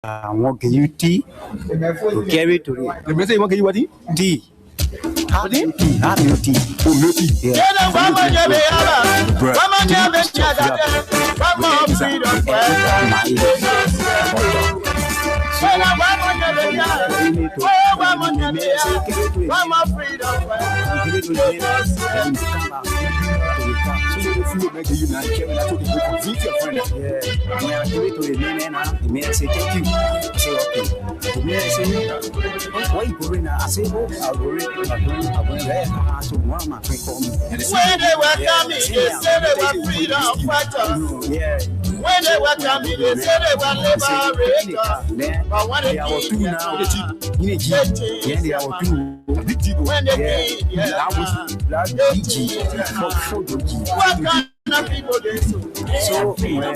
I want to you tea to carry to the. The message you want to what? Tea. Have you tea? Have you tea? Oh, no tea. Yeah. When they welcome me, they say they were freedom fighters. When they welcome me, they say they were liberators. But when they came, when they what kind of people they so freedom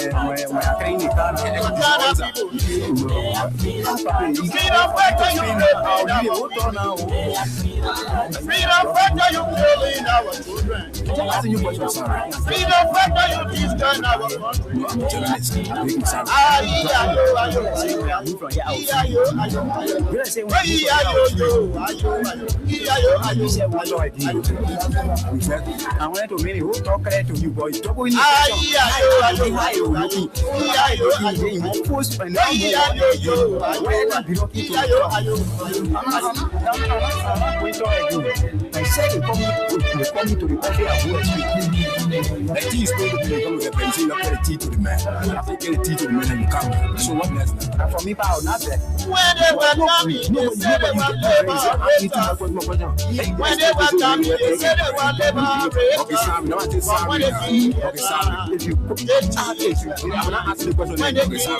fighter you freedom fighter you killing our children. Freedom fighter you destroying our country. I wanted to mean who talk to you boys. When they music.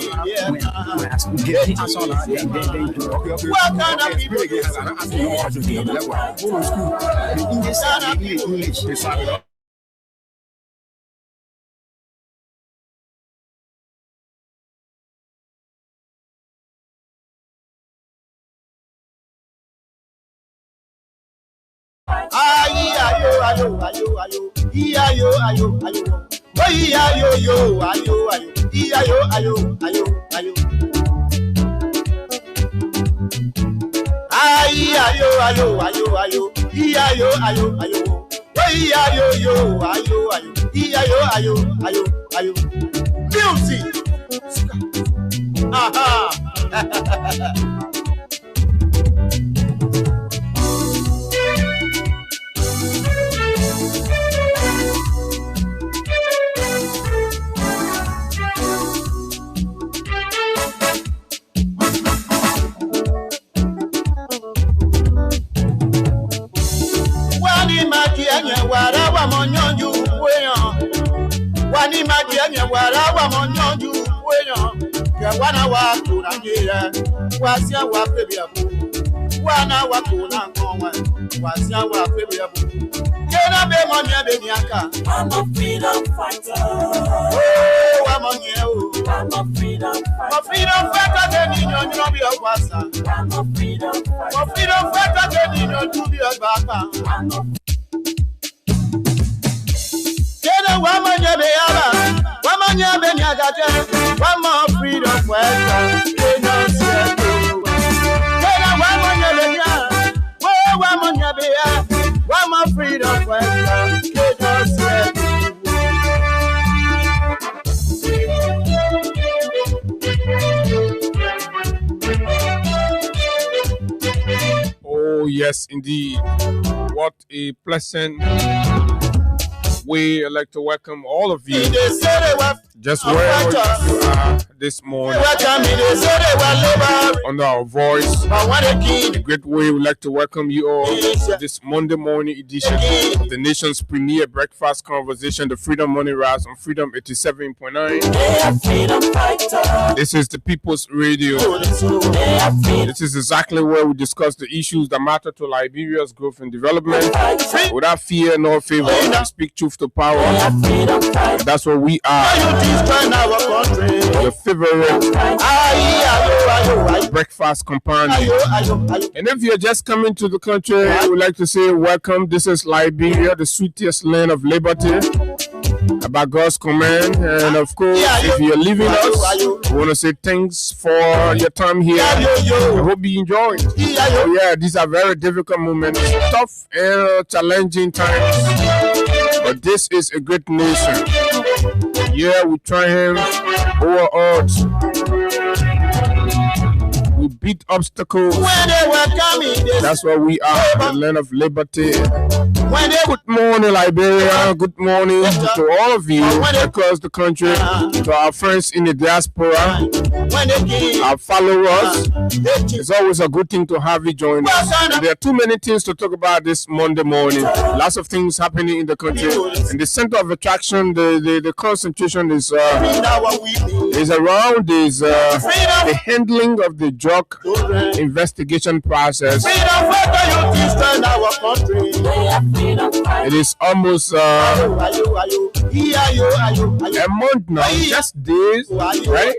I'm a freedom fighter. Oh, I'm on you. I'm a freedom fighter. A freedom fighter, then you know you'll be a passer. I'm a freedom fighter. A freedom fighter, then you know you'll be a baka. I'm a woman, you be a woman, you be a gata. One more freedom fighter. You know, one more freedom fighter. Oh, yes, indeed. What a pleasant way. I'd like to welcome all of you just wherever you are this morning under our voice. In a great way, we'd like to welcome you all to this Monday morning edition of the nation's premier breakfast conversation, the Freedom Morning Rise on Freedom 87.9. This is the People's Radio. This is exactly where we discuss the issues that matter to Liberia's growth and development without fear nor favor. We speak truth to power. That's what we are. Your favorite breakfast companion. And if you're just coming to the country, I would like to say welcome. This is Liberia, the sweetest land of liberty. about God's command. And of course, if you're leaving us, we want to say thanks for your time here. I hope you enjoy. Oh yeah, these are very difficult moments, tough and challenging times. But this is a great nation. Yeah, we triumph over odds. We beat obstacles. That's what we are, the land of liberty. Good morning, Liberia. Good morning to all of you across the country, to our friends in the diaspora, our followers. It's always a good thing to have you join us. And there are too many things to talk about this Monday morning. Lots of things happening in the country. And the center of attraction, the concentration is around the handling of the drug investigation process. It is almost a month now, just days, right?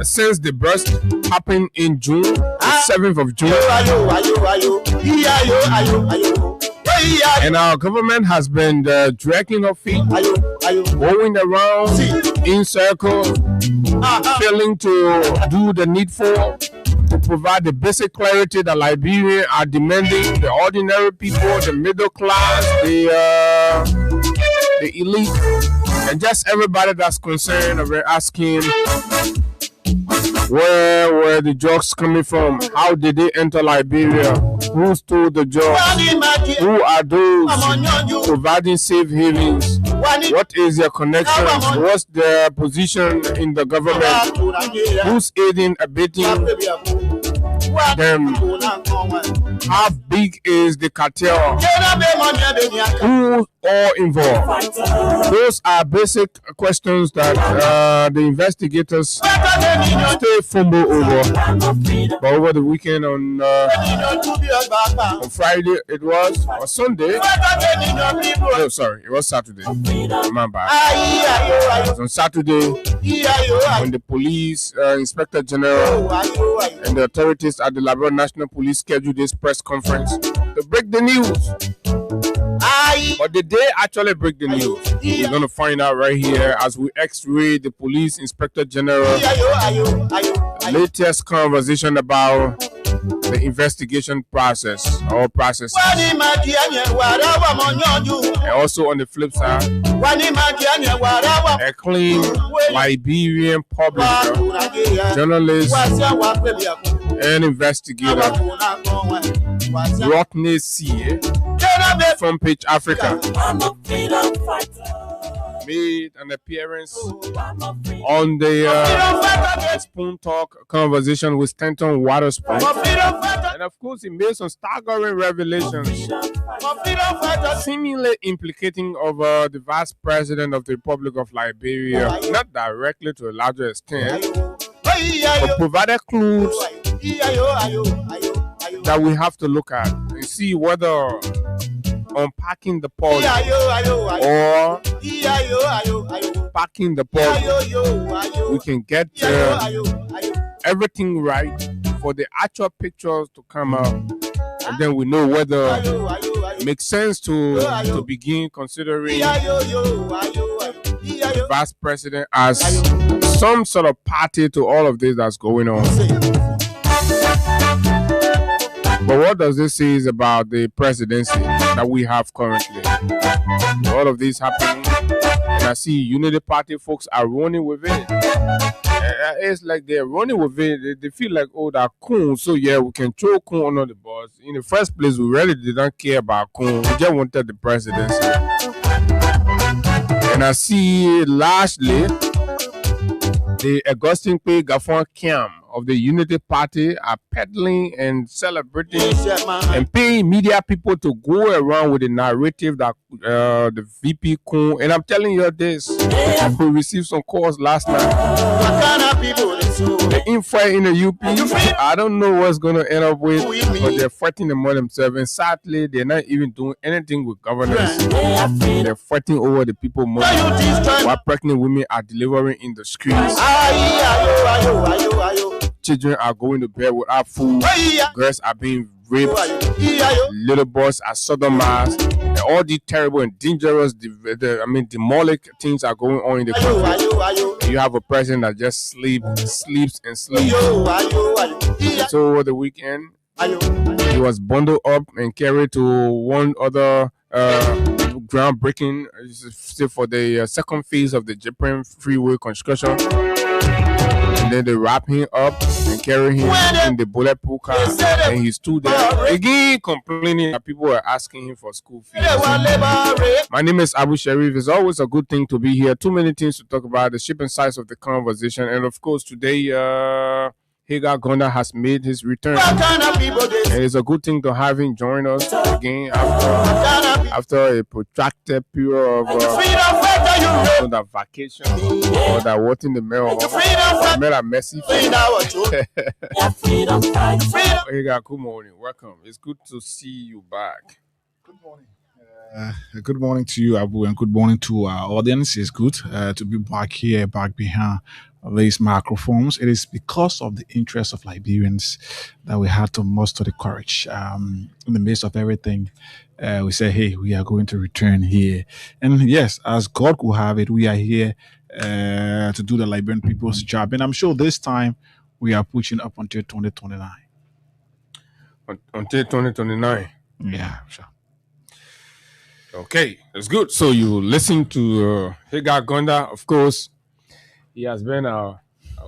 Since the burst happened in June, the 7th of June. And our government has been dragging our feet, going around in circles, failing to do the needful to provide the basic clarity that Liberians are demanding. The ordinary people, the middle class, the elite, and just everybody that's concerned about asking, where were the drugs coming from? How did they enter Liberia? Who stole the drugs? Who are those providing safe havens? What is their connection? What's their position in the government? Who's aiding, abetting them? How big is the cartel? Who all involved? Those are basic questions that the investigators stay fumble over. But over the weekend on Friday it was, or Sunday. No, sorry, it was Saturday. My bad. It was on Saturday when the police inspector general and the authorities at the Liberia National Police scheduled this press conference to break the news. But did they actually break the news? We're going to find out right here as we x-ray the police inspector general latest conversation about the investigation process or processes. And also on the flip side, a clean Liberian publisher, journalist, and investigator, Rodney C. from Page Africa, made an appearance on the Spoon Talk conversation with Stanton Waterspoon. And of course, he made some staggering revelations, seemingly implicating of the vice president of the Republic of Liberia, not directly to a larger extent, but provided clues that we have to look at and see whether unpacking the puzzle or packing the puzzle, we can get everything right for the actual pictures to come out, and then we know whether it makes sense to begin considering the vice president as some sort of party to all of this that's going on. But what does this say about the presidency that we have currently? All of this happening, and I see Unity Party folks are running with it. It's like they're running with it. They feel like, oh, that Kun, so yeah, we can throw Kun under the bus. In the first place, we really didn't care about Kun. We just wanted the presidency. And I see largely the Augustine P. Gafon Kiam of the Unity Party are peddling and celebrating and paying media people to go around with the narrative that the VP Kun. And I'm telling you this, we received some calls last night. The infight in the UP, I don't know what's going to end up with, but they're fighting among themselves. And sadly, they're not even doing anything with governance. They're fighting over the people money while pregnant women are delivering in the streets. Children are going to bed without food. Girls are being raped. Little boys are sodomized. And all the terrible and dangerous, demonic things are going on in the country. You have a president that just sleeps. So over the weekend, he was bundled up and carried to one other groundbreaking for the second phase of the Japan Freeway construction. And then they wrap him up and carry him in the bulletproof car. And he stood there again complaining that people were asking him for school fees. My name is Abu Sharif. It's always a good thing to be here. Too many things to talk about. The shape and size of the conversation. And of course, today, Hagar Gonda has made his return. And it's a good thing to have him join us again after a protracted period of that vacation or that what in the mail. Made a messy Hagar, good morning. Welcome. It's good to see you back. Good morning. Good morning to you, Abu, and good morning to our audience. It's good to be back here, back behind these microphones. It is because of the interest of Liberians that we had to muster the courage. In the midst of everything, we said, hey, we are going to return here. And yes, as God will have it, we are here to do the Liberian people's job. And I'm sure this time we are pushing up until 2029. Until 2029? Yeah, sure. Okay, that's good. So you listen to Hagar Gonda, of course. He has been our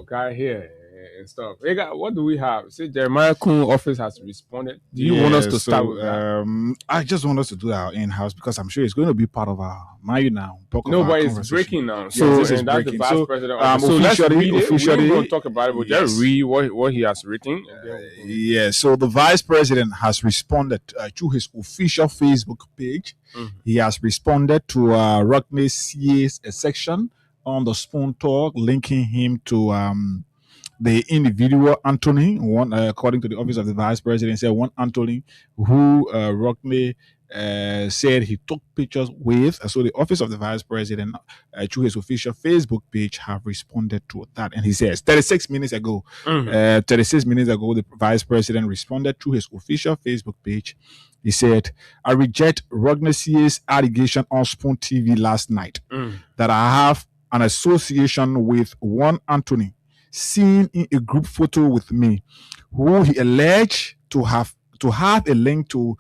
guy here and stuff. Hagar, what do we have? See, Jeremiah Kuhn office has responded. Do you want us to start with that? I just want us to do our in-house because I'm sure it's going to be part of our mind now. No, but it's breaking now. So this is and that's breaking. the vice president. So let's read it. We won't talk about it, but just read what he has written. So the vice president has responded to his official Facebook page. Mm-hmm. He has responded to Rockney CA's section on the Spoon Talk, linking him to the individual Anthony, one according to the office of the vice president, said one Anthony who Rockney said he took pictures with. So the office of the vice president, through his official Facebook page, have responded to that. And he says 36 minutes ago, the vice president responded to his official Facebook page. He said, I reject Rockney CA's allegation on Spoon TV last night that I have an association with one Anthony seen in a group photo with me, who he alleged to have a link to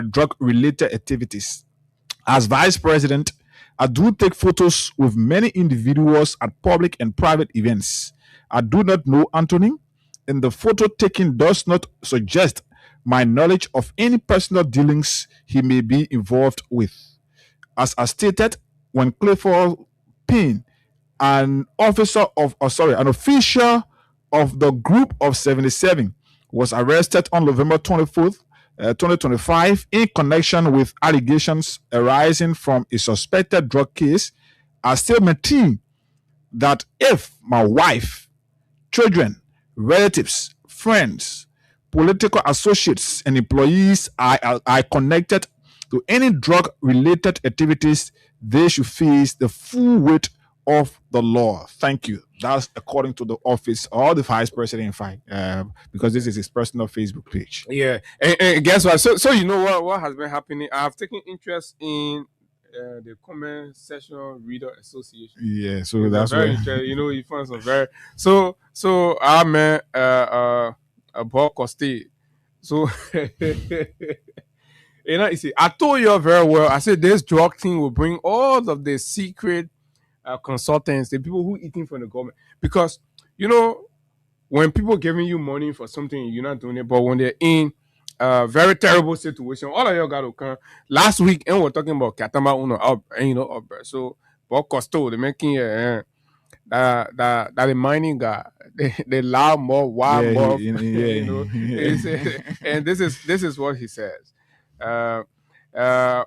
drug-related activities. As vice president, I do take photos with many individuals at public and private events. I do not know Anthony, and the photo taking does not suggest my knowledge of any personal dealings he may be involved with. As I stated, when Clifford Payne, an official of the group of 77, was arrested on November 24th, 2025 in connection with allegations arising from a suspected drug case, I still maintain that if my wife, children, relatives, friends, political associates, and employees are connected to any drug-related activities, they should face the full weight of the law. Thank you. That's according to the office or the vice president, in fact, because this is his personal Facebook page. Yeah, and guess what? So you know what has been happening? I have taken interest in the comment section reader association. Yeah, so that's very interesting. You know, you find some very so I met Bob Coste. So you know, you see, I told you very well. I said this drug thing will bring all of the secret consultants, the people who eating from the government, because you know when people giving you money for something you're not doing it, but when they're in a very terrible situation, all of y'all got to come. Last week, and we're talking about Katama Uno up, and you know up. So Bob Costo, they're making that the mining guy, they loud more, wild more, you know. And this is what he says.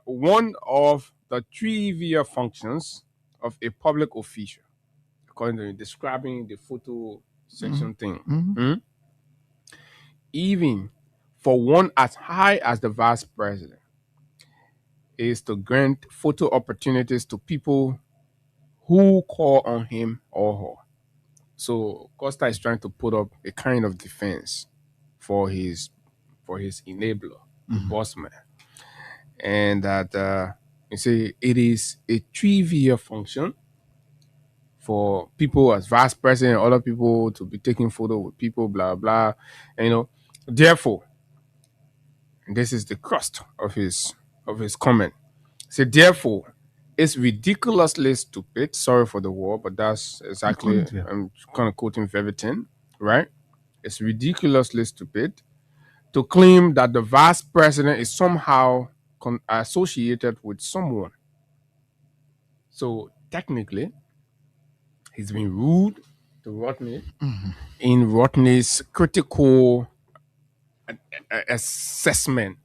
One of the trivial functions of a public official, according to describing the photo section thing, even for one as high as the vice president, is to grant photo opportunities to people who call on him or her. So Costa is trying to put up a kind of defense for his enabler, the boss man. and that you say it is a trivial function for people as vice president, other people to be taking photo with people, blah blah. And, therefore, this is the crust of his comment. So therefore, it's ridiculously stupid. Sorry for the word, but that's exactly I'm kind of quoting Verbatim, right? It's ridiculously stupid to claim that the vice president is somehow associated with someone. So technically, he's been rude to Rodney in Rodney's critical assessment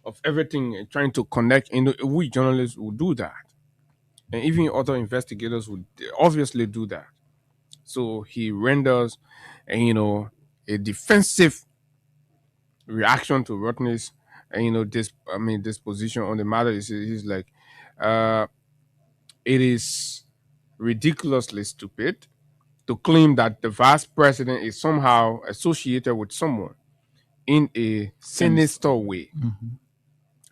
of everything and trying to connect. We journalists will do that. And even other investigators would obviously do that. So he renders, a defensive reaction to Rodney's, this position on the matter. He's like, it is ridiculously stupid to claim that the vice president is somehow associated with someone in a sinister way,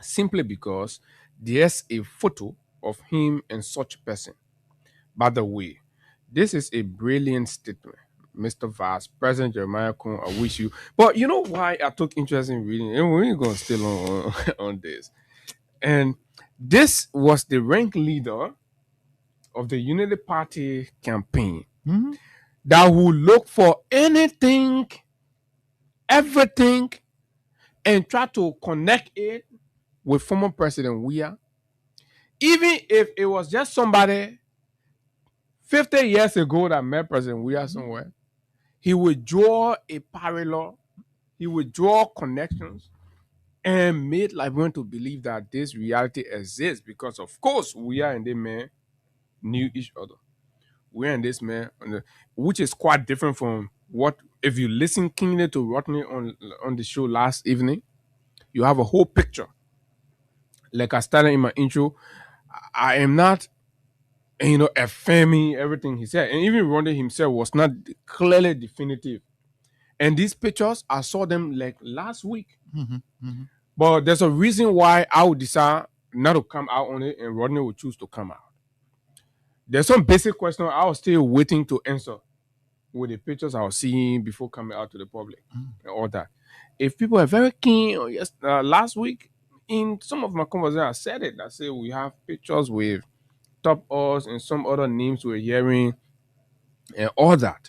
simply because there's a photo of him and such a person. By the way, this is a brilliant statement, Mr. Vice President Jeremiah Kun. I wish you. But you know why I took interest in reading, and we're going to still on this. And this was the rank leader of the Unity Party campaign that would look for anything, everything, and try to connect it with former President Weah. Even if it was just somebody 50 years ago that met President Weah somewhere, he would draw a parallel, he would draw connections, and made Liberians to believe that this reality exists because, of course, Weah and the man knew each other. Weah and this man, which is quite different from what, if you listen keenly to Rodney on the show last evening, you have a whole picture. Like I started in my intro, I am not, affirming everything he said. And even Rodney himself was not clearly definitive. And these pictures, I saw them like last week. But there's a reason why I would decide not to come out on it and Rodney would choose to come out. There's some basic questions I was still waiting to answer with the pictures I was seeing before coming out to the public and all that. If people are very keen, last week, in some of my conversations, I said it. I said we have pictures with Top Us and some other names we're hearing and all that.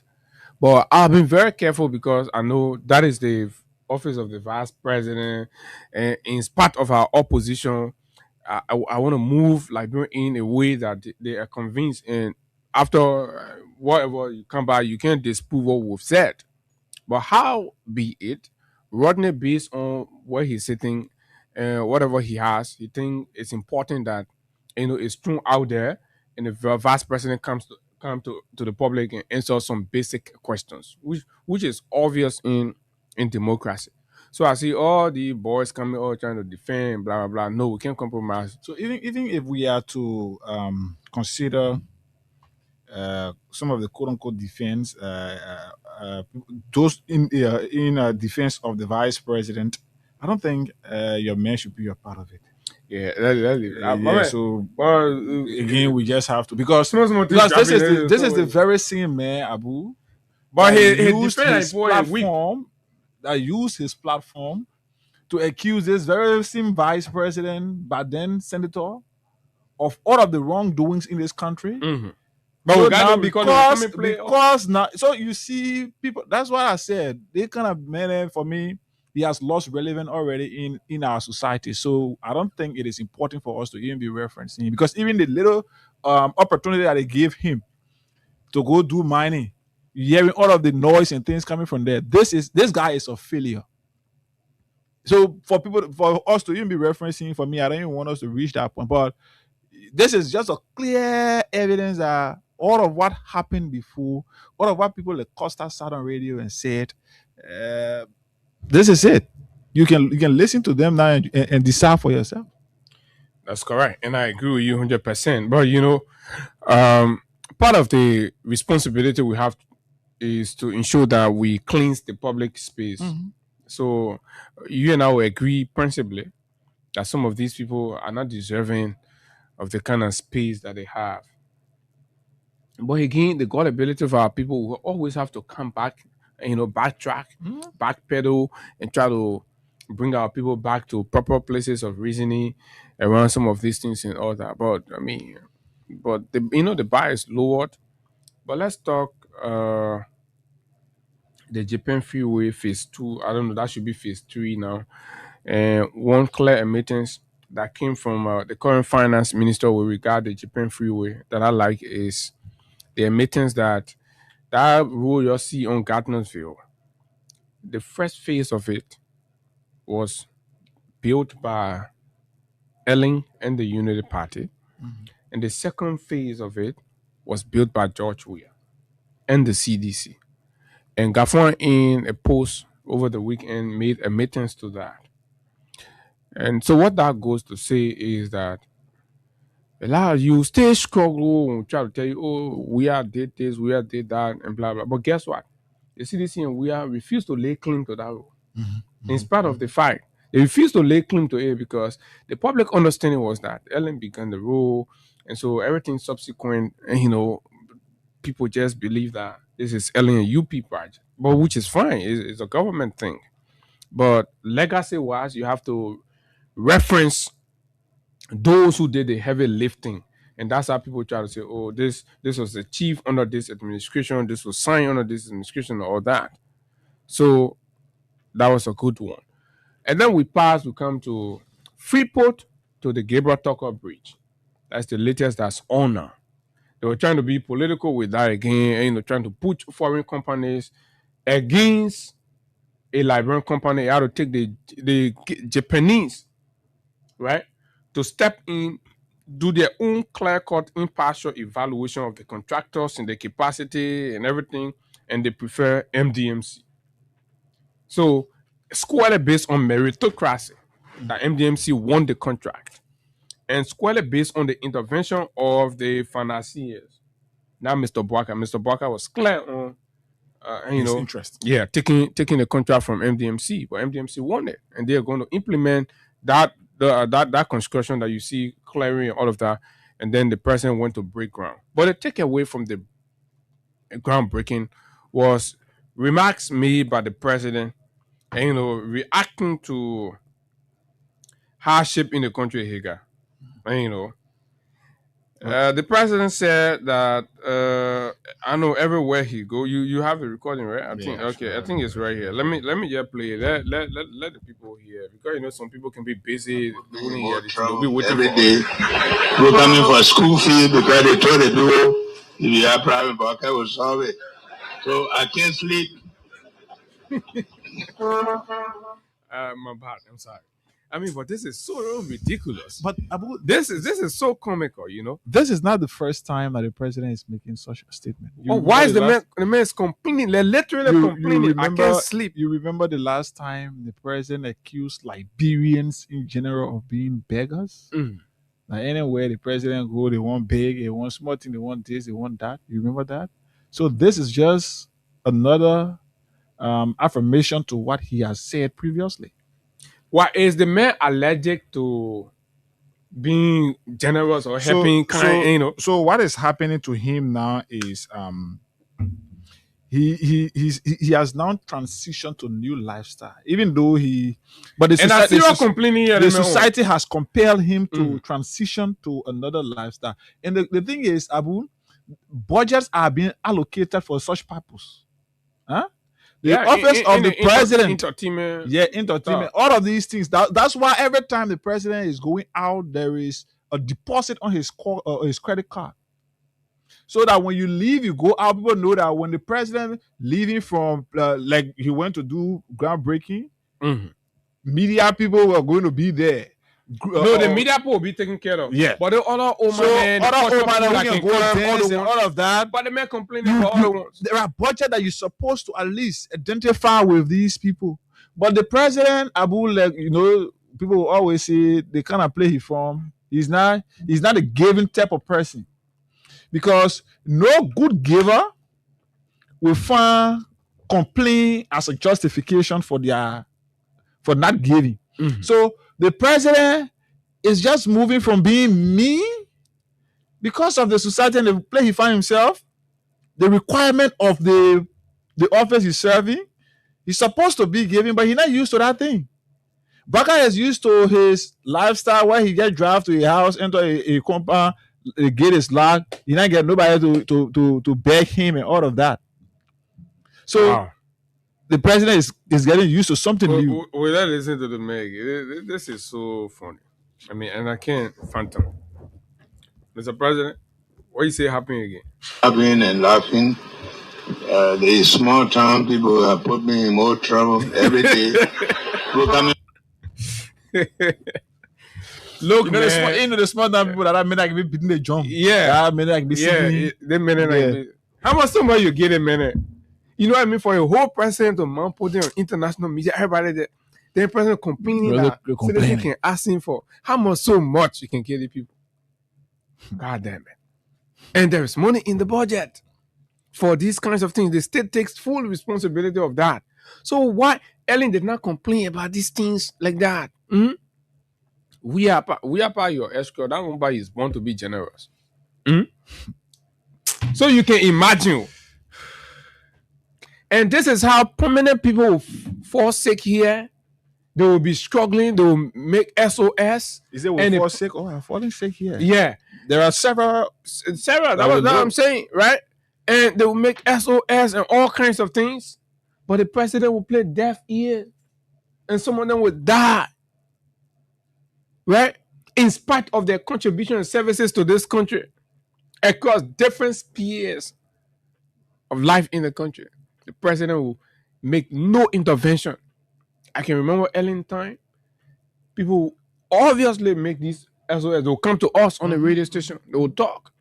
But I've been very careful because I know that is the office of the vice president. And in spite of our opposition, I want to move Liberia in a way that they are convinced. And after whatever you come by, you can't disprove what we've said. But how be it, Rodney, based on where he's sitting and whatever he has, he think it's important that it's thrown out there, and the vice president come to the public and answer some basic questions, which is obvious in democracy. So I see all the boys coming out trying to defend, blah blah blah. No, we can't compromise. So even if we are to consider some of the quote unquote defense, those in defense of the vice president, I don't think your man should be a part of it. Yeah, so again, we just have to because this is the very same man, Abu. But he used his platform. That used his platform to accuse this very same vice president, but then senator, of all of the wrongdoings in this country. But so we got now because now, so you see people. That's why I said they kind of made for me. He has lost relevance already in our society. So I don't think it is important for us to even be referencing him because even the little opportunity that they gave him to go do mining, hearing all of the noise and things coming from there, this guy is a failure. So for us to even be referencing, for me, I don't even want us to reach that point. But this is just a clear evidence that all of what happened before, all of what people like Costa sat on radio and said, this is it. You can listen to them now and decide for yourself. That's correct, and I agree with you 100%. But part of the responsibility we have is to ensure that we cleanse the public space. So you and I will agree principally that some of these people are not deserving of the kind of space that they have. But again, the gullibility of our people will always have to come back, backtrack, backpedal, and try to bring our people back to proper places of reasoning around some of these things and all that. But I mean, the bar is lowered. But let's talk the Japan Freeway Phase 2. I don't know, that should be Phase 3 now. And one clear admittance that came from the current finance minister with regard to the Japan Freeway that I like is the admittance that road you see on Gardnersville, the first phase of it was built by Ellen and the Unity Party. And the second phase of it was built by George Weah and the CDC. And Gafon, in a post over the weekend, made admittance to that. And so what that goes to say is that a lot of you still struggle and try to tell you, oh, Weah did this, Weah did that, and blah, blah. But guess what? The CDC and Weah refused to lay claim to that road. In spite of the fact, they refused to lay claim to it because the public understanding was that Ellen began the rule, and so everything subsequent, people just believe that this is Ellen and UP project, but which is fine. It's a government thing. But legacy-wise, you have to reference those who did the heavy lifting. And that's how people try to say, oh, this was achieved under this administration, this was signed under this administration, or that. So that was a good one. And then we come to Freeport to the Gabriel Tucker Bridge. That's the latest that's on now. They were trying to be political with that again, and trying to put foreign companies against a Liberian company. How to take the Japanese, right, to step in, do their own clear-cut, impartial evaluation of the contractors and the capacity and everything, and they prefer MDMC. So, squarely based on meritocracy, that MDMC won the contract, and squarely based on the intervention of the financiers. Now, Mr. Boaka was clear on, His interest. Yeah, taking the contract from MDMC, but MDMC won it, and they are going to implement that construction that you see clearing all of that, and then the president went to break ground. But the takeaway from the groundbreaking was remarks made by the president, and reacting to hardship in the country here. And, the president said that I know everywhere he go, you have a recording, right? I think it's right here. Let me just play it. Let the people hear, because some people can be busy. They'll be waiting every day. We're coming for school fees because they told they do. If you have private pocket, will solve it. So I can't sleep. My bad. I'm sorry. I mean, but this is so ridiculous. But Abu, this is so comical, This is not the first time that the president is making such a statement. Why is the man is complaining? They're literally complaining. I can't sleep. You remember the last time the president accused Liberians in general of being beggars? Like anywhere the president go, they want beg, they want small thing, they want this, they want that. You remember that? So this is just another affirmation to what he has said previously. Why is the man allergic to being generous or helping kind? So what is happening to him now is he has now transitioned to a new lifestyle, even though the society has compelled him to transition to another lifestyle. And the thing is, Abu, budgets are being allocated for such purpose. Huh? The office of the president, entertainment, all of these things. That's why every time the president is going out, there is a deposit on his credit card. So that when you leave, you go out, people know that when the president leaving from, like he went to do groundbreaking, media people were going to be there. No, the media people will be taken care of. Yeah. But the other old man, all of that. But the man complaining about other ones. There are budget that you're supposed to at least identify with these people. But the president, Abu, people will always say they kind of play his form. He's not a giving type of person. Because no good giver will find complaint as a justification for not giving. So the president is just moving from being mean because of the society and the place he finds himself, the requirement of the office he's serving. He's supposed to be giving, but he's not used to that thing. Baka is used to his lifestyle where he get drive to a house, enter a compound, the gate is locked. He not get nobody to beg him and all of that. So the president is getting used to something new. Will I listen to the Meg? This is so funny. I mean, and I can't phantom. Mr. President, what you say happening again? Laughing and laughing. The small town people have put me in more trouble every day. Look, you know, the small town people that men like be beating the drum. Yeah, men like be singing. They men like how much somebody you get a minute? You know what I mean? For a whole president to man put on international media, everybody that the president complaining that citizens can ask him for how much so much you can kill the people. God damn it. And there is money in the budget for these kinds of things. The state takes full responsibility of that. So why Ellen did not complain about these things like that? We are part of your escort. That one is born to be generous. So you can imagine. And this is how prominent people will fall sick here. They will be struggling. They will make SOS. Is it will fall sick? Oh, I'm falling sick here. Yeah. There are several. That was what I'm saying, right? And they will make SOS and all kinds of things. But the president will play deaf ear. And some of them will die. Right? In spite of their contribution and services to this country. Across different spheres of life in the country. The president will make no intervention. I can remember Ellen time. People will obviously make these SOS. They will come to us on the radio station. They will talk.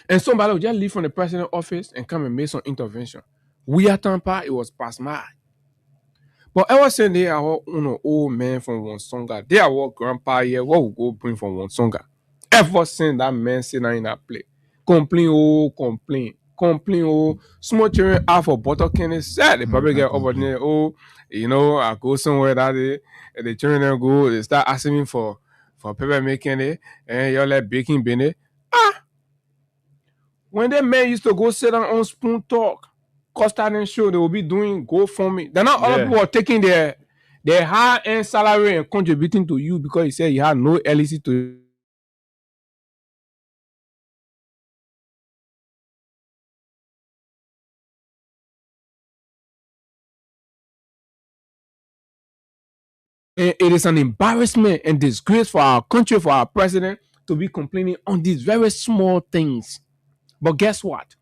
And somebody will just leave from the president's office and come and make some intervention. We at Tampa, it was past my. But I was saying they are old man from Wonsonga. They are what grandpa here. What will go bring from Wonsonga? Ever since that man sitting in that place. Complain. Small children out for bottle candy said they probably get over there. I go somewhere that day, and the children go, they start asking me for paper making it, and you're like baking beanie. When that man used to go sit down on Spoon Talk, Custard and Show, they will be doing go for me. They're not all people are taking their high-end salary and contributing to you because he said he had no LEC to. It is an embarrassment and disgrace for our country, for our president to be complaining on these very small things. But guess what?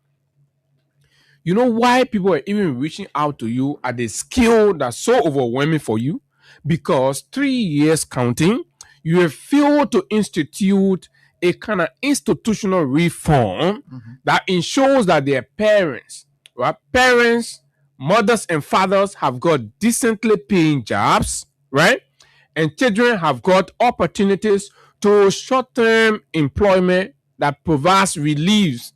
You know why people are even reaching out to you at a scale that's so overwhelming for you? Because 3 years counting, you have failed to institute a kind of institutional reform that ensures that their parents, right? Parents, mothers and fathers have got decently paying jobs, right? And children have got opportunities to short-term employment that provides reliefs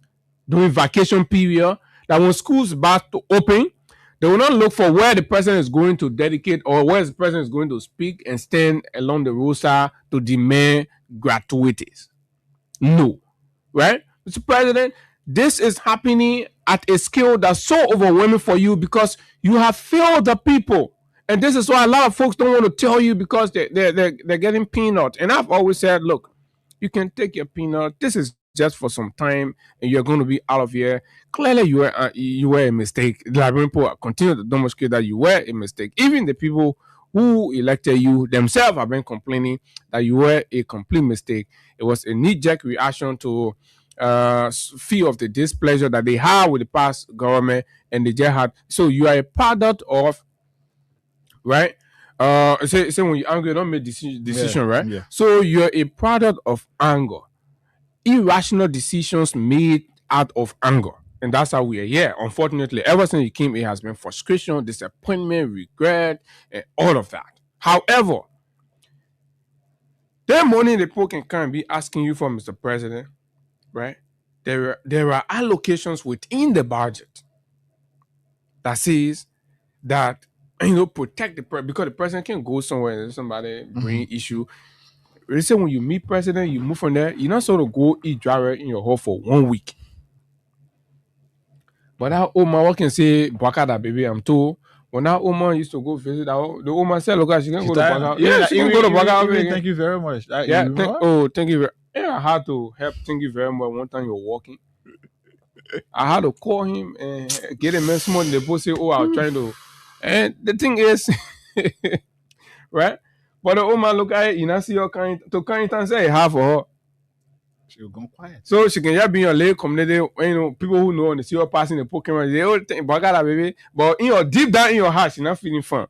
during vacation period, that when schools about to open, they will not look for where the president is going to dedicate or where the president is going to speak and stand along the roadside to demand gratuities. No. Right? Mr. President, this is happening at a scale that's so overwhelming for you because you have failed the people. And this is why a lot of folks don't want to tell you because they're getting peanuts. And I've always said, look, you can take your peanut. This is just for some time and you're going to be out of here. Clearly, you were a mistake. The Liberian people continue to demonstrate that you were a mistake. Even the people who elected you themselves have been complaining that you were a complete mistake. It was a knee-jerk reaction to fear of the displeasure that they had with the past government and they just had. So you are a product of, right? Say when you're angry, you don't make decision, right? Yeah. So you're a product of anger. Irrational decisions made out of anger. And that's how we are here. Unfortunately, ever since you came, it has been frustration, disappointment, regret, and all of that. However, the money the people can be asking you for, Mr. President, right? There are allocations within the budget that says that and protect the president, because the president can go somewhere and somebody bring issue. They say when you meet president, you move from there. You're not sort of go eat driver in your hole for 1 week. But that old man can say, Bakada, baby, I'm told. When that old man used to go visit, the old man said, look, she can go to Baka. Yeah, she can go to Baka. Thank you very much. Thank you. I had to help. Thank you very much. One time you're walking, I had to call him and get him a small. They both say, oh, I was trying to. And the thing is, right? But the old man look at it, you know, see your kind and say, half for her. She will go quiet. So she can just be in your late community, people who know and they see her passing the Pokemon, they all think, Bagada, baby. But in your deep down in your heart, she's not feeling fun.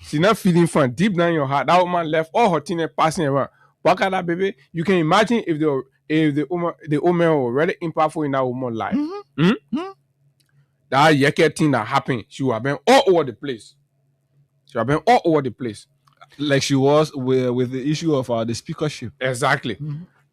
She's not feeling fun. Deep down in your heart, that woman left all her teenage passing around. Bagada, baby. You can imagine if the woman were already impactful in that woman's life. That yeke thing that happened, she would have been all over the place. Like she was with the issue of the speakership. Exactly.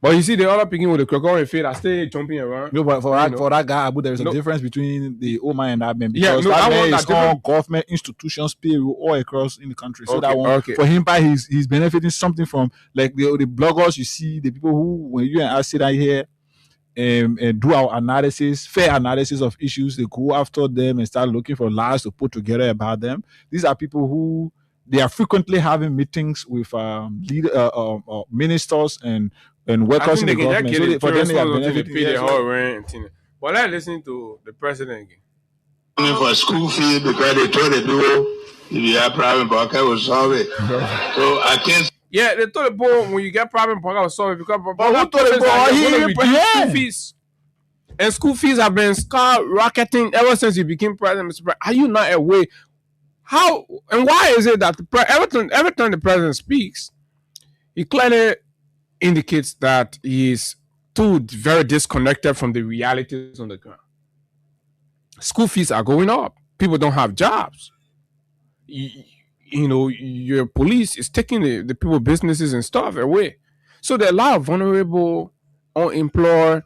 But you see the other picking with the crocodile feet that stay jumping around. No, but for that guy, Abu, there is a difference between the Oman and that man. Because that man is on government institutions payroll all across in the country. So that one, for him, he's benefiting something from, like the bloggers you see, the people who, when you and I sit down here and do our analysis, fair analysis of issues, they go after them and start looking for lies to put together about them. These are people who, they are frequently having meetings with ministers and workers in the government. So for them, they are benefiting. But let's listen to the president again. For school fee because they told the do if you have problem, Baka will solve it. So I can't. Yeah, they told the boy when you get problem, Baka will solve it because. But who told the boy school fees? And school fees have been skyrocketing ever since he became president. Are you not aware? How and why is it that every time the president speaks, he clearly indicates that he is too very disconnected from the realities on the ground. School fees are going up. People don't have jobs. You know, your police is taking the people's businesses and stuff away. So there are a lot of vulnerable, unemployed,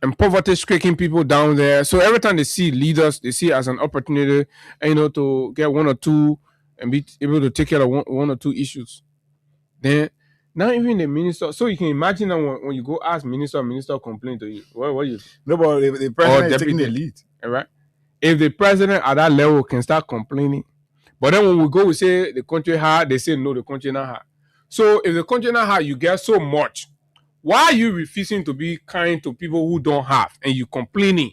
and poverty-stricken people down there. So every time they see leaders, they see it as an opportunity, to get one or two and be able to take care of one or two issues. Then, not even the minister. So you can imagine that when you go ask minister complain to you, what you? No, but the president is taking the lead. Right? If the president at that level can start complaining, but then when we go, we say the country hard, they say no, the country not hard. So if the country not hard, you get so much. Why are you refusing to be kind to people who don't have and you complaining,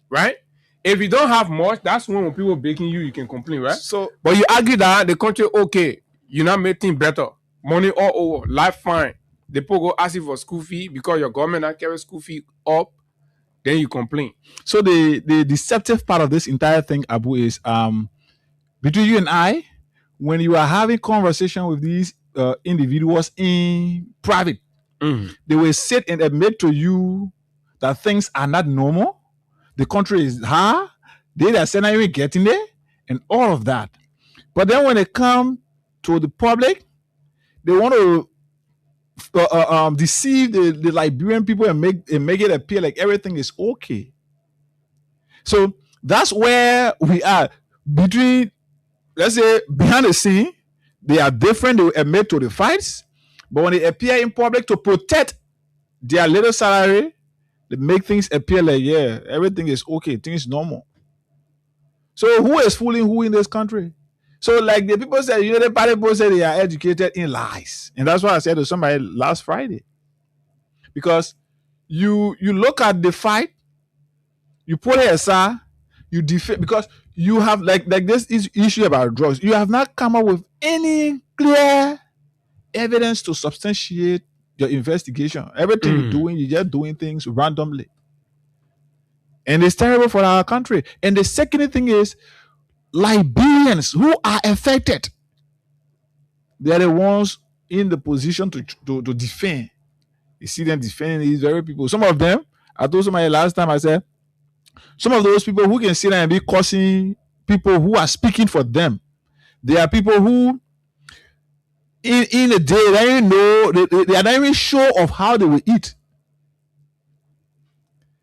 right? If you don't have much, that's when people begging you can complain, right? So, but you argue that the country okay, you're not making better, money all over, life fine. The people go ask you for school fee because your government not carry school fee up, then you complain. So the deceptive part of this entire thing, Abu, is between you and I, when you are having conversation with these individuals in private. They will sit and admit to you that things are not normal. The country is hard. They are saying not even getting there and all of that. But then when they come to the public, they want to deceive the Liberian people and make it appear like everything is okay. So that's where we are. Between, let's say, behind the scene, they are different. They admit to the fights. But when they appear in public to protect their little salary, they make things appear like, yeah, everything is okay, things normal. So who is fooling who in this country? So like the people say, the party people say they are educated in lies. And that's what I said to somebody last Friday. Because you look at the fight, you put it aside, you defend, because you have like this issue about drugs. You have not come up with any clear evidence to substantiate your investigation. Everything you're doing, you're just doing things randomly. And it's terrible for our country. And the second thing is, Liberians who are affected, they are the ones in the position to defend. You see them defending these very people. Some of them, I told somebody last time, I said, some of those people who can sit there and be cursing people who are speaking for them, they are people who in a day, they don't know, they are not even sure of how they will eat.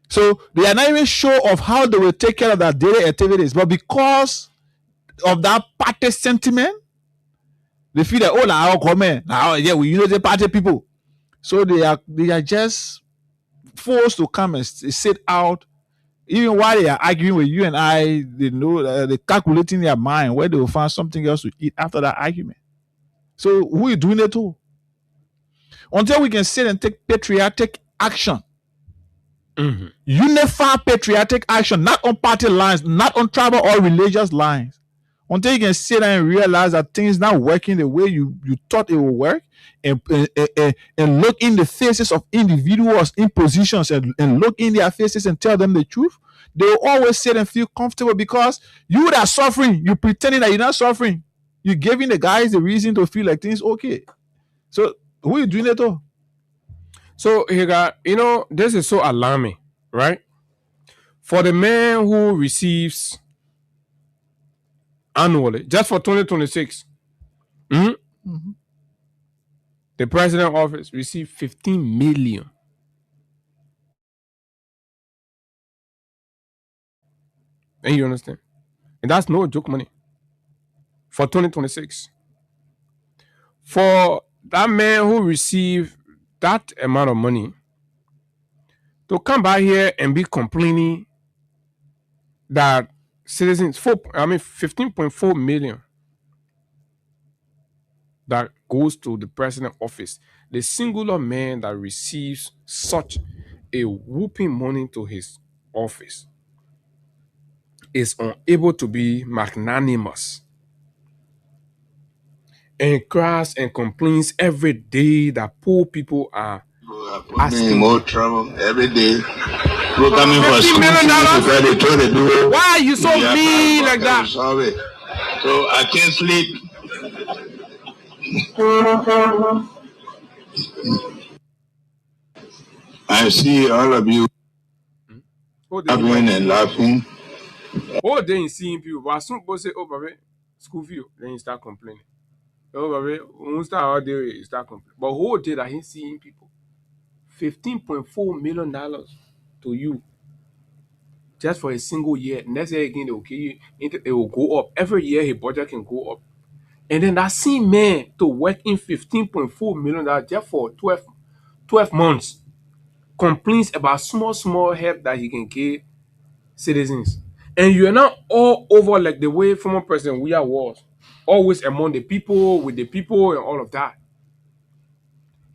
So they are not even sure of how they will take care of their daily activities. But because of that party sentiment. They feel that, oh, now our comment, now yeah, we the party people. So they are just forced to come and sit out, even while they are arguing with you and I. They know they're calculating their mind where they will find something else to eat after that argument. So who is doing it to? Until we can sit and take patriotic action, unified patriotic action, not on party lines, not on tribal or religious lines. Until you can sit there and realize that things not working the way you thought it would work, and look in the faces of individuals in positions and look in their faces and tell them the truth, they will always sit and feel comfortable, because you that are suffering, you pretending that you're not suffering. You're giving the guys the reason to feel like things okay. So who is doing it though? So Hagar, this is so alarming, right? For the man who receives annually, just for 2026, the president office received 15 million. And you understand? And that's no joke money for 2026. For that man who received that amount of money to come by here and be complaining that citizens, 15.4 million that goes to the president office, the singular man that receives such a whooping money to his office is unable to be magnanimous and cries and complains every day that poor people are asking in more trouble every day. We're coming for school fees. Why are you so mean like that? Sorry. So I can't sleep. I see all of you laughing and laughing. Oh, then you seeing people, but as soon as you say, oh, baby, school fee, then you start complaining. Oh, baby, when you start all day, you start complaining. But whole day that he's seeing people, $15.4 million to you just for a single year. Next year again, it will go up. Every year, his budget can go up. And then that same man to work in $15.4 million just for 12 months complains about small help that he can give citizens. And you're not all over like the way former President Weah was, always among the people, with the people, and all of that.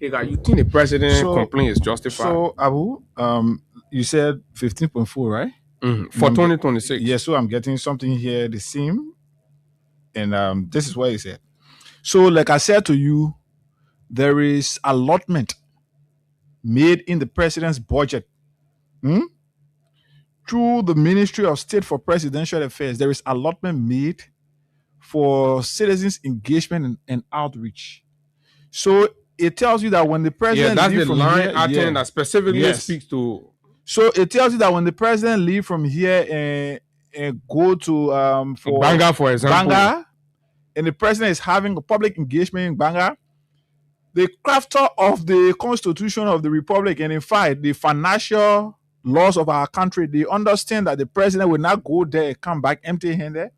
Hey, guys, you think the president complaint is justified? So, Abu, you said 15.4, right? For 2026. Yeah, so I'm getting something here the same. And this is what he said. So, like I said to you, there is allotment made in the president's budget. Through the Ministry of State for Presidential Affairs, there is allotment made for citizens' engagement and outreach. So it tells you that when the president that's the line item that specifically speaks to. So it tells you that when the president leave from here and go to for Banga, for example, Banga, and the president is having a public engagement in Banga, the crafter of the Constitution of the Republic, and in fact the financial laws of our country, they understand that the president will not go there and come back empty-handed.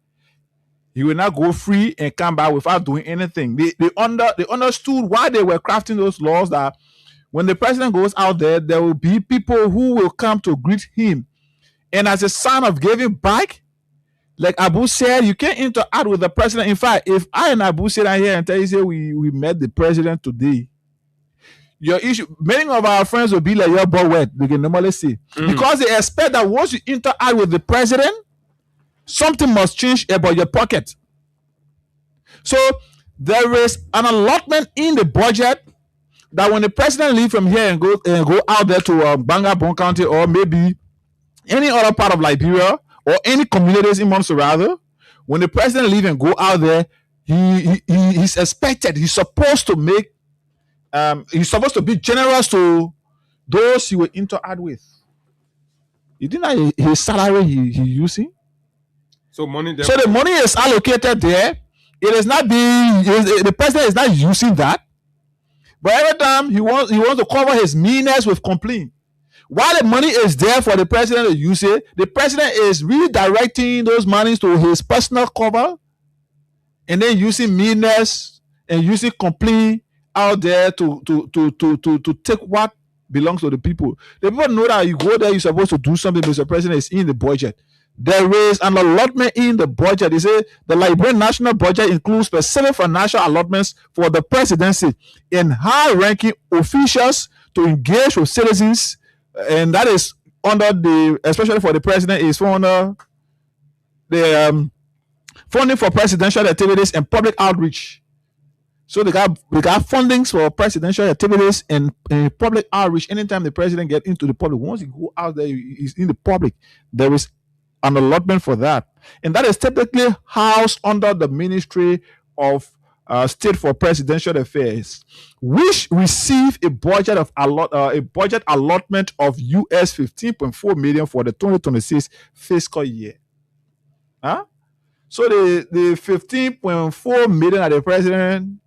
He will not go free and come back without doing anything. They understood why they were crafting those laws, that when the president goes out there, there will be people who will come to greet him. And as a sign of giving back, like Abu said, you can't interact with the president. In fact, if I and Abu sit down here and tell you, say we met the president today, your issue, many of our friends will be like, your boy wet, they can normally say. Because they expect that once you interact with the president, something must change about your pocket. So there is an allotment in the budget that when the president leave from here and go out there to Banga, Bon County, or maybe any other part of Liberia, or any communities in Montserrat, when the president leave and go out there, he's expected, he's supposed to make, he's supposed to be generous to those he will interact with. You think that his salary he using? So the money is allocated there. It is not the president is not using that. But every time he wants to cover his meanness with complaint. While the money is there for the president to use it, the president is redirecting those monies to his personal cover and then using meanness and using complaint out there to take what belongs to the people. The people know that you go there, you're supposed to do something, Mr. President, is in the budget. There is an allotment in the budget. They say the Liberian national budget includes specific financial allotments for the presidency and high-ranking officials to engage with citizens, and that is under the, especially for the president, is under the funding for presidential activities and public outreach. So they got fundings for presidential activities and public outreach. Anytime the president get into the public, once he go out there, he's in the public, there is an allotment for that, and that is typically housed under the Ministry of State for Presidential Affairs, which receive a budget allotment of US $15.4 million for the 2026 fiscal year. So the $15.4 million that the president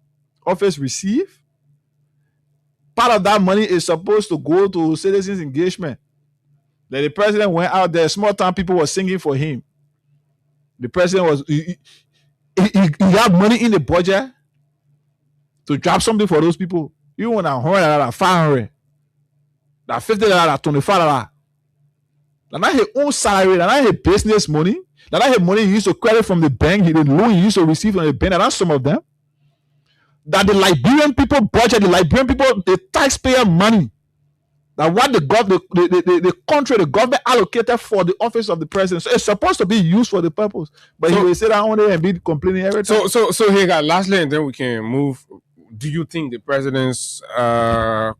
office receive, part of that money is supposed to go to citizens engagement. That the president went out there, small town people were singing for him. The president was he had money in the budget to drop something for those people. You want $100, $500, that $50, $25. That's not his own salary. That's not his business money. That's not his money he used to credit from the bank. The loan he used to receive from the bank. That's some of them. That the Liberian people budget, the Liberian people, the taxpayer money, that what the country, the government allocated for the office of the president. So it's supposed to be used for the purpose. But he will sit down on there and be complaining every time. So here, guys, lastly, and then we can move. Do you think the president's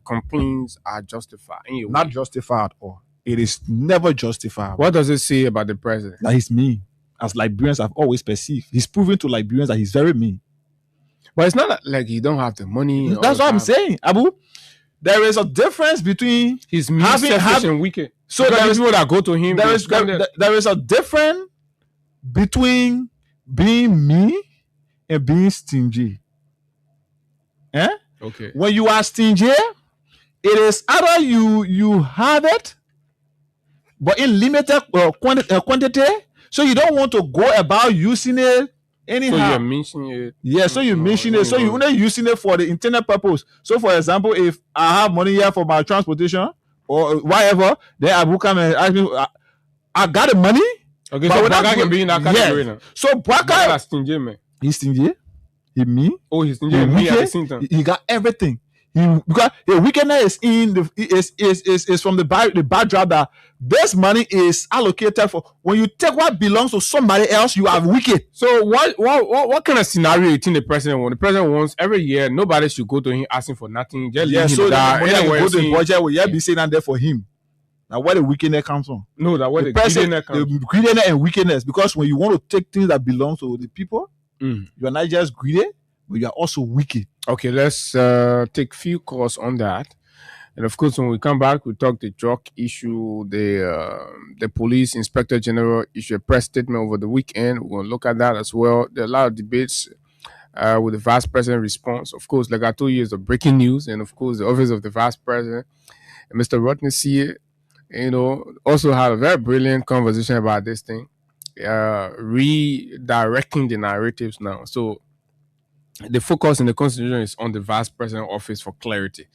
complaints are justified? Not justified, or it is never justified. What does it say about the president? That he's mean. As Liberians have always perceived. He's proven to Liberians that he's very mean. But it's not like he don't have the money. That's what I'm saying, Abu. There is a difference between his selfish and wicked. So there is people that go to him. There is a difference between being mean and being stingy. Okay. When you are stingy, it is either you have it, but in limited quantity. So you don't want to go about using it anyhow. So you're mentioning it. Yeah, so you mention it. So you're only using it for the intended purpose. So for example, if I have money here for my transportation or whatever, then I will come and ask me, I got the money. Okay, so Bwaka can be in that category now. So Bwaka is stingy, man. He's stingy. He mean. Oh, he's stingy. Me at the same time. He got everything. Because the wickedness is from the backdrop that this money is allocated for. When you take what belongs to somebody else, you are wicked. So what kind of scenario you think the president wants? The president wants every year nobody should go to him asking for nothing. Just so that anyway, go to the budget will be saying that there for him. Now where the wickedness comes from? No, that where the greediness comes from. The greediness and wickedness. Because when you want to take things that belong to the people, you are not just greedy, but you are also wicked. Okay, let's take few calls on that. And of course, when we come back, we talk the drug issue. The police inspector general issued a press statement over the weekend. We're going to look at that as well. There are a lot of debates with the vice president response. Of course, like I told you, it's the breaking news. And of course, the office of the vice president, Mr. Rodney C., also had a very brilliant conversation about this thing, redirecting the narratives now. So the focus in the constitution is on the vice president office for clarity.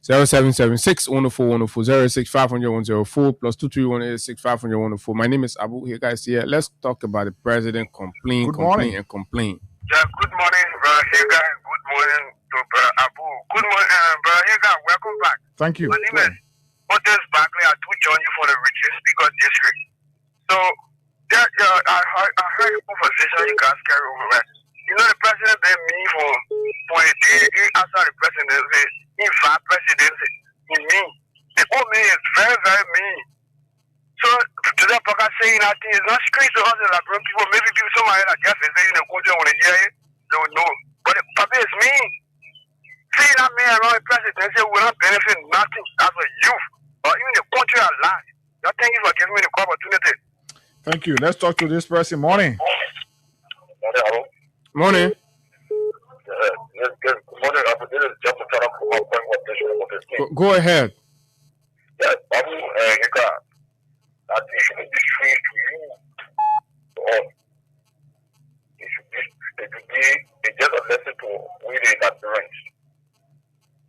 0776 104 104 06 500 104 plus 23186 500 104. My name is Abu. Here, guys. Here, let's talk about the president complain. Yeah, good morning, Brother Hagar. Good morning to Brother Abu. Good morning, Brother Hagar. Welcome back. Thank you. My name is Otis Barkley. I do join you for the Richard Speaker District. So, I heard the conversation you guys carry over there. You know, the president been me for a day. After the presidency, in vice presidency, in me. The old man is very, very mean. So, to that Bwaka saying that thing is not strange to us as Liberian people. Maybe people, somebody that just is in the country when they hear it, they will know. But Papa is mean. Seeing that man around the presidency will not benefit nothing as a youth or even the country at large. So thank you for giving me the opportunity. Thank you. Let's talk to this person. Morning. Morning. Good morning. This is just Go ahead. Yes, Babu, that issue should be strange to you. To all. It should be friends.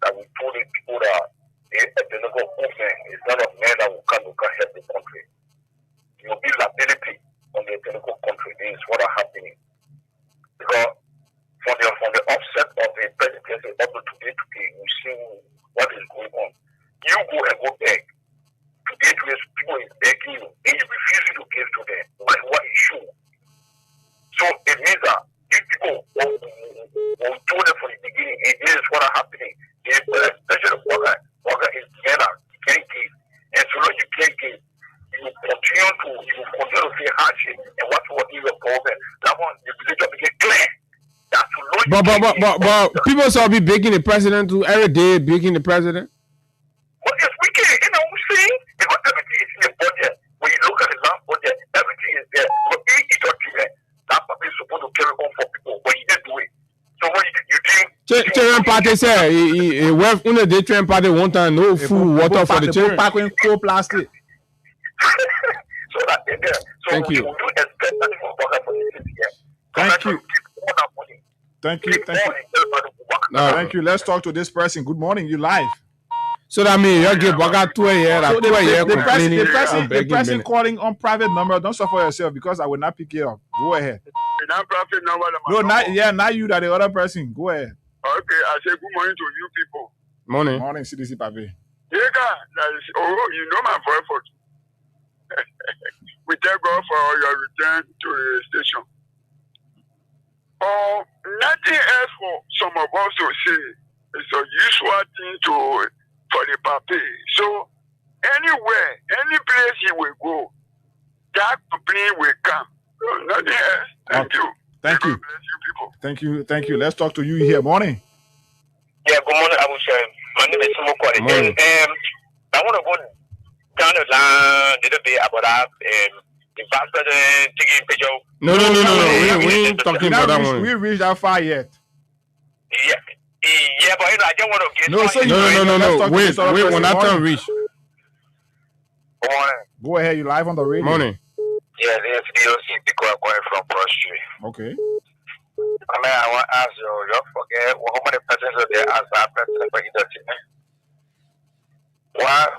That we told the people that a political movement is not a man that will come to help the country. There will be liability on the political country. This is what is happening. Because from the offset of the presidency up to today, we see what is going on. You go and go beg. Today, people is begging you, and you refuse to give to them. What issue? So it means that these people who told them from the beginning, it is what is happening. Especially worker is together, you can't give. And so long you can't give, you will continue to feel hardship. And what is your problem? That one, the religion became clear. That's But people shall be begging the president to every day, begging the president. Well, it's wicked, you know what I'm saying? Because everything is in the budget. When you look at the last budget, everything is there. But each document, that is supposed to carry on for people, but you didn't do it. So when you think... Children party say, when the children party one time, no food, water for the children. Cold plastic. So that they're there. So Thank you. We do expect that for the city here. Thank you. Thank you. Thank you. Let's talk to this person. Good morning. You live. So that means you get back 2 years, So 2 years complaining. the person calling on private number, don't suffer yourself because I will not pick it up. Go ahead. Non-profit number. No, not you, that the other person. Go ahead. Okay, I say good morning to you people. Morning. Morning, CDC Pape. Yeah, you know my effort. We thank God for your return to the station. Nothing else for some of us to say. It's a usual thing for the Pape. So anywhere, any place he will go, that complaint will come. So nothing else. Thank you. Thank you. God bless you people. Thank you. Let's talk to you here. Morning. Yeah, good morning, Abu Shem. My name is Sumo Kwari. I want to go down the line a little bit about that. The pastor taking picture. No. We ain't talking about that one. We reached that far yet. Yeah, but I don't want to get... No. Wait, when that time reach. Good morning. Go ahead, you live on the radio. Morning. Yeah, this is DOC because I'm going from Broad Street. Okay. I mean, I want to ask you, you forget how many persons are there as that president for either team? One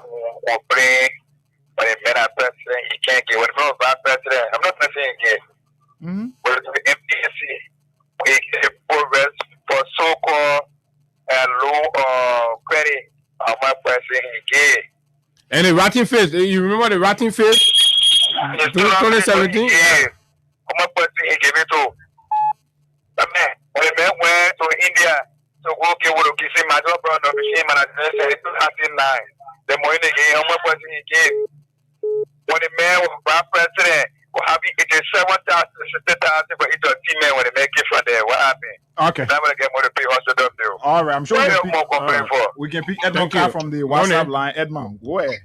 who bring when a better president, he can't get. When a bad president, I'm not saying get. But the MPC, we get progress for so-called low credit on my president he gave. And the ratting face, you remember the ratting face? 2017? How much president he gave it to? When the man went to India to go get what he said, my job brought up him and I said, it was 9. The money he gave, how much president he gave? When the man was bad president, will have 87,000 for each team when they make it from there. What happened? Okay. I'm going to get more to pay hospital bill. All right, I'm sure we can pick Edmond Carr from the WhatsApp line. Edmond, go ahead.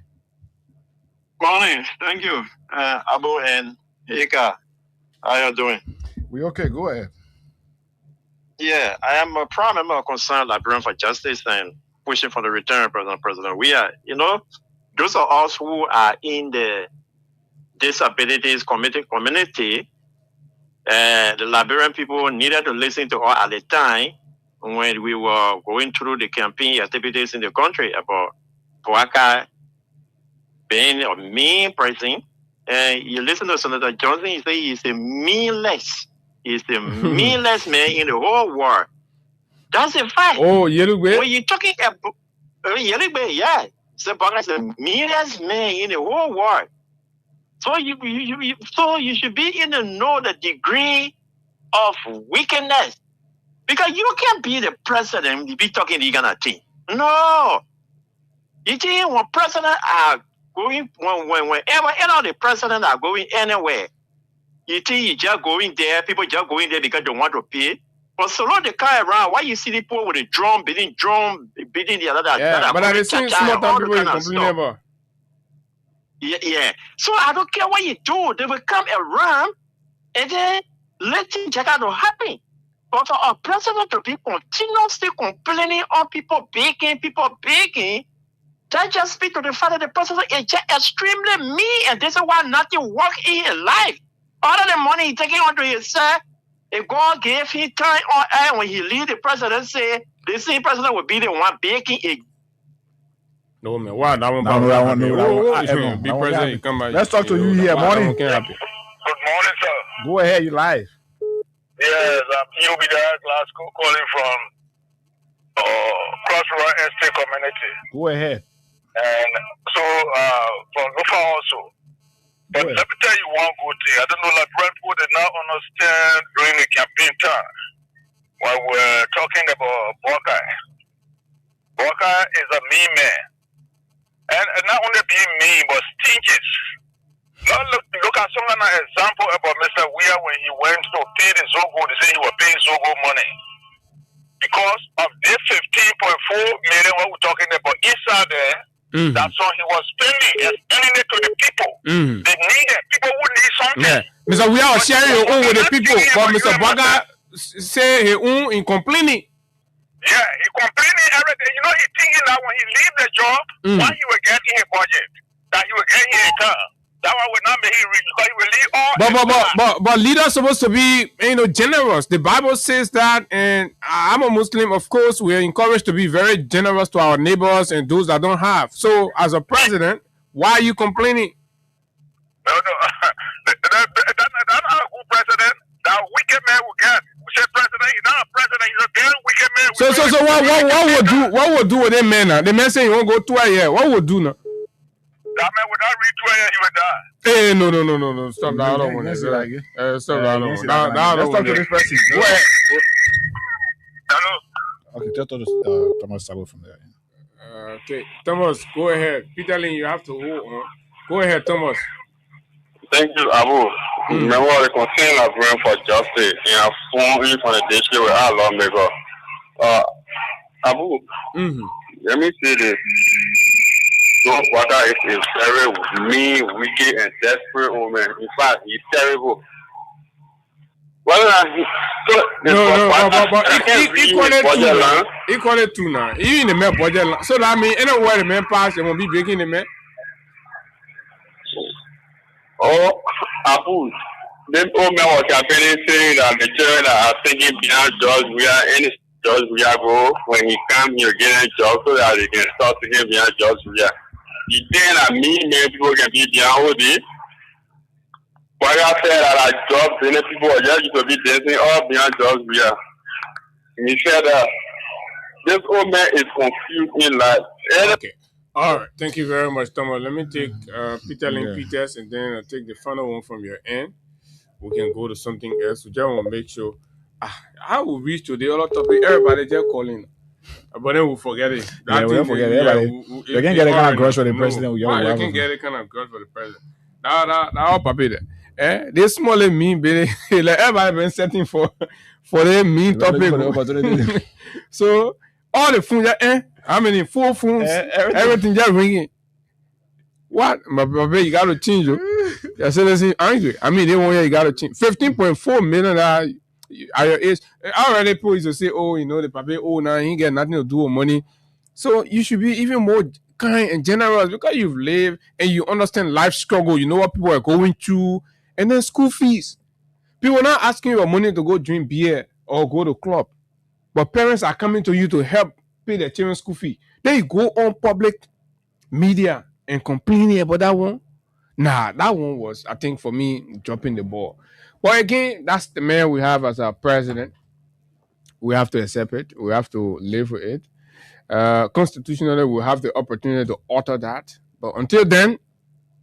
Morning. Thank you, Abu and Ika. How you doing? We okay. Go ahead. Yeah, I am a proud member of Concerned Liberian for Justice and pushing for the return of President. We are, those of us who are in the disabilities community, the Liberian people needed to listen to us at the time when we were going through the campaign activities in the country about Bouaka being a mean person. And you listen to Senator Johnson, he say he's the meanest. He's the meanest man in the whole world. That's a fact. Oh, Yerugbe? When you're talking about Yerugbe, yeah. Bouaka is the meanest man in the whole world. So you should be in the know the degree of wickedness. Because you can't be the president and be talking the kind of thing. No. You think when presidents are going, whenever any of the presidents are going anywhere, you think you just going there, people just going there because they want to pay. But so long they come around, why you see the people with the drum, beating the other? Yeah, but I've seen small time people complaining about. Yeah. So I don't care what you do. They will come around and then let things just happen. But for our president to be continuously complaining on people begging, that just speaks to the fact that the president is just extremely mean, and this is why nothing works in his life. Other than money he's taking onto himself, if God gave him time on air when he leave the presidency, The same president will be the one baking a. No man, why that one? Be president. Come back. Let's talk to you here. Morning. Good morning, sir. Go ahead, you live. Yes, I'm Yobi Dad Glasgow calling from Crossroad Estate Community. Go ahead. And so from Lufa also. But let me tell you one good thing. I don't know, like Brentwood did not understand during the campaign time when we're talking about Buckeye. Buckeye is a mean man. And not only being mean, but stingish. Now look at some kind of example about Mr. Weir when he went to pay the Zogo. They say he was paying Zogo money. Because of this 15.4 million what we're talking about inside there, that's all he was spending. He's spending it to the people. They need it. People who need something. Yeah. Mr. Weir was sharing his own with the people, but Mr. Baga say his own in complaining. Yeah, he complaining everything. You know, he thinking that when he leave the job, what he will get in his budget, that he will get in his car. That one will not make him rich because he will leave all. But leaders supposed to be, generous. The Bible says that, and I'm a Muslim. Of course, we are encouraged to be very generous to our neighbors and those that don't have. So, as a president, why are you complaining? No, that's not a good president. That wicked man will get. We say president, he's not a president. He's a damn wicked man. So what would do with them men now? The man saying he won't go 2 years. What would do now? That man would not reach 2 years, he would die. Hey, no. Stop that. I don't want to say that. Stop that. Let's talk to this person. Go ahead. Hello? Okay, just talk to Thomas Sabo from there. Okay, Thomas, go ahead. Peter Lynn, you have to hold on. Go ahead, Thomas. Thank you, Abu. Remember the concern of Bring for Justice in a phone in from the district with our lawmaker. Abu, let me say this. John Walker is a very mean, wicked, and desperate woman. In fact, he's terrible. Well, equal to now. Even in the man budget, so that means anywhere the man pass, they won't be breaking the man. Oh, Abu, this old man was campaigning saying that the children that are thinking behind jobs, we are any jobs we are go when he come here getting jobs so that they can start thinking behind jobs we are. The thing that many people can be behind all this. Why I said that our jobs, many people are just to be dancing all behind jobs we are. He said that this old man is confused in life. Okay. All right. Thank you very much, Thomas. Let me take Peter Lynn Peters and then I'll take the final one from your end. We can go to something else. We just want to make sure. I will reach to the other topic. Everybody just calling. But then we'll forget it. We'll forget it. You can get a kind of grudge for the president. You can get a kind of grudge for the president. That all papi there. This small and mean, baby. Like everybody been setting for the mean topic. So all the phones, how many 4 phones? Everything just ringing. What? My baby, you gotta change it. I said, listen, angry. I mean, they want you gotta change. 15.4 million at your age. Already people used to say, the papi, now he ain't got nothing to do with money. So you should be even more kind and generous because you've lived and you understand life struggle. You know what people are going through. And then school fees. People are not asking you for money to go drink beer or go to club. But parents are coming to you to help pay their children's school fee. Then you go on public media and complaining about that one. Nah, that one was, I think, for me, dropping the ball. But again, that's the man we have as our president. We have to accept it. We have to live with it. Constitutionally, we have the opportunity to alter that. But until then,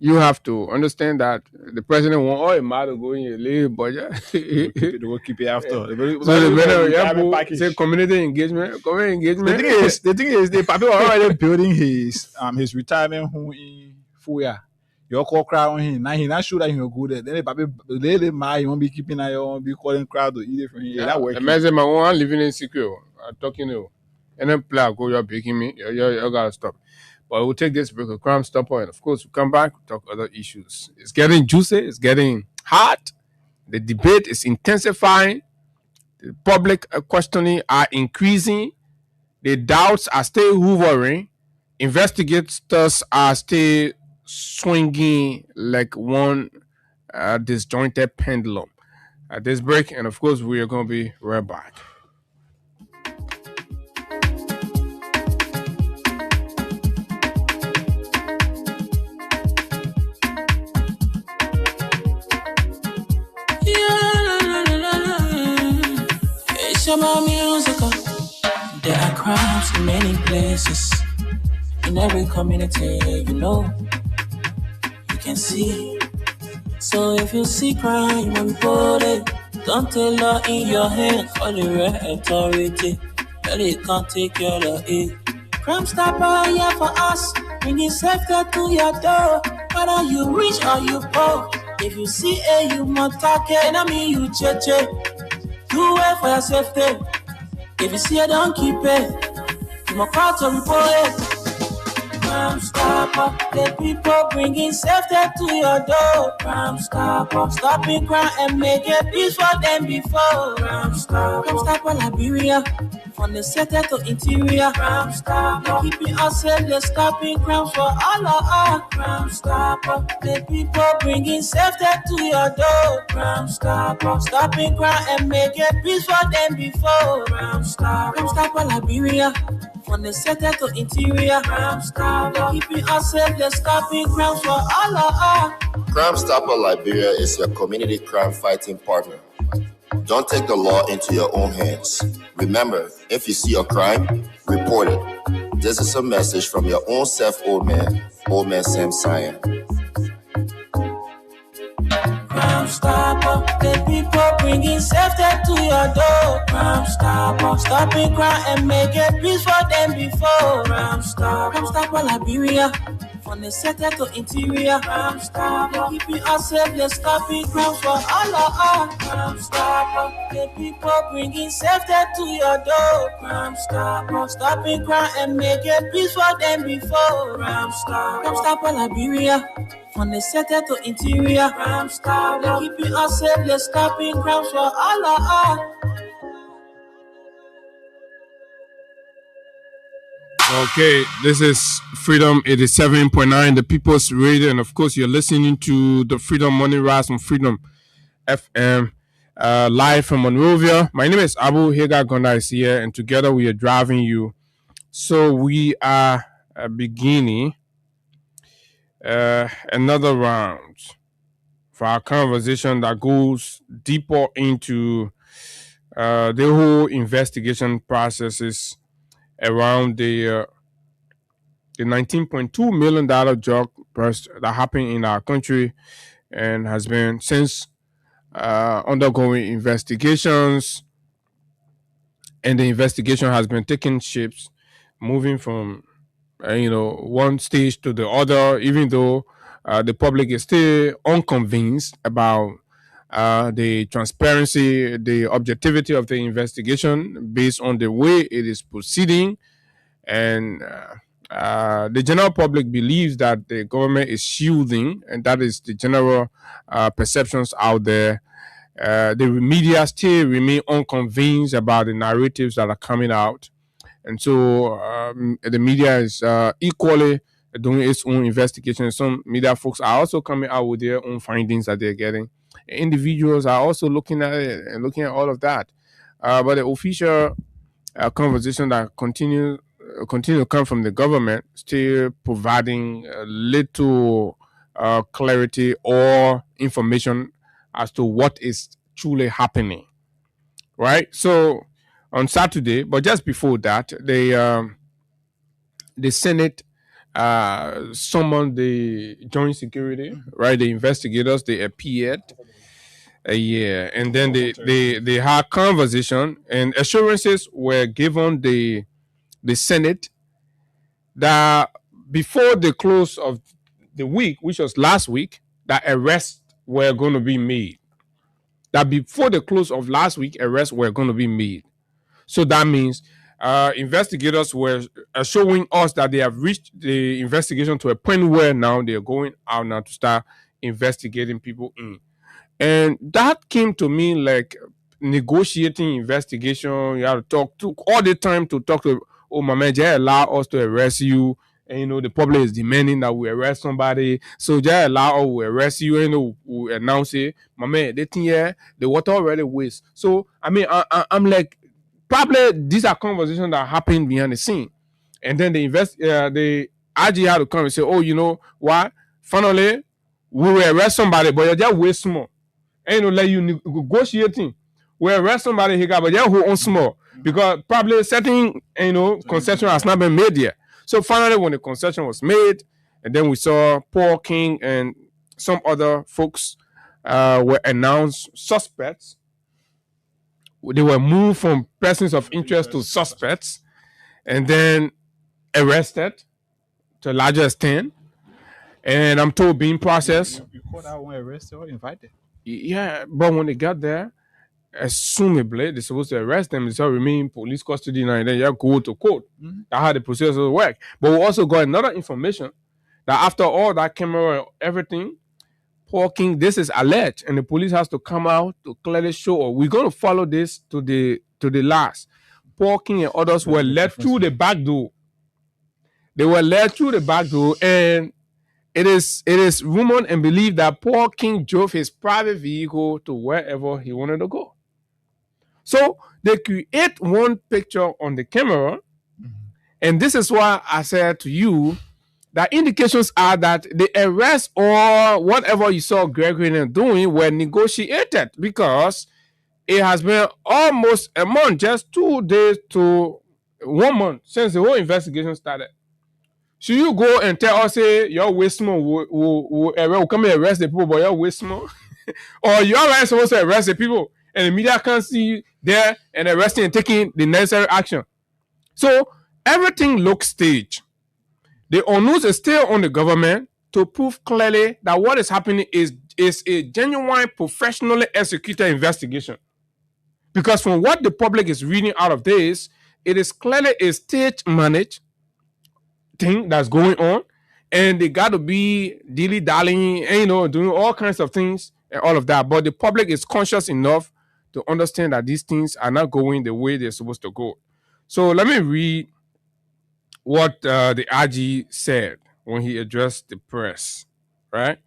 you have to understand that the president won't all matter going in your budget. They will keep it after. So the better say community engagement. The thing is, the people are already building his retirement home in Fuya. Your call crowd on him. Now he's not sure that he'll go there. Then the people they might won't be keeping eye on, be calling crowd to eat it from here. That working. Imagine my one living in secret. I'm talking to you. And then play go, you're breaking me. You gotta stop. But we'll take this break, a crime stopper, and of course, we'll come back, we'll talk other issues. It's getting juicy, it's getting hot. The debate is intensifying. The public questioning are increasing. The doubts are still hovering. Investigators are still swinging like one disjointed pendulum. At this break, and of course, we are going to be right back. my musical. There are crimes in many places. In every community, you know, you can see. So if you see crime, you report it. Don't take law in your hands for the real authority. They can't take care of it. Crime Stopper here for us, bringing safety to your door. Whether you rich or you poor, if you see a human target, enemy you cheche. Do it for your safety. If you see it, don't keep it. You must call to report it. Crime Stopper, the people bringing safety to your door. Crime Stopper, stopping crime and making peace for them before. Crime Stopper, Liberia, from the center to interior. Crime Stopper, keeping us safe, they're stopping crimes for all of us. Crime Stopper, the people bringing safety to your door. Crime Stopper, stopping crime and making peace for them before. Crime Stopper, Liberia, from the center to interior. Crime Stopper, keeping us safe, they're stopping crimes for all of us. Crime Stopper Liberia is your community crime fighting partner. Don't take the law into your own hands. Remember, if you see a crime, report it. This is a message from your own self, Old Man Sam Cyan. Crime Stopper, the people bringing safety to your door. Crime Stopper, stopping crime and making peace for them before. Crime Stopper, Liberia, from the center to interior. Crime Stopper, keeping us safe, they're stopping crimes for all of us. Crime Stopper, the people bringing safety to your door. Crime Stopper, stopping crime and making peace for them before. Crime Stopper, Liberia, from the center to interior. Crime Stopper, keeping us safe, they're stopping crimes for all of us. Okay, this is Freedom 87.9, the People's Radio, and of course, you're listening to the Freedom Morning Rise on Freedom FM, live from Monrovia. My name is Abu Hagar Gonda is here, and together we are driving you. So we are beginning another round for our conversation that goes deeper into the whole investigation processes around the $19.2 million drug bust that happened in our country and has been since undergoing investigations, and the investigation has been taking shapes, moving from one stage to the other, even though the public is still unconvinced about the transparency, the objectivity of the investigation based on the way it is proceeding. And the general public believes that the government is shielding, and that is the general perceptions out there. The media still remain unconvinced about the narratives that are coming out. And so the media is equally doing its own investigation. Some media folks are also coming out with their own findings that they're getting. Individuals are also looking at it and looking at all of that. But the official conversation that continue to come from the government still providing little clarity or information as to what is truly happening. Right? So on Saturday, but just before that, the Senate summoned the Joint Security, right? The investigators, they appeared. And then they had conversation, and assurances were given the Senate that before the close of the week, which was last week, that arrests were going to be made. That before the close of last week, arrests were going to be made. So that means investigators were showing us that they have reached the investigation to a point where now they are going out now to start investigating people in. And that came to me like negotiating investigation. You have to took all the time to talk to, oh, my man, just allow us to arrest you. And, the public is demanding that we arrest somebody. So just allow us to arrest you and we announce it. My man, they think, yeah, the water already waste. So, I mean, I'm like, probably these are conversations that happen behind the scene. And then the IG had to come and say, oh, you know what? Finally, we will arrest somebody, but you're just way small. And let you negotiating we arrest somebody here, but yeah, who owns small because probably certain concession has not been made yet. So finally, when the concession was made, and then we saw Paul King and some other folks were announced suspects. They were moved from persons of interest to suspects, and then arrested to a larger extent. And I'm told being processed. You caught that one arrested or invited? Yeah, but when they got there, assumably they're supposed to arrest them. They shall remain in police custody now, and then you go to court. That's how the process will work. But we also got another information that after all that camera and everything, Paul King, this is alleged, and the police has to come out to clearly show. We're going to follow this to the last. Paul King and others were led through the back door. They were led through the back door, and it is rumored and believed that Paul King drove his private vehicle to wherever he wanted to go. So they create one picture on the camera, and this is why I said to you that indications are that the arrest or whatever you saw Gregory doing were negotiated, because it has been almost a month, just 2 days to 1 month since the whole investigation started. Should you go and tell us, say, your waste will come and arrest the people, but your waste or you're already supposed to arrest the people, and the media can't see you there and arresting and taking the necessary action? So everything looks staged. The onus is still on the government to prove clearly that what is happening is a genuine, professionally executed investigation. Because from what the public is reading out of this, it is clearly a stage-managed thing that's going on, and they got to be dilly-dallying and doing all kinds of things and all of that. But the public is conscious enough to understand that these things are not going the way they're supposed to go. So let me read what the IG said when he addressed the press, right?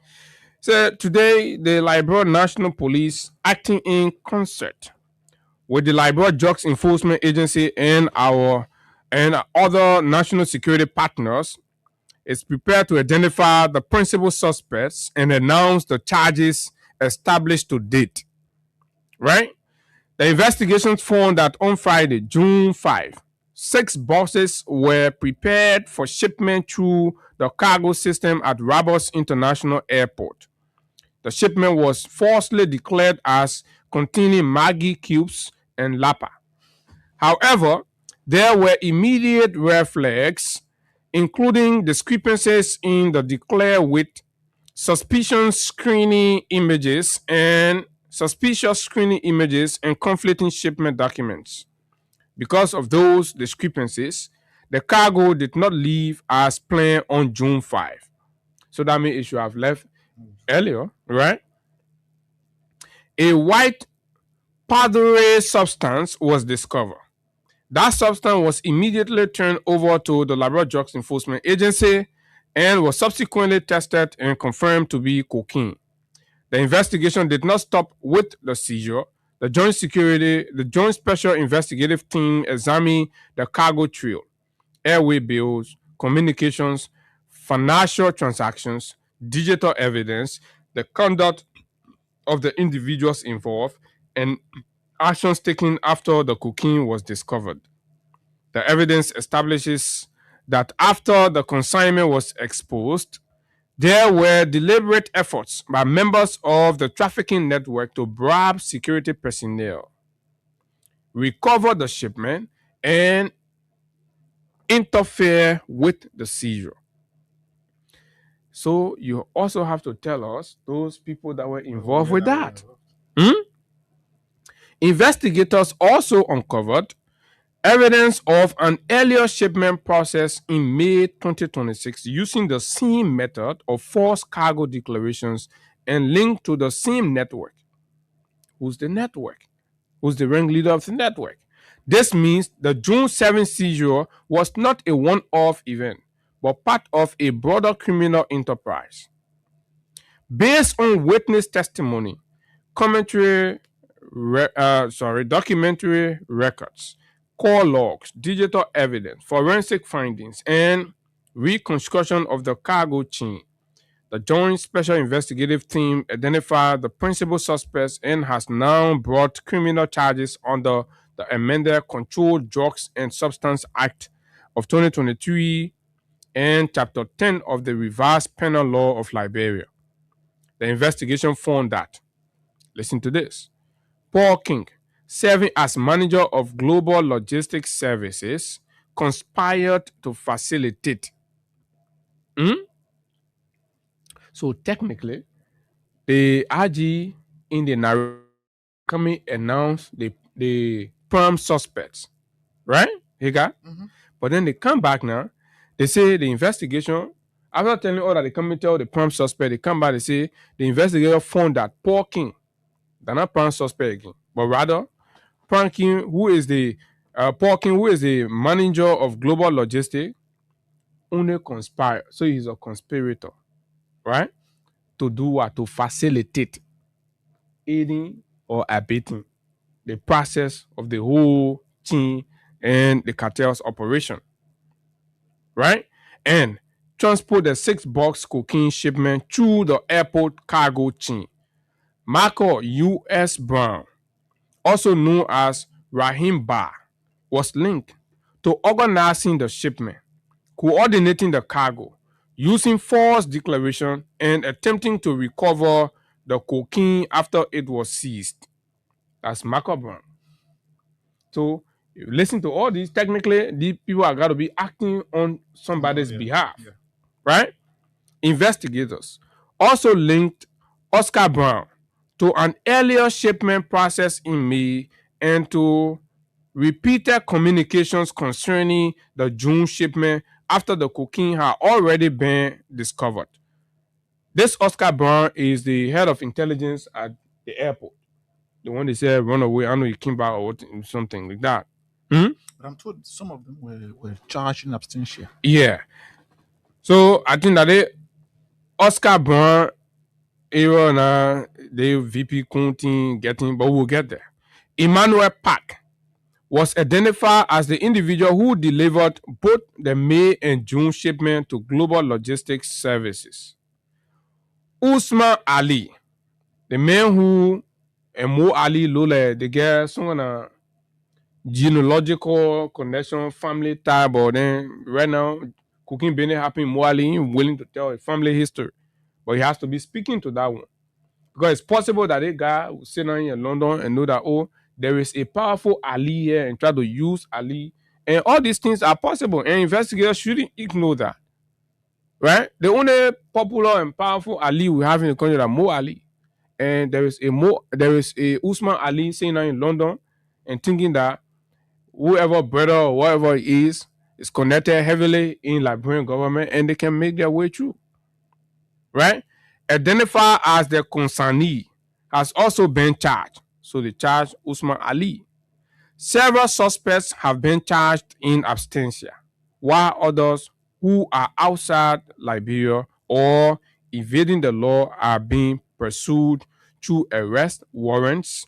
So today, the Liberia National Police, acting in concert with the Liberia Drugs Enforcement Agency and other national security partners, is prepared to identify the principal suspects and announce the charges established to date, right? The investigations found that on Friday, June 5, 6 buses were prepared for shipment through the cargo system at Rabos International Airport. The shipment was falsely declared as containing Maggi cubes and Lapa. However, there were immediate red flags, including discrepancies in the declare with suspicious screening images and conflicting shipment documents. Because of those discrepancies, the cargo did not leave as planned on June 5. So that means it should have left earlier, right? A white powdery substance was discovered. That substance was immediately turned over to the Liberia Drugs Enforcement Agency and was subsequently tested and confirmed to be cocaine. The investigation did not stop with the seizure. The Joint Special Investigative Team examined the cargo trail, airway bills, communications, financial transactions, digital evidence, the conduct of the individuals involved, and actions taken after the cocaine was discovered. The evidence establishes that after the consignment was exposed, there were deliberate efforts by members of the trafficking network to bribe security personnel, recover the shipment, and interfere with the seizure. So you also have to tell us those people that were involved with that. Investigators also uncovered evidence of an earlier shipment process in May 2026 using the same method of false cargo declarations and linked to the same network. Who's the network? Who's the ringleader of the network? This means the June 7 seizure was not a one-off event, but part of a broader criminal enterprise. Based on witness testimony, documentary records, call logs, digital evidence, forensic findings, and reconstruction of the cargo chain, The Joint Special Investigative Team identified the principal suspects and has now brought criminal charges under the amended Controlled Drugs and Substance Act of 2023 and Chapter 10 of the Revised Penal Law of Liberia. The investigation found that, listen to this, Paul King, serving as manager of Global Logistics Services, conspired to facilitate. So technically, the RG in the narrative coming announced the prime suspects, right? But then they come back now, they say the investigation, after telling all that they come and tell the prime suspect, they come back, they say the investigator found that Paul King, they're not prime suspect again, but rather Paul King, who is the manager of Global Logistics, only conspired. So he's a conspirator, right? To do what? To facilitate aiding or abetting the process of the whole thing and the cartel's operation, right? And transport the 6-box cocaine shipment through the airport cargo chain. Marco U.S. Brown, also known as Rahim Bar, was linked to organizing the shipment, coordinating the cargo, using false declaration, and attempting to recover the cocaine after it was seized. That's Marco Brown. So, you listen to all these, technically, these people are got to be acting on somebody's behalf, right? Investigators also linked Oscar Brown to an earlier shipment process in May and to repeated communications concerning the June shipment after the cocaine had already been discovered. This Oscar Brown is the head of intelligence at the airport. The one they said run away, I know he came back or something like that. But I'm told some of them were charged in absentia. Yeah. So I think that Oscar Brown, now the VP County getting, but we'll get there. Emmanuel Park was identified as the individual who delivered both the May and June shipment to Global Logistics Services. Usman Ali, the man who and Mo Ali Lule, the girl, some genealogical connection, family tie, but then right now, cooking Bene happening, Mo Ali willing to tell a family history, but he has to be speaking to that one. Because it's possible that a guy will sit down in London and know that, oh, there is a powerful Ali here and try to use Ali. And all these things are possible. And investigators shouldn't ignore that. Right? The only popular and powerful Ali we have in the country is Mo Ali. And there is a Usman Ali sitting down in London and thinking that whoever brother or whatever it is connected heavily in Liberian government and they can make their way through. Right? Identified as the consignee has also been charged. So they charged Usman Ali. Several suspects have been charged in absentia, while others who are outside Liberia or evading the law are being pursued through arrest warrants,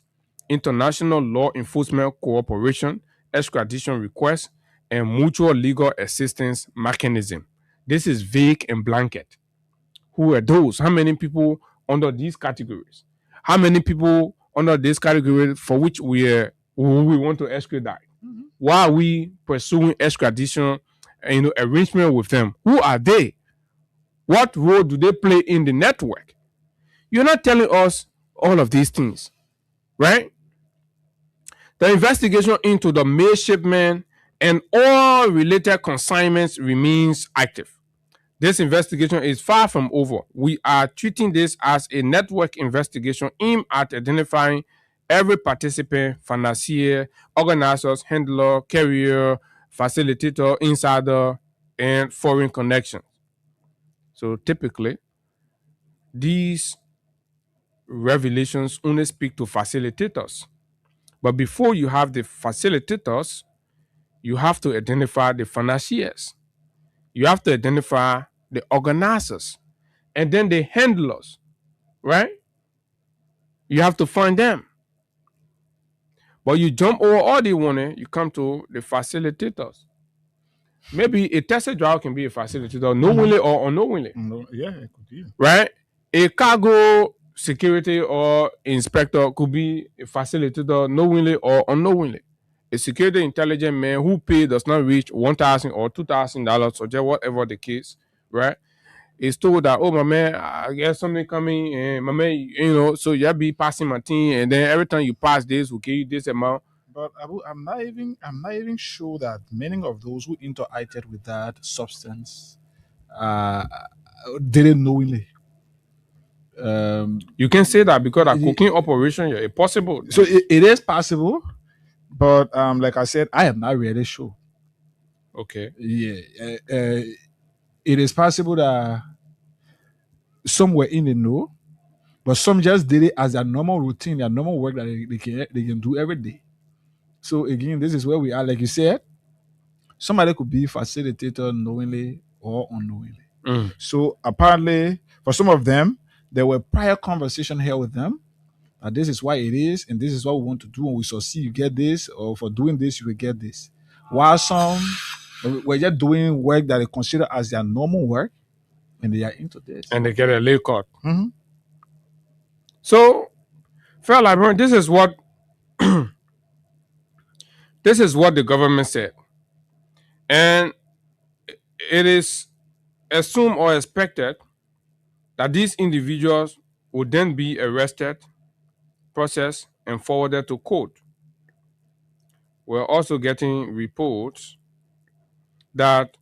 international law enforcement cooperation, extradition requests, and mutual legal assistance mechanism. This is vague and blanket. Who are those? How many people under these categories? How many people under this category for which we want to extradite? Why are we pursuing extradition and arrangement with them? Who are they? What role do they play in the network? You're not telling us all of these things, right? The investigation into the May shipment and all related consignments remains active. This investigation is far from over. We are treating this as a network investigation aimed at identifying every participant, financier, organizers, handler, carrier, facilitator, insider, and foreign connections. So typically, these revelations only speak to facilitators. But before you have the facilitators, you have to identify the financiers. You have to identify the organizers and then the handlers, right? You have to find them. But you jump over all the one, you come to the facilitators. maybe a taxi driver can be a facilitator knowingly or unknowingly. Yeah, it could be. Right? A cargo security or inspector could be a facilitator knowingly or unknowingly. A security intelligence man who pay does not reach $1,000 or $2,000 or just whatever the case, right? Is told that, oh my man, I guess something coming, and my man, you know, so you'll be passing my team, and then every time you pass this, we'll give you this amount. But Abu, I'm not even sure that many of those who interacted with that substance did it knowingly. You can say that because a cooking operation, yeah, it's possible. So it is possible, but like I said, I am not really sure. Okay. Yeah, it is possible that some were in the know, but some just did it as a normal routine, their normal work that they can do every day. So again, this is where we are. Like you said, somebody could be facilitator knowingly or unknowingly. So apparently, for some of them, there were prior conversation here with them. This is why it is, and this is what we want to do. When we succeed, you get this, or for doing this, you will get this. While some were just doing work that they consider as their normal work, and they are into this. And they get a lay cut. So, fair librarian, this is what this is what the government said. And it is assumed or expected that these individuals would then be arrested, processed, and forwarded to court. We're also getting reports that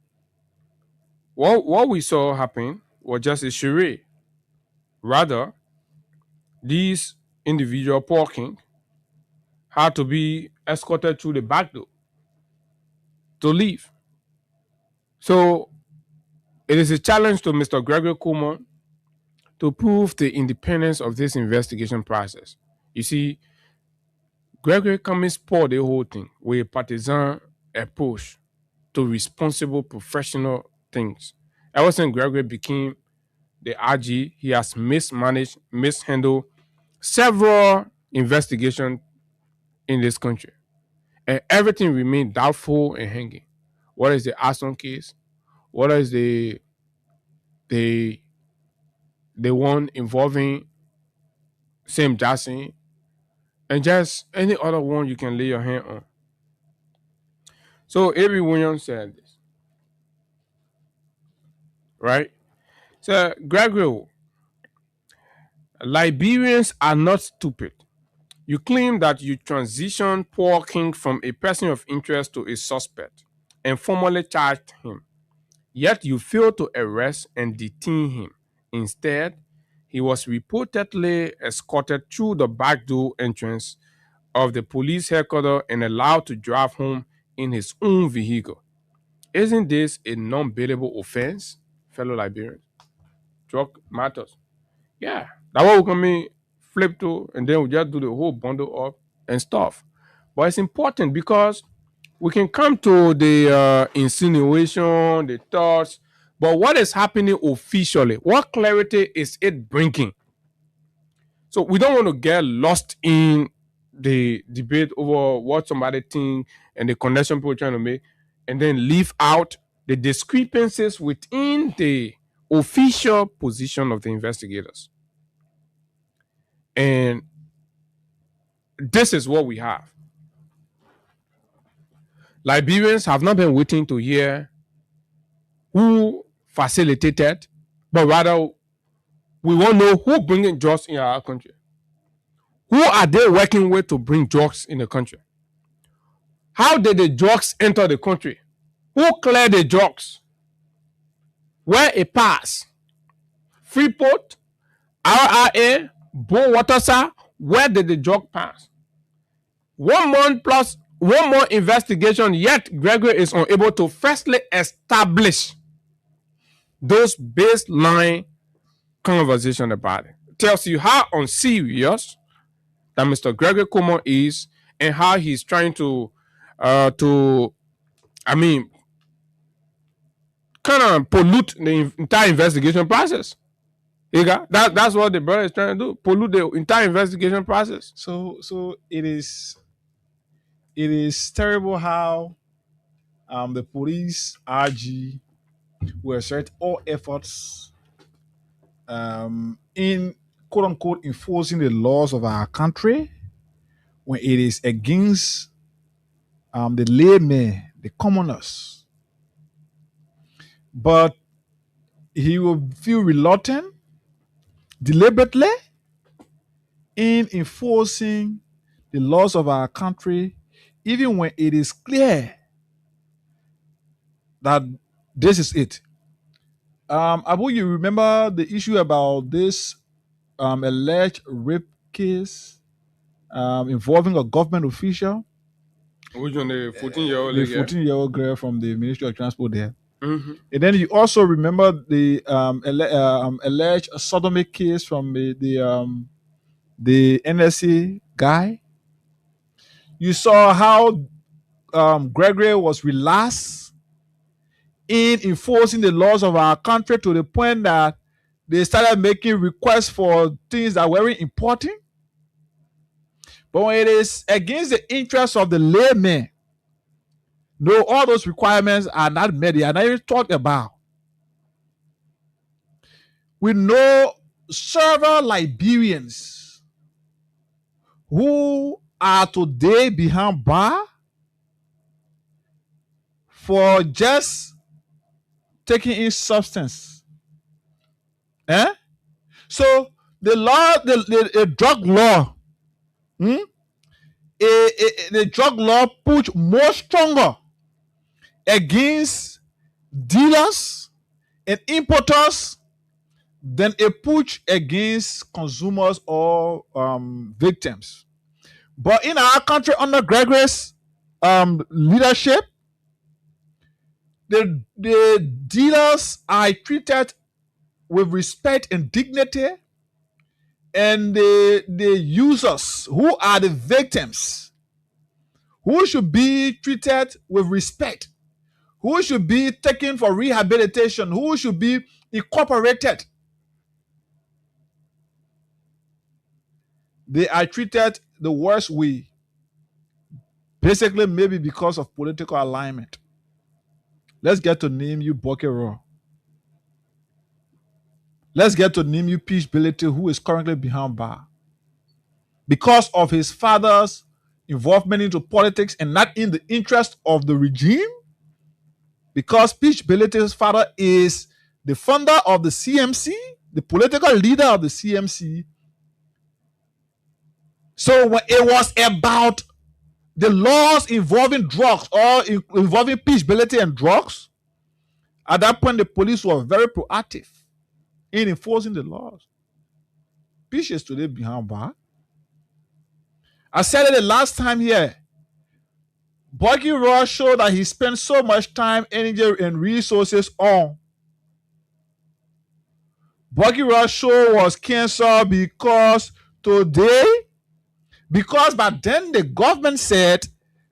what we saw happen was just a charade. Rather, these individual Paul King had to be escorted through the back door to leave. So it is a challenge to Mr. Gregory Coleman to prove the independence of this investigation process. You see, Gregory Cummings poured the whole thing with a partisan approach to responsible professional things. Ever since Gregory became the RG, he has mishandled several investigations in this country. And everything remained doubtful and hanging. What is the Arson case? What is the one involving Sam Jackson? And just any other one you can lay your hand on. So A.B. Williams said this. Right? So Gregory, Liberians are not stupid. You claim that you transitioned Paul King from a person of interest to a suspect and formally charged him. Yet you failed to arrest and detain him. Instead, he was reportedly escorted through the back door entrance of the police headquarters and allowed to drive home in his own vehicle. Isn't this a non-bailable offense, fellow Liberians? Drug matters. Yeah, that's what we can flip to, and then we just do the whole bundle up and stuff. But it's important because we can come to the insinuation, the thoughts, but what is happening officially? What clarity is it bringing? So we don't want to get lost in the debate over what somebody thinks and the connection people are trying to make, and then leave out the discrepancies within the official position of the investigators. And this is what we have. Liberians have not been waiting to hear who facilitated, but rather we want to know who bringing drugs in our country. Who are they working with to bring drugs in the country? How did the drugs enter the country? Who cleared the drugs? Where it passed? Freeport, RRA, Bo Watersa, where did the drug pass? 1 month plus 1 more investigation, yet Gregory is unable to firstly establish those baseline conversation about it. Tells you how unserious that Mr. Gregory Coleman is and how he's trying to kind of pollute the entire investigation process. That's what the brother is trying to do, pollute the entire investigation process. So it is terrible how the police RG will exert all efforts in quote unquote enforcing the laws of our country when it is against the laymen, the commoners. But he will feel reluctant deliberately in enforcing the laws of our country, even when it is clear that this is it. Abu, you remember the issue about this alleged rape case involving a government official? Which one, the 14-year-old? The 14-year-old girl from the Ministry of Transport there. And then you also remember the alleged sodomy case from the NSA guy. You saw how Gregory was relaxed in enforcing the laws of our country to the point that they started making requests for things that were very important. But when it is against the interests of the laymen, no, all those requirements are not met. They are not even talked about. We know several Liberians who are today behind bar for just taking in substance. So the law, the drug law, the drug law put more stronger against dealers and importers than a push against consumers or victims. But in our country, under Gregory's leadership, the dealers are treated with respect and dignity, and the users, who are the victims, who should be treated with respect, who should be taken for rehabilitation, who should be incorporated, they are treated the worst way. Basically, maybe because of political alignment. Let's get to name you Bucky Raw. Let's get to name you Peach Billity, who is currently behind bar. Because of his father's involvement into politics and not in the interest of the regime. Because Peach Billity's father is the founder of the CMC, the political leader of the CMC. So when it was about the laws involving drugs or involving Peach Billity and drugs, at that point the police were very proactive in enforcing the laws. Peach is today behind bar. I said it the last time here. Bucky Raw showed that he spent so much time, energy, and resources on. Bucky Raw show was canceled because back then the government said,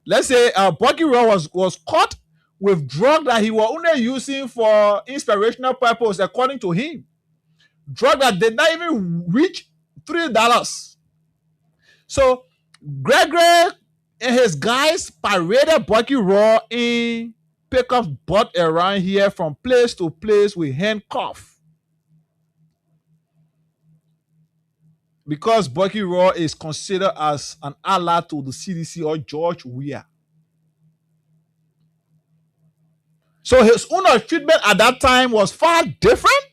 let's say Bucky Raw was caught with drug that he was only using for inspirational purpose, according to him. Drug that did not even reach $3. So Gregory and his guys paraded Bucky Raw in pickup butt around here from place to place with handcuffs. Because Bucky Raw is considered as an ally to the CDC or George Weah. So his own treatment at that time was far different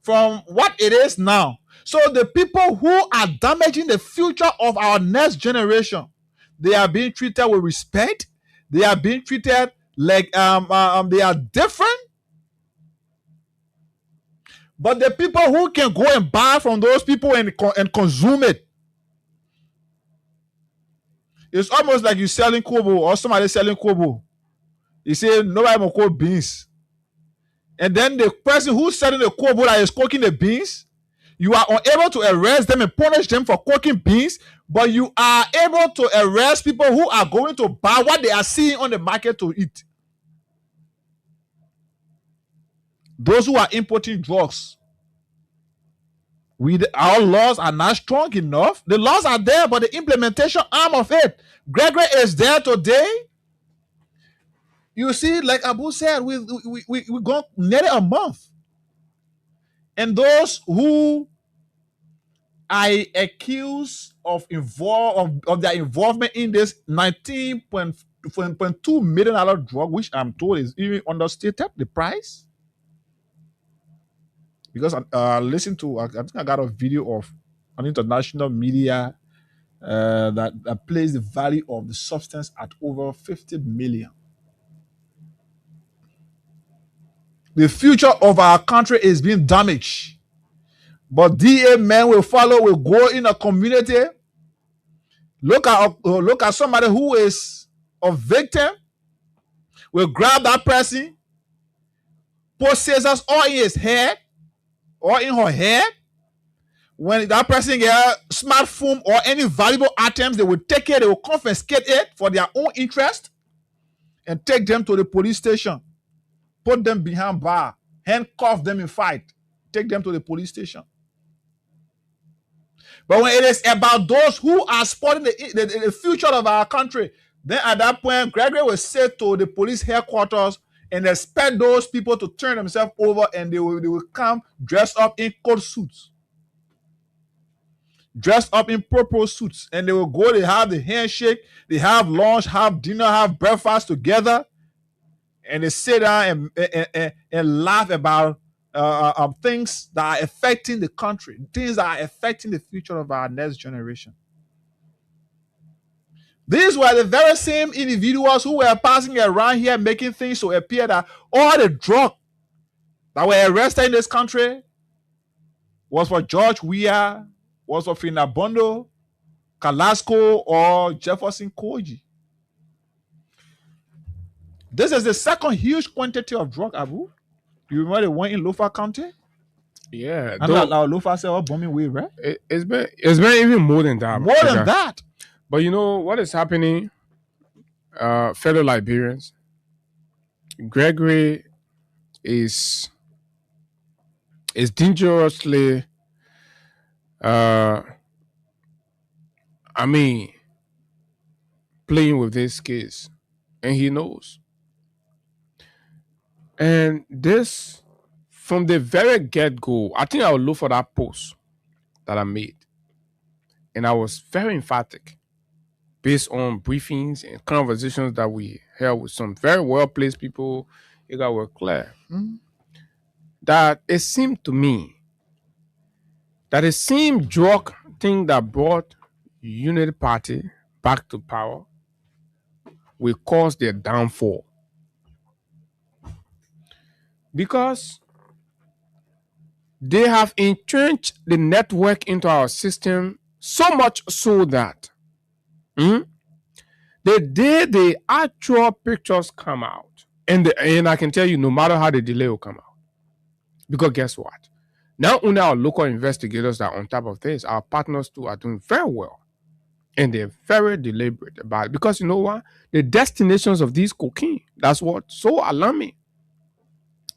from what it is now. So the people who are damaging the future of our next generation, they are being treated with respect. They are being treated like they are different. But the people who can go and buy from those people and consume it, it's almost like you selling kobo or somebody selling kobo. You say nobody will cook beans, and then the person who's selling the kobo that is cooking the beans, you are unable to arrest them and punish them for cooking beans, but you are able to arrest people who are going to buy what they are seeing on the market to eat. Those who are importing drugs, our laws are not strong enough. The laws are there, but the implementation arm of it, Gregory is there today You see, like Abu said, we gone nearly a month. And those who are accused of their involvement in this $19.2 million drug, which I'm told is even understated the price. Because I listened to, I think I got a video of an international media that plays the value of the substance at over 50 million. The future of our country is being damaged. But DA men will follow, will go in a community, look at somebody who is a victim, will grab that person, put scissors all in his head or in her head. When that person get smartphone or any valuable items, they will take it, they will confiscate it for their own interest and take them to the police station, put them behind bar, handcuff them in fight, take them to the police station. But when it is about those who are supporting the future of our country, then at that point, Gregory will say to the police headquarters and expect those people to turn themselves over, and they will come dressed up in court suits, dressed up in purple suits, and they will go, they have the handshake, they have lunch, have dinner, have breakfast together, and they sit down and laugh about things that are affecting the country, things that are affecting the future of our next generation. These were the very same individuals who were passing around here making things to appear that all the drugs that were arrested in this country was for George Weah, was for Finabondo, Kalasco, or Jefferson Koji. This is the second huge quantity of drug, Abu. You remember the one in Lofa County? Yeah. And that Lofa said, bombing way, right? It's been even more than that. More than that. But you know what is happening, fellow Liberians? Gregory is dangerously, playing with this case, and he knows. And this, from the very get-go, I think I will look for that post that I made. And I was very emphatic based on briefings and conversations that we held with some very well-placed people. It got were clear. That it seemed to me that the same drug thing that brought Unity Party back to power will cause their downfall. Because they have entrenched the network into our system so much so that the day the actual pictures come out, and I can tell you, no matter how the delay will come out, because guess what? Not only our local investigators that are on top of this, our partners too are doing very well. And they're very deliberate about it. Because you know what? The destinations of these cocaine, that's what's so alarming.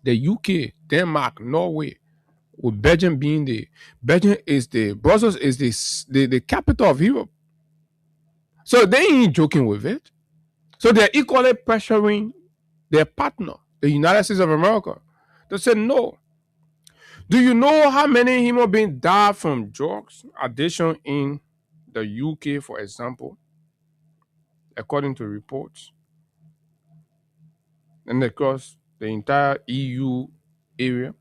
The UK, Denmark, Norway, with Belgium being Brussels is the capital of Europe. So they ain't joking with it. So they're equally pressuring their partner, the United States of America, to say no. Do you know how many human beings die from drugs addiction in the UK, for example, according to reports, and across the entire EU area?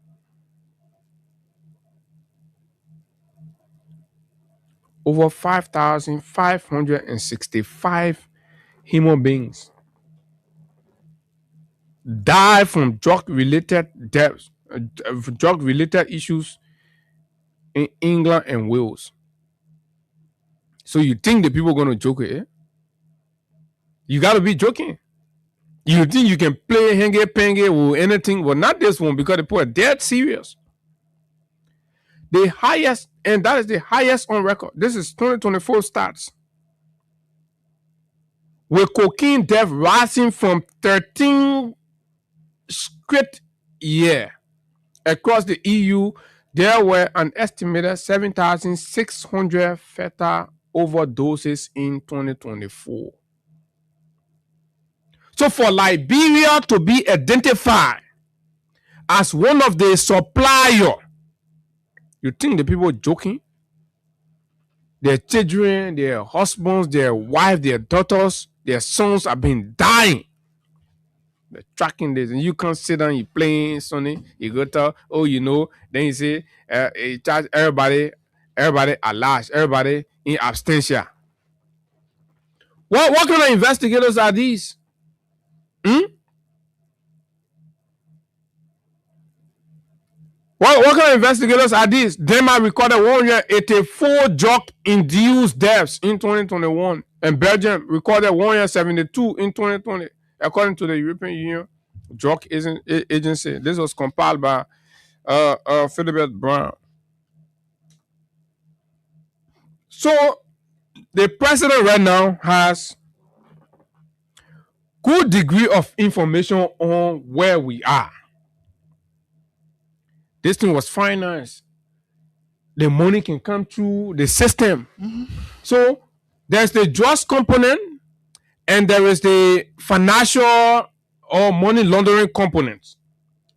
Over 5,565 human beings die from drug-related deaths, drug-related issues in England and Wales. So you think the people are going to joke with it? You got to be joking. You think you can play henge-penge or anything? Well, not this one, because the people are dead serious. The highest, and that is the highest on record. This is 2024 stats. With cocaine death rising from 13 straight year across the EU, there were an estimated 7,600 fatal overdoses in 2024. So for Liberia to be identified as one of the supplier, you think the people joking? Their children, their husbands, their wives, their daughters, their sons have been dying. They're tracking this, and you can't sit down, you playing Sonny, you go tell, oh, you know, then you say, you charge everybody at large, everybody in absentia. What kind of investigators are these? What kind of investigators are these? Denmark recorded 184 drug-induced deaths in 2021, and Belgium recorded 172 in 2020, according to the European Union Drug Agency. This was compiled by Philibert Brown. So the president right now has good degree of information on where we are. This thing was financed. The money can come through the system. So there's the drugs component, and there is the financial or money laundering component.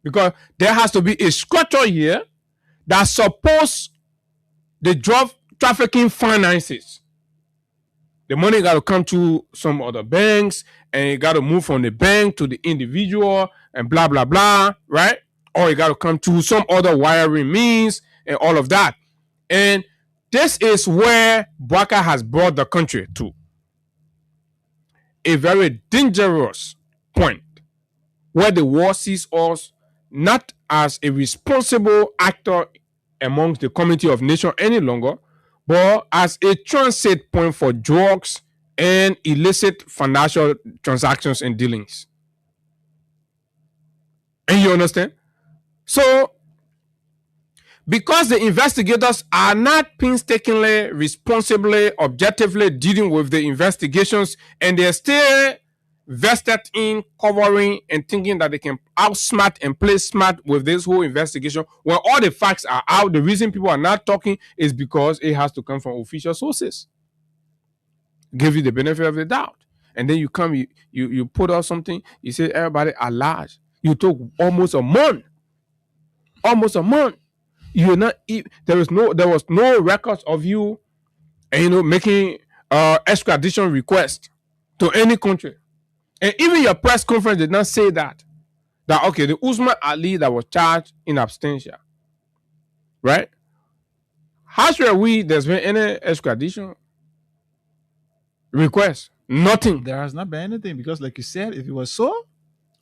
Because there has to be a structure here that supports the drug trafficking finances. The money got to come to some other banks, and it got to move from the bank to the individual, and blah, blah, blah, right? Or it got to come to some other wiring means and all of that. And this is where Bouaka has brought the country to. A very dangerous point where the world sees us not as a responsible actor amongst the community of nations any longer, but as a transit point for drugs and illicit financial transactions and dealings. And you understand? So, because the investigators are not painstakingly, responsibly, objectively dealing with the investigations, and they're still vested in covering and thinking that they can outsmart and play smart with this whole investigation, when all the facts are out, the reason people are not talking is because it has to come from official sources. Give you the benefit of the doubt. And then you come, you put out something, you say everybody at large. You took almost a month. You're not. There was no records of you, making extradition request to any country, and even your press conference did not say that okay, the Usman Ali that was charged in absentia, right? How sure are we there's been any extradition request? Nothing. There has not been anything, because, like you said, if it was so,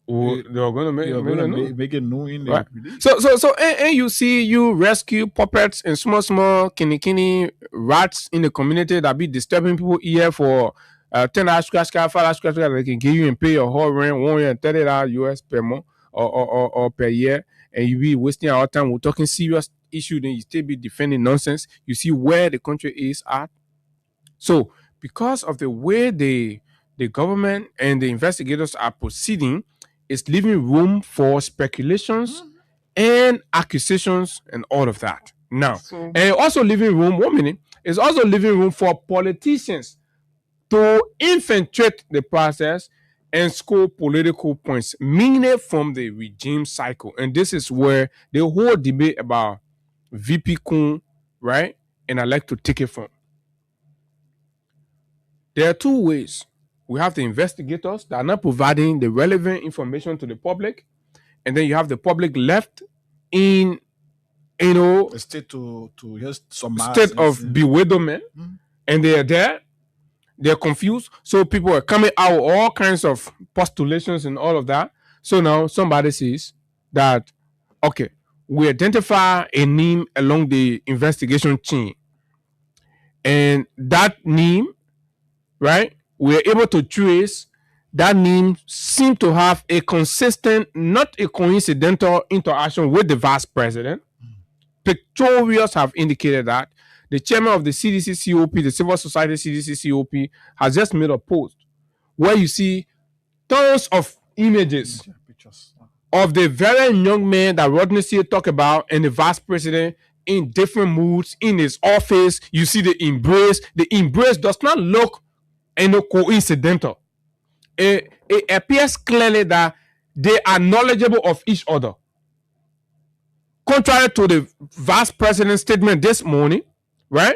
they were going to make it known in the right. So and you see, you rescue puppets and small kini rats in the community that be disturbing people here for $10 scratch card, $5 scratch card. They can give you and pay your whole rent $130 US per month or per year, and you be wasting our time. We're talking serious issue, then you still be defending nonsense. You see where the country is at. So because of the way the government and the investigators are proceeding, it's leaving room for speculations and accusations and all of that. Now, and also leaving room, 1 minute, it's also leaving room for politicians to infiltrate the process and score political points, mainly from the regime cycle. And this is where the whole debate about VP Kun, right? And I like to take it from. There are two ways. We have the investigators that are not providing the relevant information to the public, and then you have the public left in, a state to just state of bewilderment, and they are there, they're confused. So people are coming out with all kinds of postulations and all of that. So now somebody says that, okay, we identify a name along the investigation chain, and that name, right? We're able to trace that name seem to have a consistent, not a coincidental interaction with the vice president. Pictorials have indicated that. The chairman of the CDC COP, the Civil Society CDC COP, has just made a post where you see tons of images of the very young man that Rodney Steele talked about and the vice president in different moods in his office. You see the embrace. The embrace does not look coincidental. it appears clearly that they are knowledgeable of each other. Contrary to the vice president's statement this morning, right?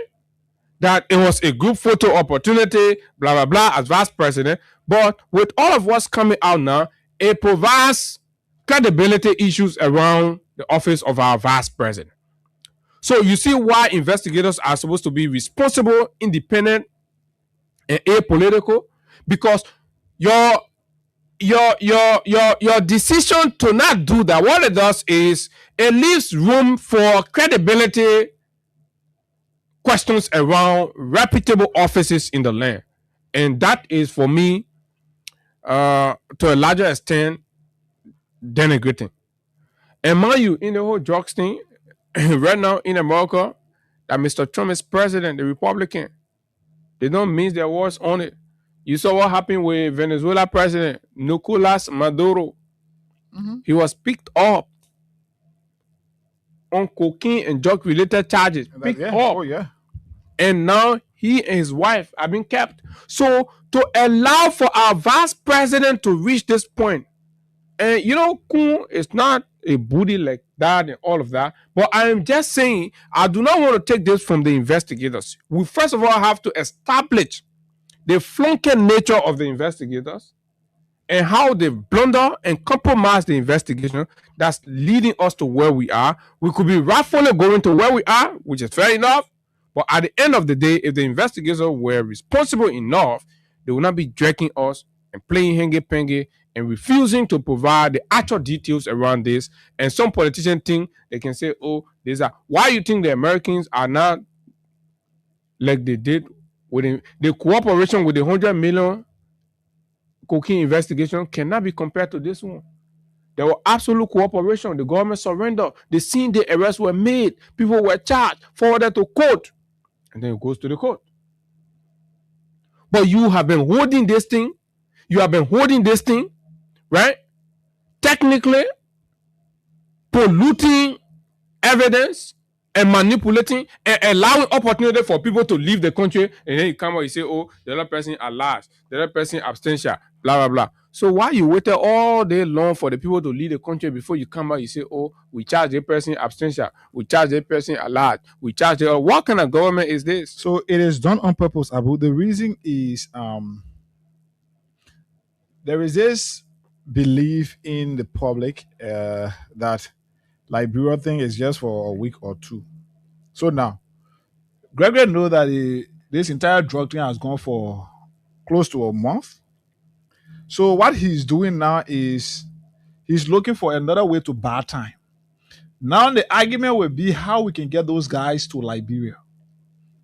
That it was a group photo opportunity, blah, blah, blah, as vice president. But with all of what's coming out now, it provides credibility issues around the office of our vice president. So you see why investigators are supposed to be responsible, independent, and apolitical, because your decision to not do that, what it does is it leaves room for credibility questions around reputable offices in the land. And that is, for me, to a larger extent, denigrating. And mind you, in the whole drugs thing, right now in America, that Mr. Trump is president, the Republican, they don't mince their words on it. You saw what happened with Venezuela president Nicolas Maduro. He was picked up on cocaine and drug-related charges. Picked up. Oh, yeah. And now he and his wife have been kept. So to allow for our vice president to reach this point, and you know, Kun is not a booty like that and all of that. But I am just saying, I do not want to take this from the investigators. We first of all have to establish the flunky nature of the investigators and how they blunder and compromise the investigation that's leading us to where we are. We could be rightfully going to where we are, which is fair enough. But at the end of the day, if the investigators were responsible enough, they will not be dragging us and playing hangy-pangy and refusing to provide the actual details around this. And some politicians think they can say, oh, these are why you think the Americans are not like they did with the cooperation with the 100 million cocaine investigation cannot be compared to this one. There was absolute cooperation. The government surrendered. The scene the arrests were made. People were charged, forwarded to court. And then it goes to the court. But you have been holding this thing. You have been holding this thing, right? Technically, polluting evidence and manipulating and allowing opportunity for people to leave the country. And then you come out and say, oh, the other person at large, the other person abstention, blah, blah, blah. So why you waited all day long for the people to leave the country before you come out, you say, oh, we charge the person abstention, we charge the person at large, we charge the, what kind of government is this? So it is done on purpose, Abu. The reason is there is this belief in the public that Liberia thing is just for a week or two. So now, Gregory knows that this entire drug thing has gone for close to a month. So what he's doing now is he's looking for another way to buy time. Now the argument will be how we can get those guys to Liberia.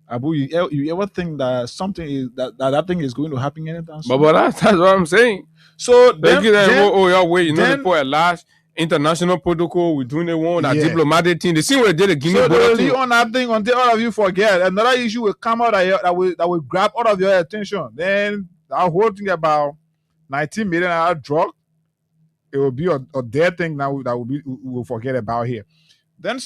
Abu, you ever think that something is that thing is going to happen anytime soon? But that's what I'm saying. So then you know the poor at last international protocol, we're doing the one that diplomatic thing. The same way they did the Guinea border thing. On that thing until all of you forget. Another issue will come out that will grab all of your attention. Then that whole thing about 19 million drug, it will be a dead thing now that we'll forget about here. Then,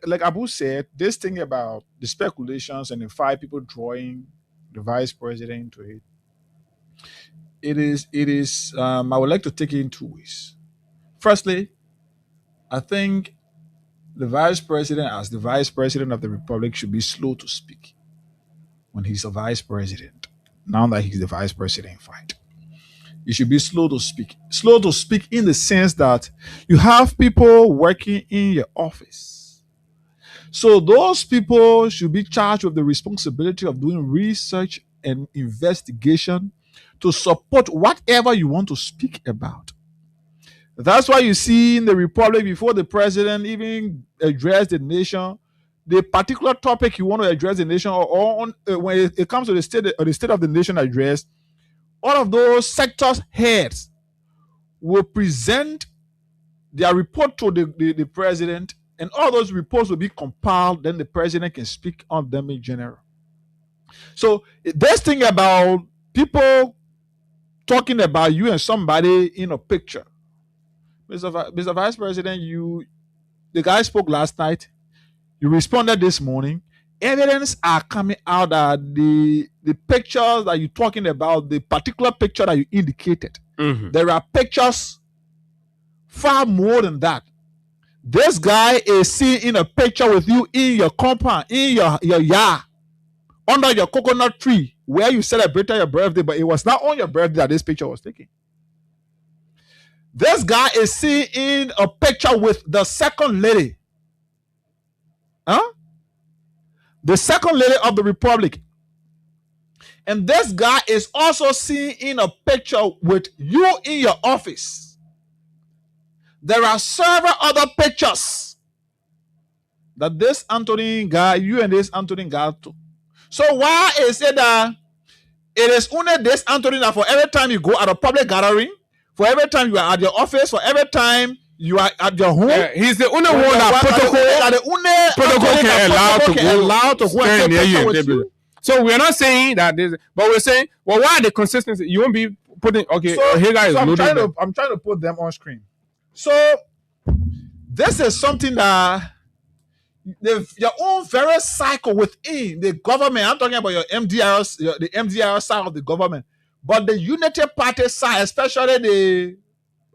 like Abu said, this thing about the speculations and the 5 people drawing the vice president into it. It is. I would like to take it in 2 ways. Firstly, I think the vice president, as the vice president of the republic, should be slow to speak when he's a vice president. Now that he's the vice president, fight. You should be slow to speak. Slow to speak in the sense that you have people working in your office. So those people should be charged with the responsibility of doing research and investigation to support whatever you want to speak about. That's why you see in the republic, before the president even address the nation, the particular topic you want to address the nation when it comes to the state of the nation address, all of those sectors heads will present their report to the president, and all those reports will be compiled. Then the president can speak on them in general. So this thing about people talking about you and somebody in a picture, Mr. Vice President, the guy spoke last night. You responded this morning, evidence are coming out that the pictures that you're talking about, the particular picture that you indicated, there are pictures far more than that. This guy is seen in a picture with you in your compound, in your yard, under your coconut tree, where you celebrated your birthday, but it was not on your birthday that this picture was taken. This guy is seen in a picture with the second lady. The second lady of the republic. And this guy is also seen in a picture with you in your office. There are several other pictures that this Anthony guy, you and this Anthony guy took. So why is it that it is only this Anthony that for every time you go at a public gathering, for every time you are at your office, for every time you are at your home, he's the only one that protocol can allow to go and take picture with you. So we're not saying that this, but we're saying, well, why the consistency? You won't be putting I'm trying to put them on screen. So this is something that your own very cycle within the government. I'm talking about your MDR, the MDR side of the government, but the Unity Party side, especially the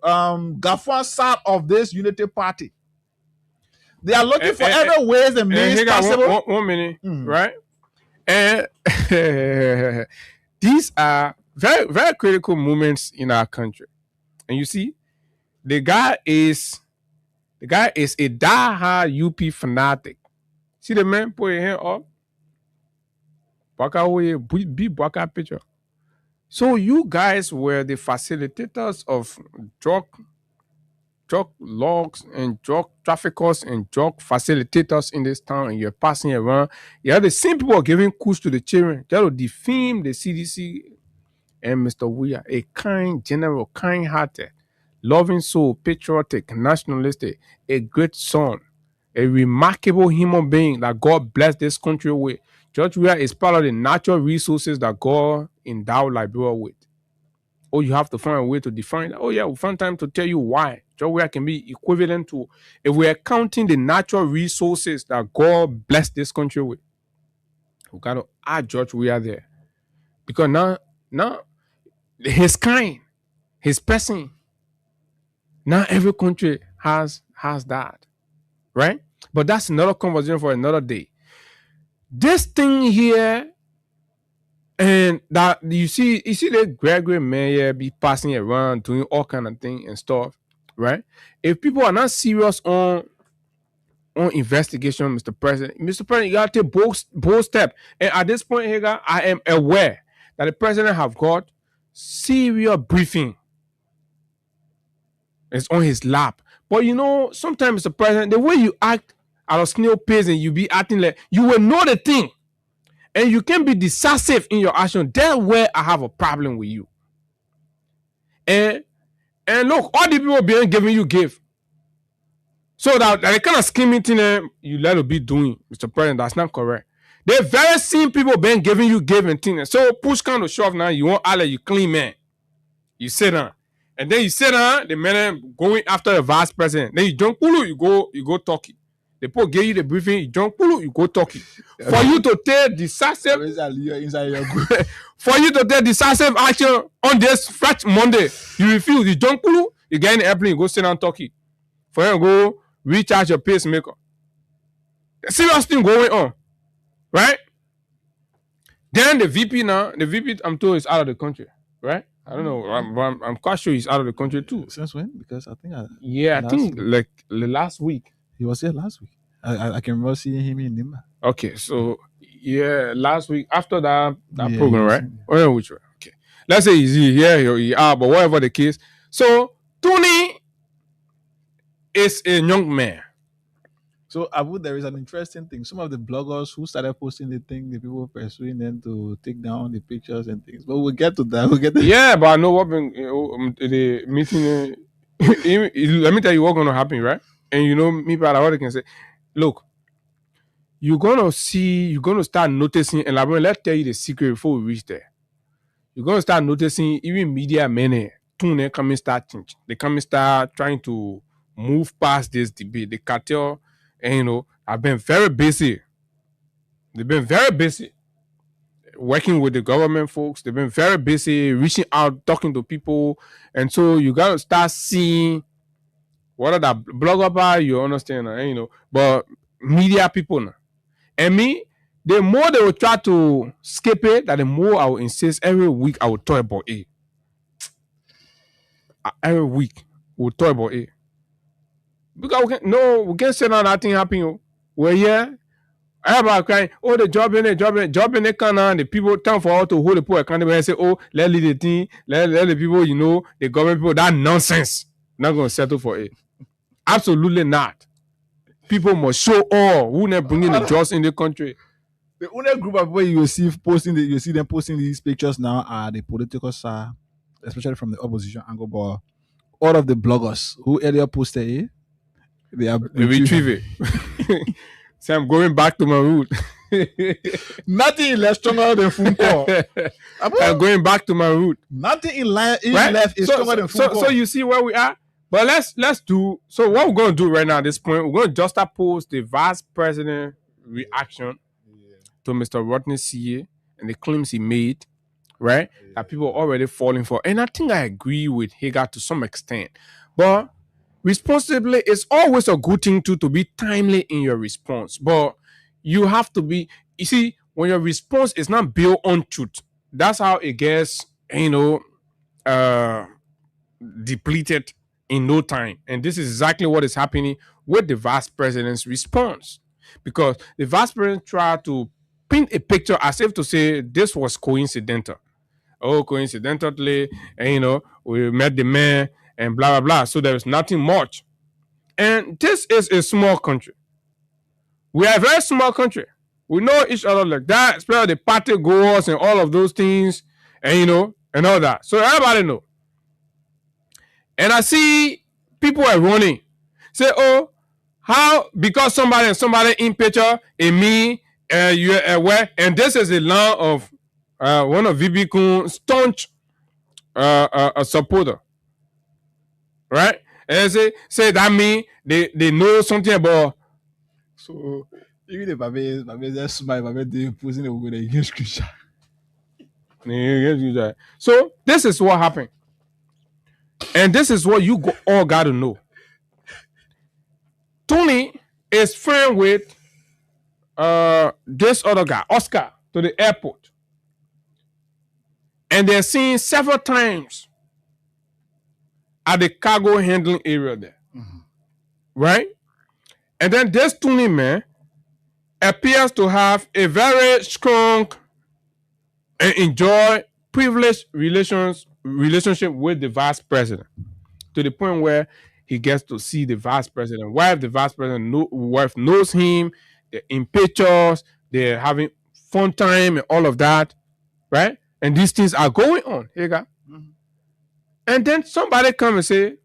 Gafuan side of this Unity Party, they are looking for every ways and means possible. One minute, right? And these are very, very critical moments in our country. And you see, the guy is a die-hard UP fanatic. See the man put his hand up? Baka picture. So you guys were the facilitators of drug logs and drug traffickers and drug facilitators in this town, and you're passing around. You are the same people giving kush to the children. That will defame the CDC and Mr. Weah, a kind general, kind-hearted, loving soul, patriotic, nationalistic, a great son, a remarkable human being that God blessed this country with. George Weah is part of the natural resources that God endowed Liberia with. Oh, you have to find a way to define that. Oh, yeah, we'll find time to tell you why. George Weah can be equivalent to, if we're counting the natural resources that God blessed this country with, we got to add George Weah there. Because now, his kind, his person, not every country has that, right? But that's another conversation for another day. This thing here, and that you see the Gregory Mayer be passing around doing all kind of thing and stuff, right? If people are not serious on investigation, Mr. President, you gotta take bold step. And at this point, Hagar, I am aware that the president have got serious briefing. It's on his lap. But you know, sometimes, Mr. President, the way you act out of snail pace and you be acting like you will know the thing. And you can be decisive in your action. That's where I have a problem with you. And look, all the people being giving you give. So that the kind of scheming thing you let it be doing, Mr. President, that's not correct. They're very seen people being giving you give and things. So push kind of shove now, you want all you clean man. You sit down. And then you sit down, the man going after the vice president. Then you jump Kulu, you go talking. The people give you the briefing, you jump Kulu, you go talking. For you to take decisive for you to take decisive action on this fresh Monday, you refuse, you jump Kulu, you get in the airplane, you go sit down talking. For you to go recharge your pacemaker. Serious thing going on. Right? Then the VP I'm told is out of the country, right? I don't know. I'm quite sure he's out of the country too. Since when? Because I think like last week. He was here last week. I can remember seeing him in Nimba. Okay, so yeah, last week after that program, right? Oh, which one? Okay, let's say he's here, but whatever the case. So Tony is a young man. So Abu, there is an interesting thing. Some of the bloggers who started posting the thing, the people pursuing them to take down the pictures and things. But we'll get to that. Yeah, but I know what the meeting. Let me tell you what's gonna happen, right? And you know me, but what I can say. Look, you're gonna start noticing, and let's tell you the secret before we reach there. You're gonna start noticing even media men tune coming start changing. They come start trying to move past this debate. The cartel, and I've been very busy They've been very busy working with the government folks. They've been very busy reaching out, talking to people. And so you got to start seeing what are that blogger by, you understand, you know, but media people now. And me, the more they will try to skip it, that the more I will insist every week I will talk about it. Every week we'll talk about it. Because we can't say nothing happen. We're here. Everybody crying, oh, the job in the canal, the people time for all to hold the poor accountable and say, oh, let lead the thing, let the people, you know, the government people, that nonsense. Not gonna settle for it. Absolutely not. People must show all who not bringing the jobs in the country. The only group of people you see them posting these pictures now are the political side, especially from the opposition angle. But all of the bloggers who earlier posted it, they retrieve it. So I'm going back to my root. Nothing less stronger than phone call. I'm going back to my root. Nothing in life is stronger than phone call. So you see where we are. But let's do. So what we're going to do right now at this point, we're going to just post the vice president reaction to Mr. Rodney CA and the claims he made, right? That people are already falling for. And I think I agree with Hagar to some extent. But responsibly, it's always a good thing to be timely in your response. But you have to be, you see, when your response is not built on truth, that's how it gets, you know, depleted in no time. And this is exactly what is happening with the vice president's response. Because the vice president tried to paint a picture as if to say this was coincidental. Oh, coincidentally, and you know, we met the man and blah, blah, blah. So there is nothing much. And this is a small country. We are a very small country. We know each other like that, especially the party goers and all of those things, and you know, and all that. So everybody know. And I see people are running. Say, oh, how? Because somebody in picture, and me, you where? And this is the line of one of VB Kun's staunch a supporter. Right? And say that mean they know something about. So even if I just smile, they posting it with the English scripture. So this is what happened. And this is what you all got to know. Tony is friend with this other guy, Oscar, to the airport. And they're seen several times at the cargo handling area there. Mm-hmm. Right? And then this Tony man appears to have a very strong and enjoy privileged relationship with the vice president, to the point where he gets to see the vice president wife. The vice president wife knows him. They're in pictures. They're having fun time and all of that, right? And these things are going on. Here you go. Mm-hmm. And then somebody come and say,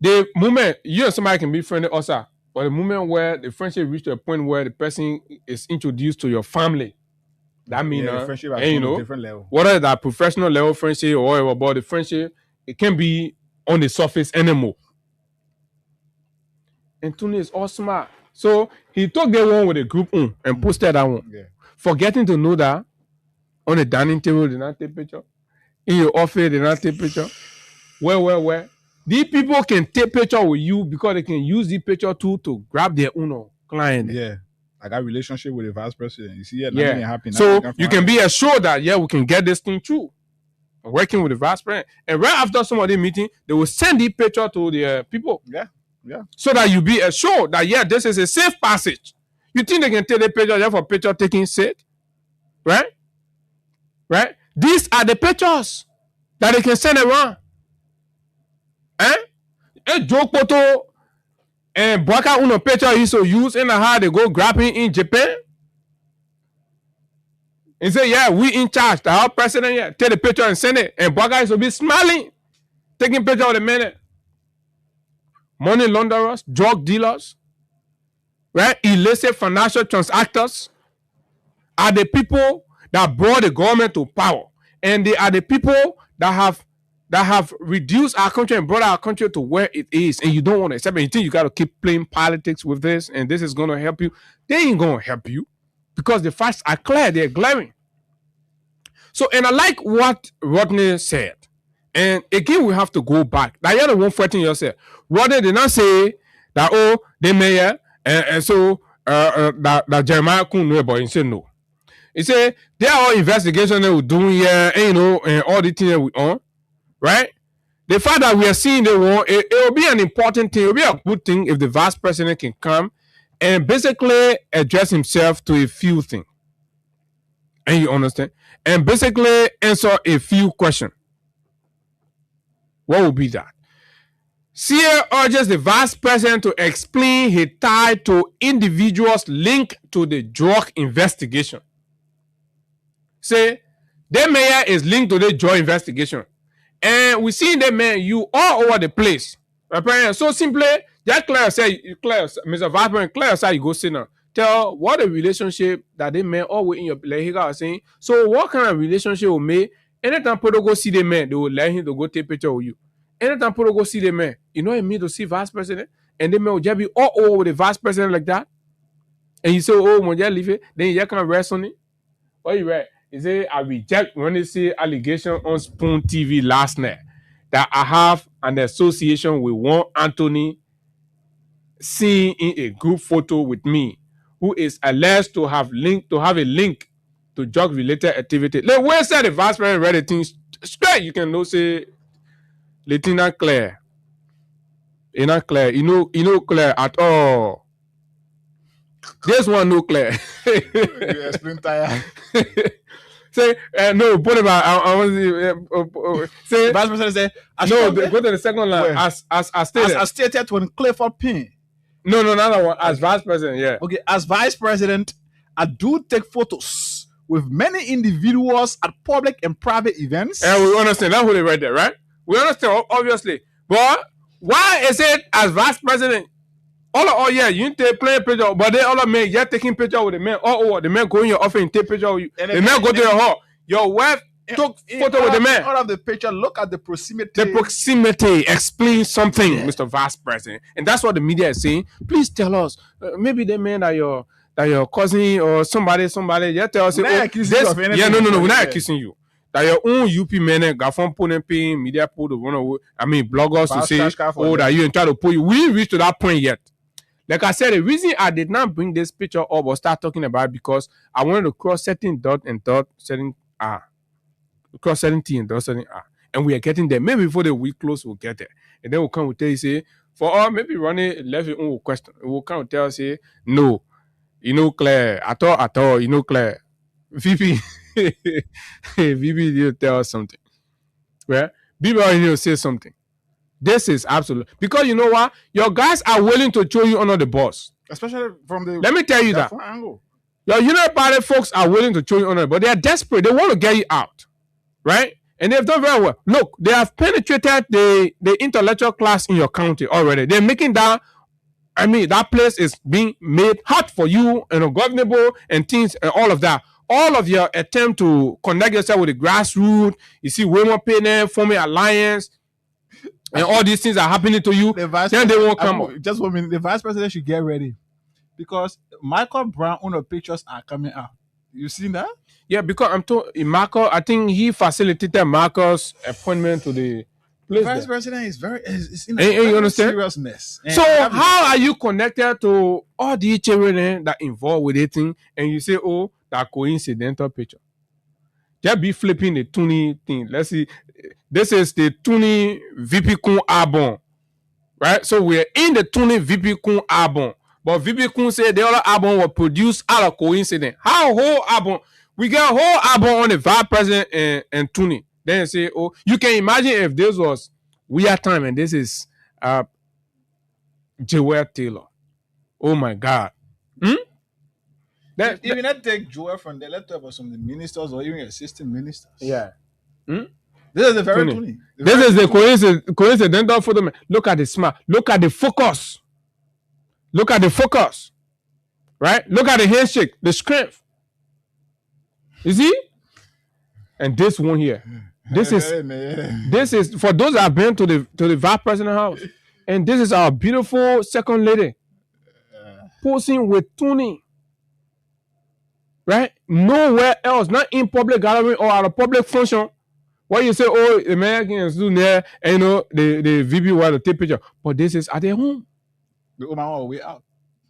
the moment you and somebody can be friendly also, but the moment where the friendship reaches a point where the person is introduced to your family, that means, you know, different level. Whether that professional level friendship or whatever, but the friendship, it can be on the surface anymore. And Tony is all smart. So he took that one with the group and posted that one. Yeah. Forgetting to know that on the dining table, they not take picture. In your office, they not take picture. Where? These people can take picture with you because they can use the picture too to grab their own client. Yeah. I got relationship with the vice president. You see, nothing happening. So you can be assured that, we can get this thing through. Working with the vice president. And right after some of the meeting, they will send the picture to the people. Yeah. So that you be assured that, this is a safe passage. You think they can take the picture just for picture taking sake? Right? These are the pictures that they can send around. A joke photo and Bwaka uno picture he so use in how they go grabbing in Japan. And say, we in charge. The our president take the picture and send it. And Bwaka is to be smiling, taking picture of the minute. Money launderers, drug dealers, right? Illicit financial transactors are the people that brought the government to power. And they are the people that have reduced our country and brought our country to where it is. And you don't want to accept it. You think you got to keep playing politics with this and this is going to help you. They ain't going to help you. because the facts are clear, they're glaring. So, and I like what Rodney said. And again, we have to go back. Now, you're the one fighting yourself. Rodney did not say that, oh, they mayor, and so that Jeremiah couldn't know about it. He said no. He said, there are all investigations that we're doing here, and, you know, and all the things that we on, right? The fact that we are seeing the war, it will be an important thing. It will be a good thing if the vice president can come and basically address himself to a few things. And you understand? And basically answer a few questions. What would be that? Sear urges the vice president to explain his tie to individuals linked to the drug investigation. Say, the mayor is linked to the drug investigation. And we see that man, you all over the place. So simply, that Claire said, Mr. Vice President, Claire said, you go sit down. Tell what the relationship that they man always in your, like he got saying. So what kind of relationship will make? Anytime people go see the man, they will let him to go take picture with you. Anytime people go see the man, you know what I mean, to see vice president, and the man will just be all over with the vice president like that. And you say, oh, when you leave it, then you can rest on it. What you read? He say, I reject when they say allegation on Spoon TV last night that I have an association with one Anthony seen in a group photo with me, who is alleged to have a link to drug-related activity. Like, where said the vice president read the things straight, you can know say Lieutenant Claire. It's not clear. You know Claire at all. This one no Claire. You explain tire. Say no, put it back. I want to say Vice President say no. Go to the second line. As stated when Clifford Payne. No, another one. As Vice President, yeah. Okay, as Vice President, I do take photos with many individuals at public and private events. And we understand that's what they read there, right? We understand obviously, but why is it as Vice President? Yeah, you take playing picture, but they all of men, you're taking picture with the man. The man go in your office and take picture with you. And the man go to your hall. Your wife took photo with the man. All of the picture, look at the proximity. The proximity explains something, yeah. Mr. Vice President. And that's what the media is saying. Please tell us. Maybe the man that your cousin or somebody, you tell us. No, we're not accusing you. That your own UP men got from putting paying media put the one away. I mean, bloggers to say, that you try to put you. We didn't reach to that point yet. Like I said, the reason I did not bring this picture up or start talking about it because I wanted to cross setting dot and dot setting R. Cross setting T and dot setting R. And we are getting there. Maybe before the week close, we'll get there. And then we'll come and tell you, say, for all, maybe Ronnie left your own question. We'll come and tell us, say, no, you know, Claire, at all, you know, Claire. VP, VP, you tell us something. Well, people are here to say something. This is absolute because you know what? Your guys are willing to throw you under the bus. Especially from the let me tell you that angle. Your United Party folks are willing to throw you under, but they are desperate. They want to get you out. Right? And they've done very well. Look, they have penetrated the intellectual class in your county already. They're making that that place is being made hot for you and ungovernable and things and all of that. All of your attempt to connect yourself with the grassroots, you see women paying forming alliance. And all these things are happening to you, then they won't come up. Just 1 minute. The Vice President should get ready. Because Michael Brown, on the pictures are coming out. You seen that? Yeah, because I'm told Michael, I think he facilitated Michael's appointment to the place. The Vice President is in you understand? Seriousness. So how are you connected to all the children that involved with it thing and you say, oh, that coincidental picture? Just be flipping the Tony thing. Let's see. This is the Tony VP Kun album, right? So we're in the Tony VP Kun album, but VP Kun said the other album was produced out of coincidence. How whole album? We got a whole album on the Vice President and Tony. Then you say, oh, you can imagine if this was Weird Time and this is Joel Taylor. Oh my God. Even not take Joel from there. Let's talk about some of the ministers or even assistant ministers. Yeah. This is the very Tony. This is the coincidental photo. Look at the smile. Look at the focus. Look at the focus. Right? Look at the handshake. The strength. You see? And this one here. This is for those that have been to the Vice President house. And this is our beautiful second lady posing with Tony. right? Nowhere else, not in public gathering or at a public function. Why you say, oh, Americans do there, and you know, the VB want to take picture. But this is at their home. The woman all the way out.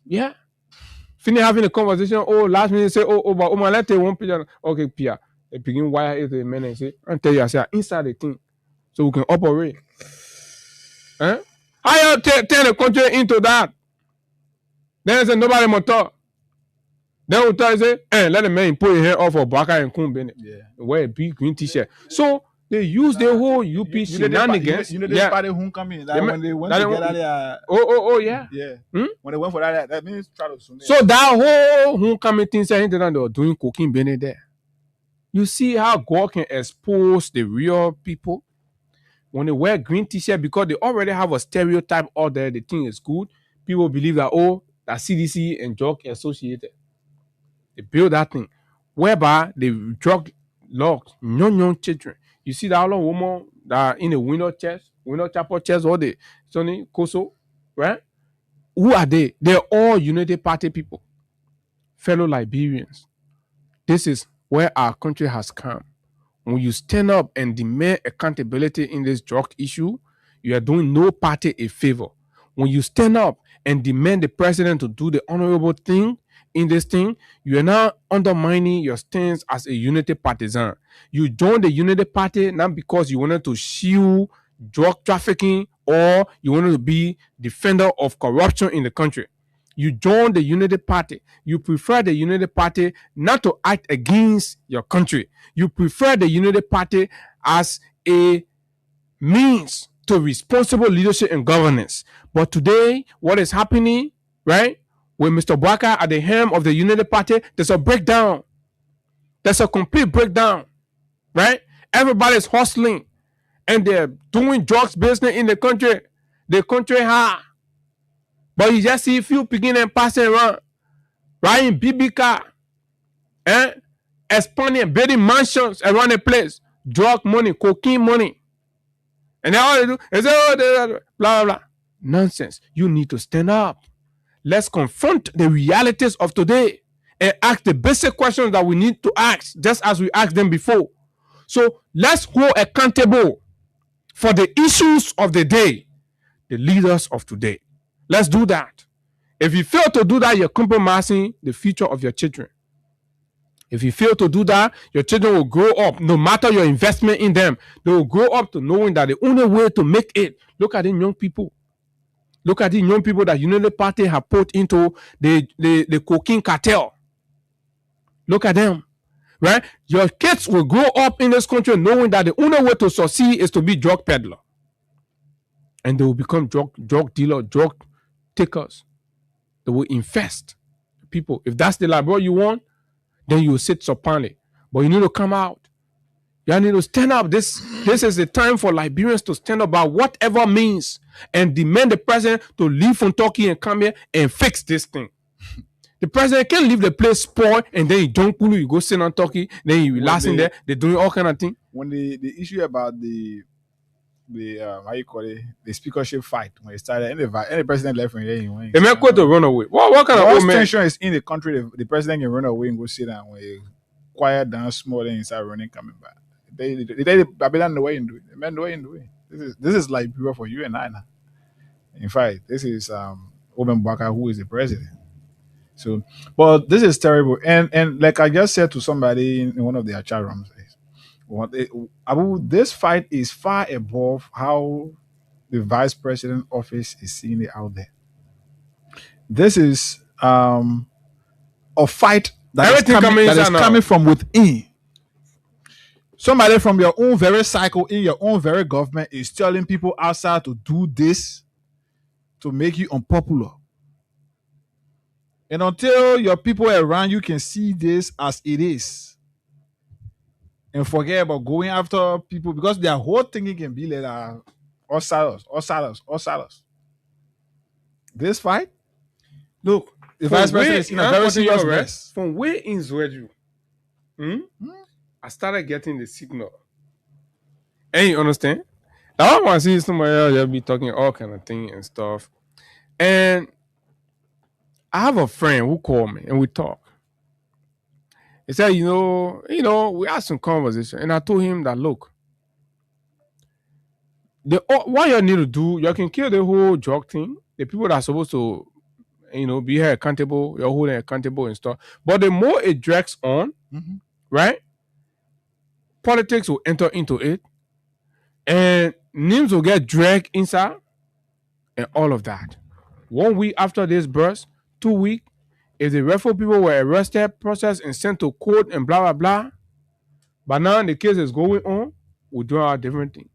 Yeah. Finish having a conversation. Oh, last minute say, but let's take one picture. Okay, Pia. They begin wire it to the men and say, and tell you, I say, inside the thing. So we can operate. How you turn the country into that? Then I say, nobody more talk. Then we tell say, let the man put his hair off of Baka and Kumbene. Yeah. Wear a big green t-shirt. So they use the whole UP shenanigans. You know this party homecoming that when they went to get out there. Oh yeah. Yeah. When they went for that means try to soon. So that whole homecoming thing saying that they were doing cooking Bene there. You see how God can expose the real people when they wear green t-shirt because they already have a stereotype out there. The thing is good. People believe that that CDC and drug associated. They build that thing whereby they drug locks young children. You see that all woman that in the window chapel chest, or the Sonny Koso, right? Who are they? They're all Unity Party people, fellow Liberians. This is where our country has come. When you stand up and demand accountability in this drug issue, you are doing no party a favor. When you stand up and demand the president to do the honorable thing in this thing, you are now undermining your stance as a Unity partisan. You joined the Unity Party not because you wanted to shield drug trafficking or you wanted to be defender of corruption in the country. You joined the Unity Party. You prefer the Unity Party not to act against your country. You prefer the Unity Party as a means to responsible leadership and governance. But today, what is happening, right? With Mr. Bwaka at the helm of the Unity Party, there's a breakdown. There's a complete breakdown, right? Everybody's hustling and they're doing drugs business in the country. The country high. But you just see a few picking and passing around, riding BB car, expanding, building mansions around the place, drug money, cocaine money. And then all they do is blah, blah, blah. Nonsense. You need to stand up. Let's confront the realities of today and ask the basic questions that we need to ask, just as we asked them before. So let's hold accountable for the issues of the day, the leaders of today. Let's do that. If you fail to do that, you're compromising the future of your children. If you fail to do that, your children will grow up, no matter your investment in them, they will grow up to knowing that the only way to make it, look at the young people. Look at the young people that Unity Party have put into the cocaine cartel. Look at them, right? Your kids will grow up in this country knowing that the only way to succeed is to be drug peddler. And they will become drug dealer, drug takers. They will infest people. If that's the library you want, then you will sit supinely. But you need to come out. You need to stand up. This is the time for Liberians to stand up by whatever means and demand the president to leave from Turkey and come here and fix this thing. The president can't leave the place spoiled and then you don't pull you go sit on Turkey, then you relax in there. They're doing all kind of things. When the issue about the how you call it, the speakership fight, when it started, any president left from here, the man quit to run away. What kind of old man? Tension is in the country. The president can run away and go sit down when he quiet down small, then he start running, coming back. They Babylon the way in do it. The man the way in do it. This is like people for you and I now. In fact, this is Oben Bwaka, who is the president. So, but this is terrible. And like I just said to somebody in one of their chat rooms, this fight is far above how the vice president office is seeing it out there. This is a fight that is coming from within. Somebody from your own very cycle, in your own very government, is telling people outside to do this to make you unpopular. And until your people around you can see this as it is and forget about going after people, because their whole thinking can be like all silos. This fight, look, the vice president is in a very serious mess. From where in Zweju, I started getting the signal. And you understand? I want to see somebody else be talking all kind of things and stuff. And I have a friend who called me and we talk. He said, you know, we had some conversation, and I told him that look, what you need to do, you can kill the whole drug thing. The people that are supposed to, be held accountable, you're holding accountable and stuff. But the more it drags on, right? Politics will enter into it, and names will get dragged inside, and all of that. 1 week after this burst, 2 weeks, if the REFO people were arrested, processed, and sent to court and blah, blah, blah, but now the case is going on, we're doing a different thing.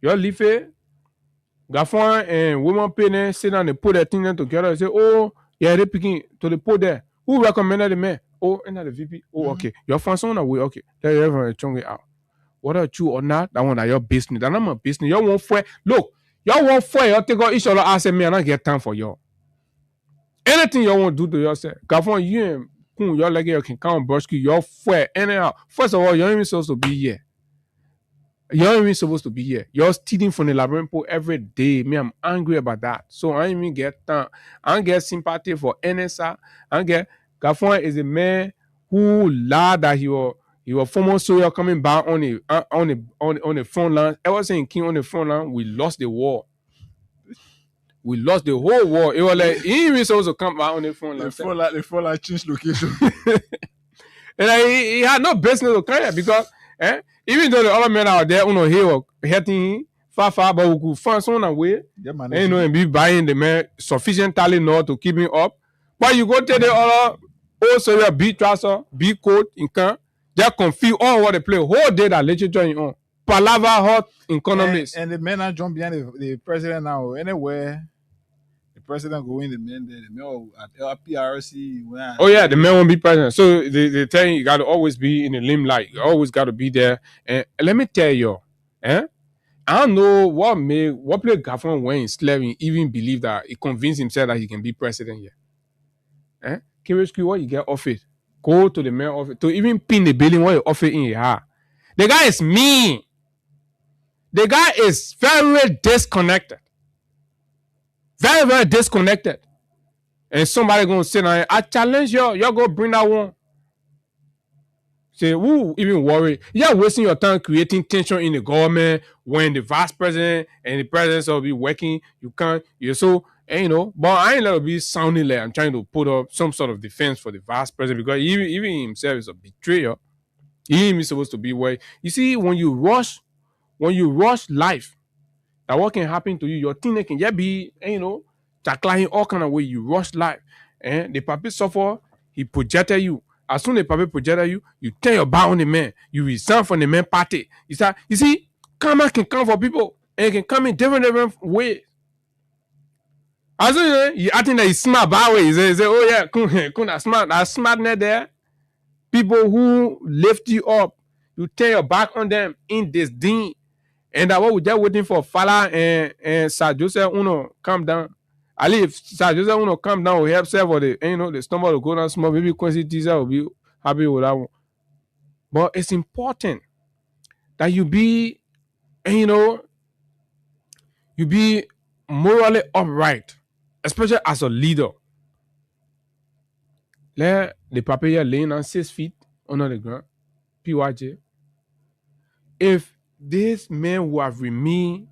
Your leave it, Gafon and women pay sit down and put their thing together and say, oh, yeah, they're picking to the put there. Who recommended the man? Oh, and the VP. Oh, okay. Your funds on the way, okay. Let everyone chung it out. Whether true or not, that one that your business. That not my business. You won't for look, y'all won't for you take out each other ask me and I get time for y'all. Anything you want to do to yourself. Gafon, you and y'all like you can count brushki, you're for anyhow. First of all, you're even supposed to be here. You're even supposed to be here. You're stealing from the labyrinth every day. Me, I'm angry about that. So I even get time. I don't get sympathy for NSA. I don't get Gafon is a man who lied that he was former soldier coming back on the front line. Ever since King on the front line, we lost the war. We lost the whole war. It was like he even supposed to come back on the front line. The front line changed location. And he had no business to come here because even though the other men out there, he was hitting far, but we could find someone away. Yeah, man. And be buying the man sufficient talent now to keep him up. But you go tell the other, also your big trouser, big coat, in can just confuse all what they play. Whole day that literature in on. Palava hot economists. And the men are jumping behind the president now. Anywhere the president going, the men there, the men at LPRC. Oh yeah, the men won't be president. So they tell you got to always be in the limelight. You always got to be there. And let me tell you, I don't know what played Gafon when he's slavery even believe that he convinced himself that he can be president here. Kirisky, what you get off it? Go to the mayor office to even pin the building what you offer in your heart. The guy is mean. The guy is very disconnected. Very, very disconnected. And somebody gonna say, I challenge you, you're gonna bring that one. Say, who even worry? You're wasting your time creating tension in the government when the vice president and the president will be working. You're so, but I ain't let it be sounding like I'm trying to put up some sort of defense for the vice president because even himself is a betrayer. He ain't supposed to be where. You see, when you rush life, that what can happen to you, your thing can just be, tackling all kind of way. You rush life. And the papi suffer, he projected you. As soon as the papi projected you, you turn your back on the man. You resign from the man party. You see, karma can come for people. And it can come in different ways. As soon as you think that he's smart bad way, he say, oh yeah, kuna smart. That smartness there. People who lift you up, you turn your back on them in disdain. And that what we just waiting for Fala and Sir Joseph Uno come down. I leave Sir Joseph Uno come down will help self for the stomach to go down small. Maybe Quincy Teaser will be happy with that one. But it's important that you be, you be morally upright, especially as a leader. Let the papier laying on 6 feet under the ground, PYJ. If this man who have remained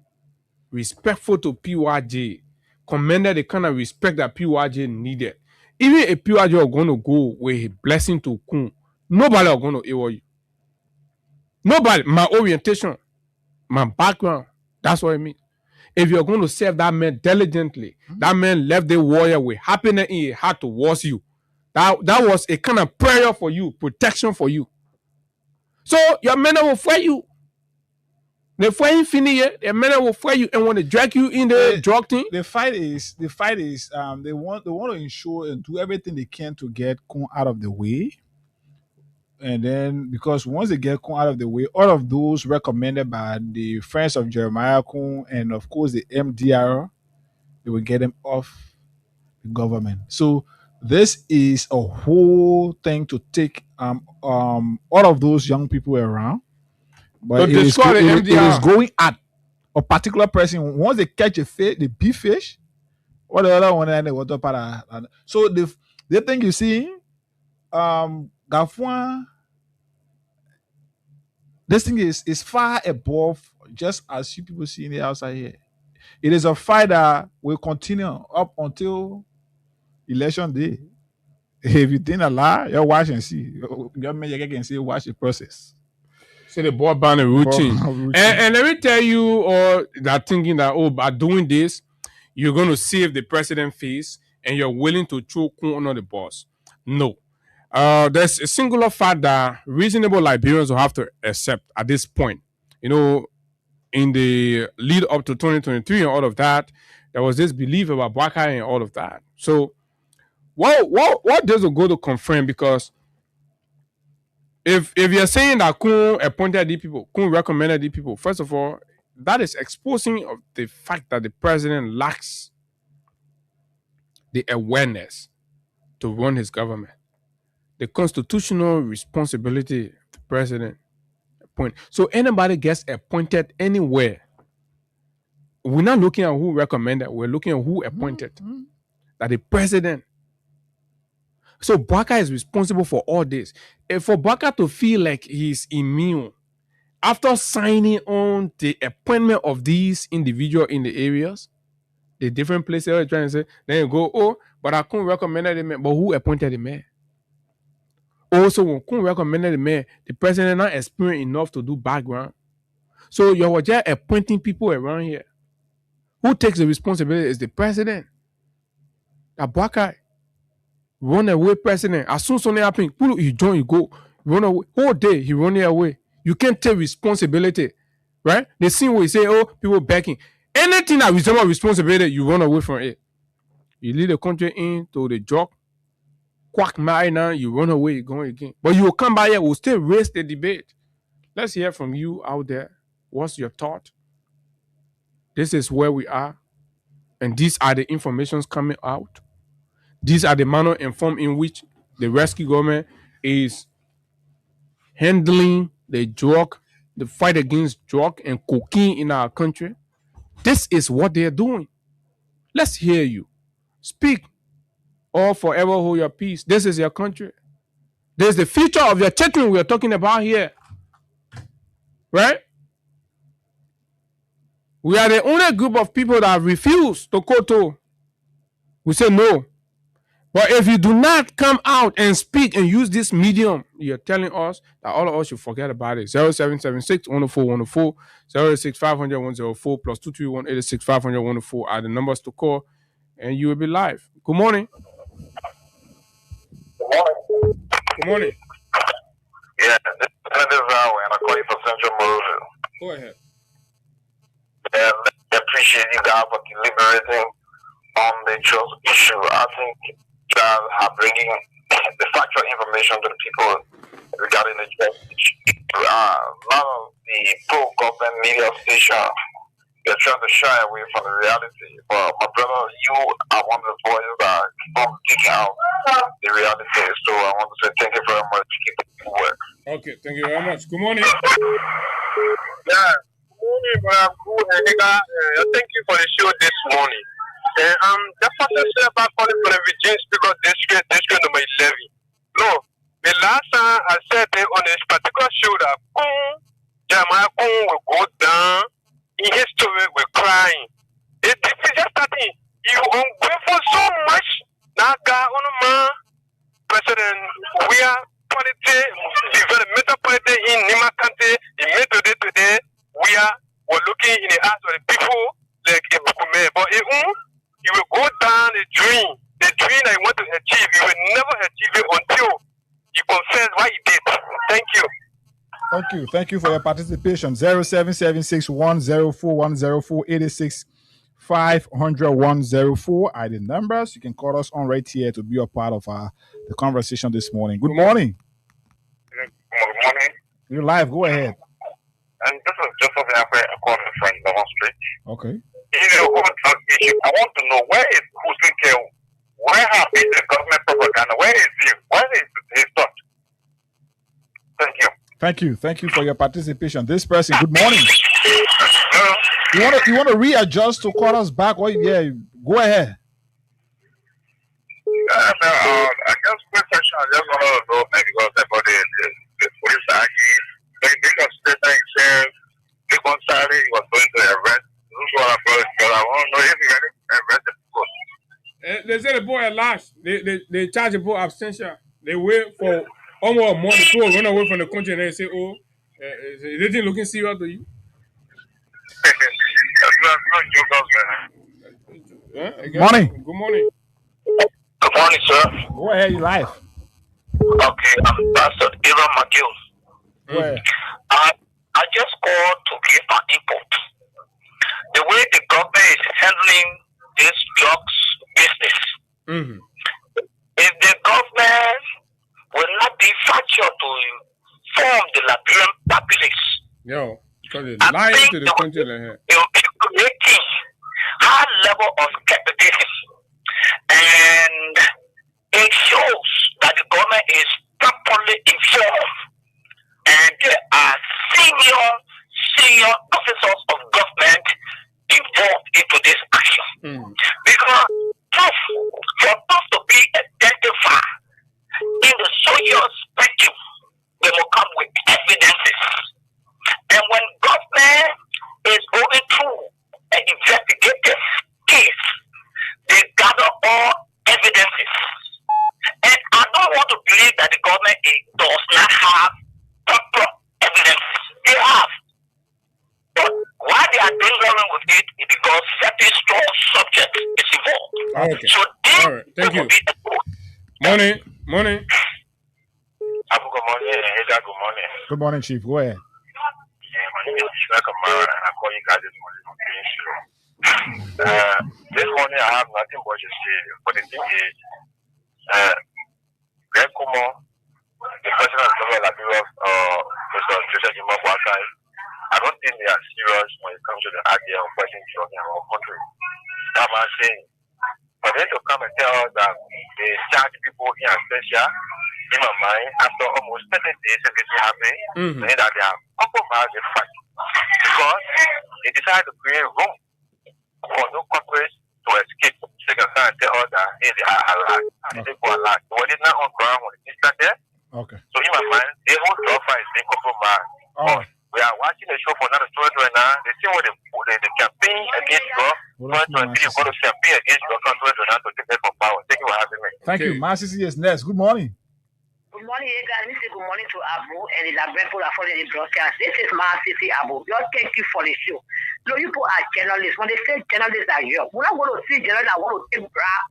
respectful to PYJ, commended the kind of respect that PYJ needed, even if PYJ are going to go with a blessing to Kun, nobody are going to ever you. Nobody. My orientation, my background, that's what I mean. If you're going to serve that man diligently, that man left the warrior with happiness in his heart towards you. That was a kind of prayer for you, protection for you. So your men will fight you. They fight infinity. Your men will fight you and want to drag you in the drug thing. The fight is they want to ensure and do everything they can to get Kun out of the way. And then because once they get Kun out of the way, all of those recommended by the friends of Jeremiah Kun and of course the MDR, they will get them off the government. So this is a whole thing to take all of those young people around. But it is going at a particular person. Once they catch the big fish, or the other one and the water para. So the thing you see, Gafwan, this thing is far above just as you people see in the outside here. It is a fight that will continue up until election day. If you think a lie, you watch and see. Government you can see watch the process. So the board ban a routine. And let me tell you all that thinking that by doing this, you're going to save the president face and you're willing to throw corn on the boss. No. There's a singular fact that reasonable Liberians will have to accept at this point. You know, in the lead up to 2023 and all of that, there was this belief about Bwaka and all of that. So what does it go to confirm? Because if you're saying that Kun appointed the people, Kun recommended the people, first of all, that is exposing of the fact that the president lacks the awareness to run his government. The constitutional responsibility of the president appoint. So anybody gets appointed anywhere, we're not looking at who recommended, we're looking at who appointed. That the president. So Bwaka is responsible for all this. And for Bwaka to feel like he's immune after signing on the appointment of these individuals in the areas, the different places they're trying to say, then you go, but I couldn't recommend the man. But who appointed the man? Also, when Kun recommended the man, the president not experienced enough to do background. So you were just appointing people around here. Who takes the responsibility is the president. That Bwaka run away president. As soon as something happens, you join, you go. Run away. Whole day, he run away. You can't take responsibility. Right? The scene where you say, people backing. Anything that resembles responsibility, you run away from it. You lead the country into the joke. Quack my now, you run away, you go again. But you will come by here, we'll still raise the debate. Let's hear from you out there. What's your thought? This is where we are. And these are the informations coming out. These are the manner and form in which the rescue government is handling the drug, the fight against drug and cocaine in our country. This is what they're doing. Let's hear you. Speak or forever hold your peace. This is your country. There's the future of your children we are talking about here. Right? We are the only group of people that refuse to Koto. We say no. But if you do not come out and speak and use this medium, you're telling us that all of us should forget about it. 0776 104 104, 086 500 104, plus 231 86 500 104 are the numbers to call, and you will be live. Good morning. Good morning. Yeah, this is Zowie, and I call you from Central Moselle. Go ahead. And I appreciate you guys for deliberating on the trust issue. I think you guys are bringing the factual information to the people regarding the trust issue. A lot of the pro-government media stations, they're trying to shy away from the reality. But my brother, you are one of the voices that keep kicking out the reality. So I want to say thank you very much. Keep up the work. Okay, thank you very much. Good morning. Yeah. Thank you for the show this morning. The person said about calling for the Virgin Speaker District number 11. No, the last time I said on this particular show that Jeremiah will go down in history with crying. This is just starting. You ungrateful so much. Now, God, on the man, President, we are politics, developmental politics in Nima County, in today. We're looking in the eyes of the people like a Bukume. But you will go down the dream that you want to achieve. You will never achieve it until you confess what you did. Thank you. Thank you for your participation. 0776 104 104 86 500 104 are the numbers. You can call us on right here to be a part of the conversation this morning. Good morning. Good morning. You're live. Go ahead. And this is Joseph Yaffe, a caller from Devon Street. Okay. In the whole drug issue, I want to know where is Kusinke? Where have been the government propaganda? Where is he? Where is his thought? Thank you. Thank you for your participation. This person, good morning. You want to readjust to call us back? Or yeah, go ahead. I guess quick question. I just want to know because the at large, they charge people absentia. They wait for almost a month. People run away from the country and they say, "Oh, is anything looking serious to you?" Morning. Good morning. Good morning, sir. Go ahead, you live. Okay, I'm Pastor Aaron McGill. Go ahead. I just called to give my input. The way the government is handling this drugs business, if the government will not be factual to inform the Liberian populace, because they're lying to the country. It will be creating high level of skepticism, and it shows that the government is properly informed, and there are senior officers of government involved into this action. Because for us to be identified in the social spectrum, they will come with evidences. And when government is going through an investigative case, they gather all evidences. And I don't want to believe that the government does not have proper evidence. They have. But why they are dangling with it is because certain strong subject is involved. Okay. So all right. Thank you. Morning. Abu, good morning. Eda, good morning. Good morning, Chief. Go ahead. Yeah, my name is Ishmael Kamara, and I call you guys this morning from Peninsula. This morning I have nothing but to say, but the thing is, Greg Kumo, the president of the Liberia, Mr. Joseph Jima Kwakai, I don't think they are serious when it comes to the idea of fighting drugs in our country. That's what I'm saying. For them to come and tell us that they charge people in absentia, in my mind, after almost 30 days of this happening, saying that they are compromised the fight. Because they decided to create room for no corporates to escape. They can come and tell us that hey, they are alive. And they go alive. So when it's not on ground, when it's not there, so in my mind, the whole drug fight is being compromised. We are watching the show for another story right now. They see what the campaign against drugs. 2023, you're going to campaign against drugs to take them from power. Thank you for having me. Thank you. Marcy is next. Good morning. Good morning, guys. Good morning to Abu and the Liberian people are following the broadcast. This is Marcy Abu. Just thank you for the show. So you people are journalists. When they say journalists are you, we're not going to see journalists that want to take grab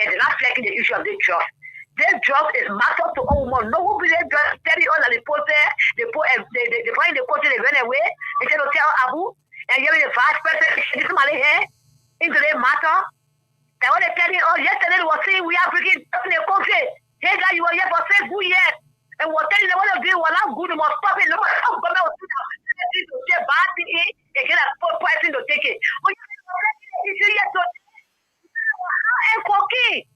and they're not taking the issue of the drugs. This drug is matter to all women. No one believes drugs. Tell you all that they put there, they find the country, they run away. They tell Abu and you're the vice president. This money here into the matter. And what they tell you, yesterday they were saying we are bringing in the country. Hey guys, you were here for 6 good years. And we're telling them what to do, we're not good, we must stop it. No matter how government will do say bad thing, they get a person to take it. But you see, yes, and cocaine.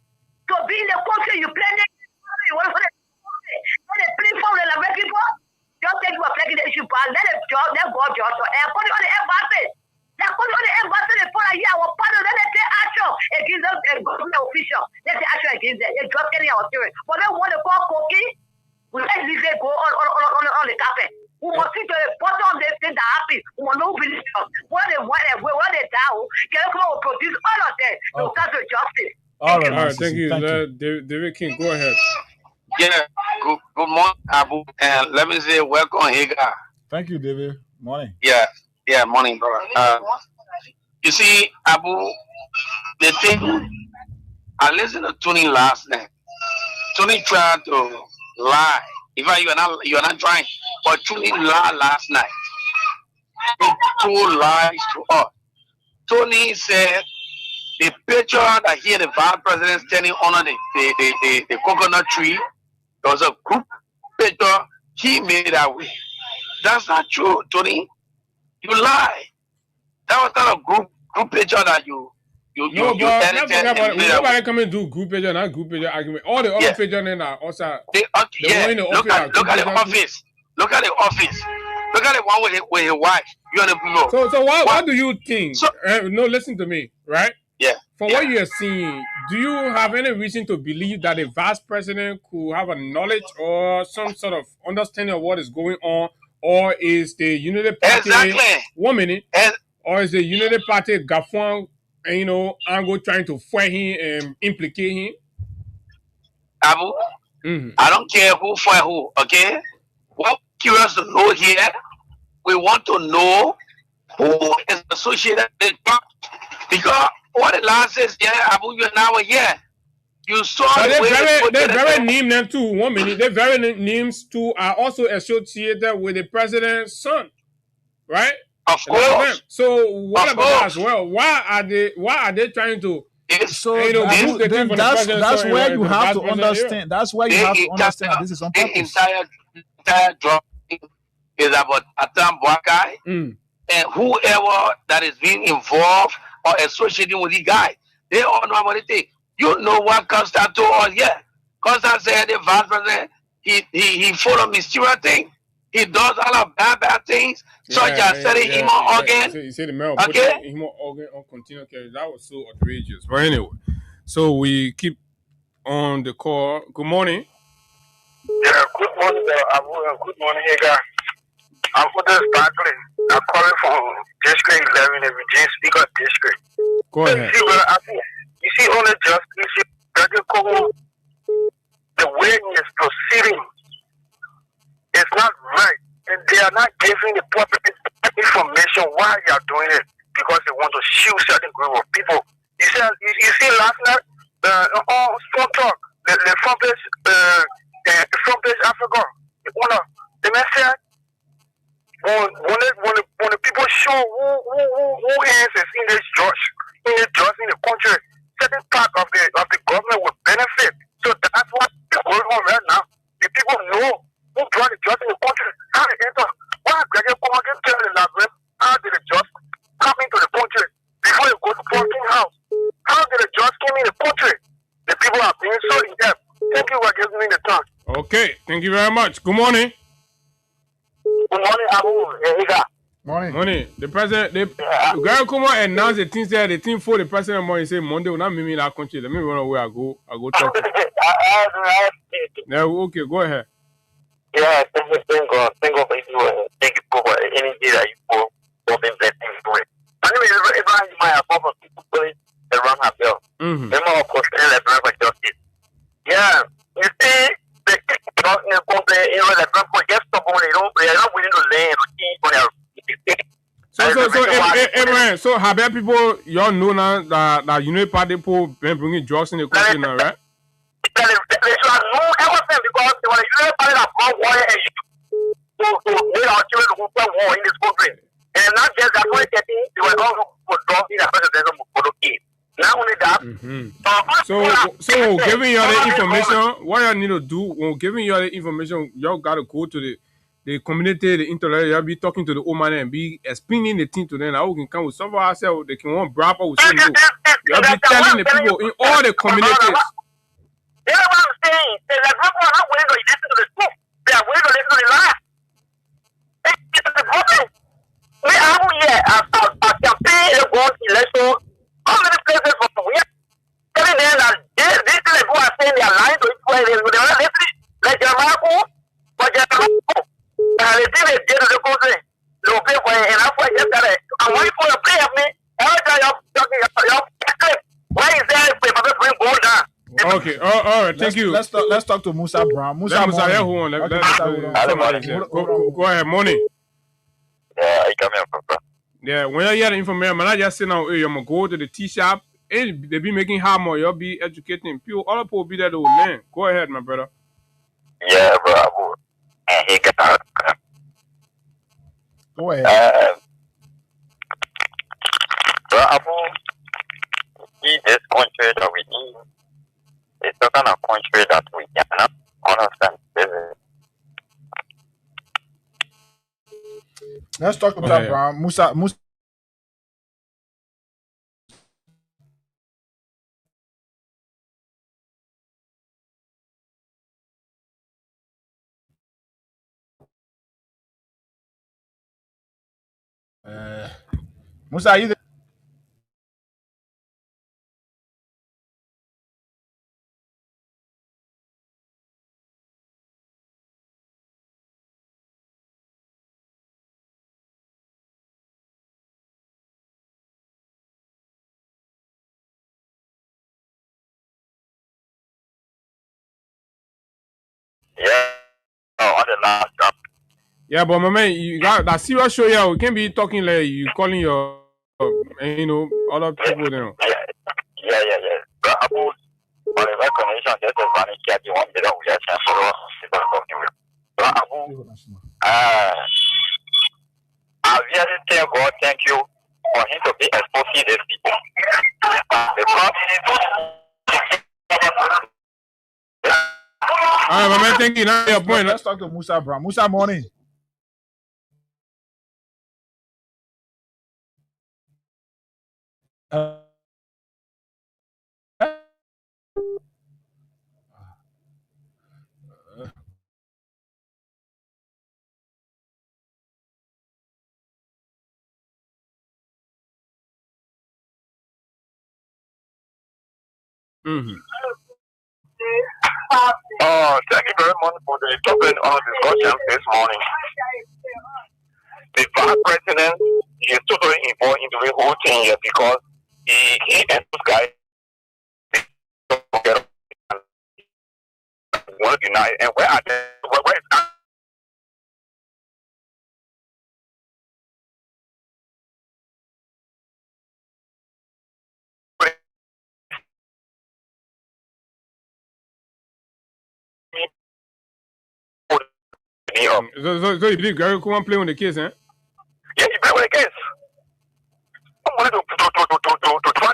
To be in the country, you play the country, you want to play for the Liberian people. Just think you are playing the issue, but let them go, just. And put it on the embassy. They put it on the embassy for a year. Our partner, let them take action against them, government official. Let's take action against them. They're just getting our theory. But they want to call cocaine. We let leave it go on the carpet. We must see to the bottom of the thing that happens. We must know believe them. What they down, can come and produce all of them. They will come to justice. All right, thank you. David King, go ahead. Yeah, good morning, Abu. And let me say welcome, Hagar. Thank you, David. Morning. Yeah, morning, brother. You see, Abu, the thing, I listened to Tony last night. Tony tried to lie. In fact, you are not trying, but Tony lied last night. He told lies to us. Tony said the picture that he and the vice president standing under the coconut tree, there was a group picture he made that way. That's not true, Tony. You lie. That was not a group picture that you edited. Nobody come and do group picture, not group picture argument. All the other pictures in are also. Look at the office. Look at the office. Look at the one with his wife. You and the people. So what do you think? No, listen to me, right? Yeah. From what you are seeing, do you have any reason to believe that the vice president could have a knowledge or some sort of understanding of what is going on, or is the Unity Party 1 minute, or is the Unity Party Gafuan angle trying to fight him and implicate him? Abu, I don't care who for who, okay? What curious to know here, we want to know who is associated with God. Because what the last says here, Abu, you're now here. You saw but the way they very name them too. 1 minute. They very names too are also associated with the president's son, right? Of course. So what about that as well? Why are they trying to? So then that's where you have to understand. That's where you have to understand that this is on purpose. The entire drop is about Atam Bwakai and whoever that is being involved or associating with the guy. They all know what it is. You know what Constant told us, yeah. Constant said the vice president, he follow mysterious thing. He does all of bad things, such as setting him on organ. He said the mayor put him on organ on continual care. That was so outrageous. But anyway, so we keep on the call. Good morning. Yeah, good morning, Abu, and good morning, Hagar. I'm Otis Barkley. I'm calling from District 11, the Virginia Speaker District. Go ahead. You see, on the justice, the way he is proceeding is not right. And they are not giving the public information why they are doing it, because they want to shield certain group of people. You see last night, on Strong Talk, the front page Africa, the message, when the people show who hands is in this judge, in the country, certain part of the government will benefit. So that's what is going on right now. The people know who brought the judge in the country, how they enter. Why Gregor Comagan tell the Labyrinth, how did the judge come into the country before they go to Porting House? How did the judge come in the country? The people are being so in depth. Thank you for giving me the time. Okay, thank you very much. Good morning. Good morning, Abu. Morning. The president, Gary Kuma announced the thing said the thing for the president morning say Monday will not meet me in that country. Let me run away. I go talk to him. Yeah, okay, go ahead. Yeah, thank God for you. Thank you for the energy that you pour being blessing to it. My name is Ibrahim Maya, former people police around her bill. Member of Coastal Library for Justice. Yeah, you see, the just stop on it. They're not willing to learn for their. So have there people y'all know now that United Party people been bringing drugs in the country now, right? They should have known everything because they were the United Party that brought war and to make our children who fought war in this country. And not just that, 2013, they were also for drugs in the president for the kids. Not only that. So giving you all the information, what you need to do when giving you all the information, y'all gotta go to the community, the intellect, you'll be talking to the old man and be explaining the thing to them. How we can come with some of ourselves, they can want brap or say no. You'll be telling the people in all the communities. You know what I'm saying? The people are not willing to listen to the truth. They are willing to listen to the lie. It's the problem. We are here a campaign about election. How many places for we are telling them that these people are saying they are lying to each other. They are not listening. Like Jeremiah, but Jeremiah. And they did it to the country. They will pay for it. And that's why yesterday, I'm waiting for a play of me. Every time you're talking, why is there a paper bring gold down? Okay, all right, thank you. Let's talk to Musa Brown. Musa, yeah, hold on. Go ahead, morning. Yeah, I come here, Papa. Yeah, when you hear the information, man, I just say now, hey, I'm gonna go to the tea shop. Hey, they be making harm or you'll be educating people. All the people be there to learn. Go ahead, my brother. Yeah, bro. He got go ahead. Bro, see this country that we need. It's the kind of country that we cannot understand. Let's talk about Brown. Musa. Musa, are you there? Yeah. Oh, on the last job. Yeah, but my man, you got that serious show here. We can't be talking like you calling your, other people, Yeah. But Abu, on the recognition, just as one is the one that we are for us. But Abu, I really tell God thank you for him to be exposing these people. Because all right, my man, thank you. Now your point. Let's talk to Musa Brown. Musa, morning. Thank you very much for the topic of discussion this morning. The vice president is totally involved into the whole thing here because he and those guys want to deny. And where are they? Where is So you believe Gary Coleman play on the case, eh? Yeah, he play with the case. I wanted to try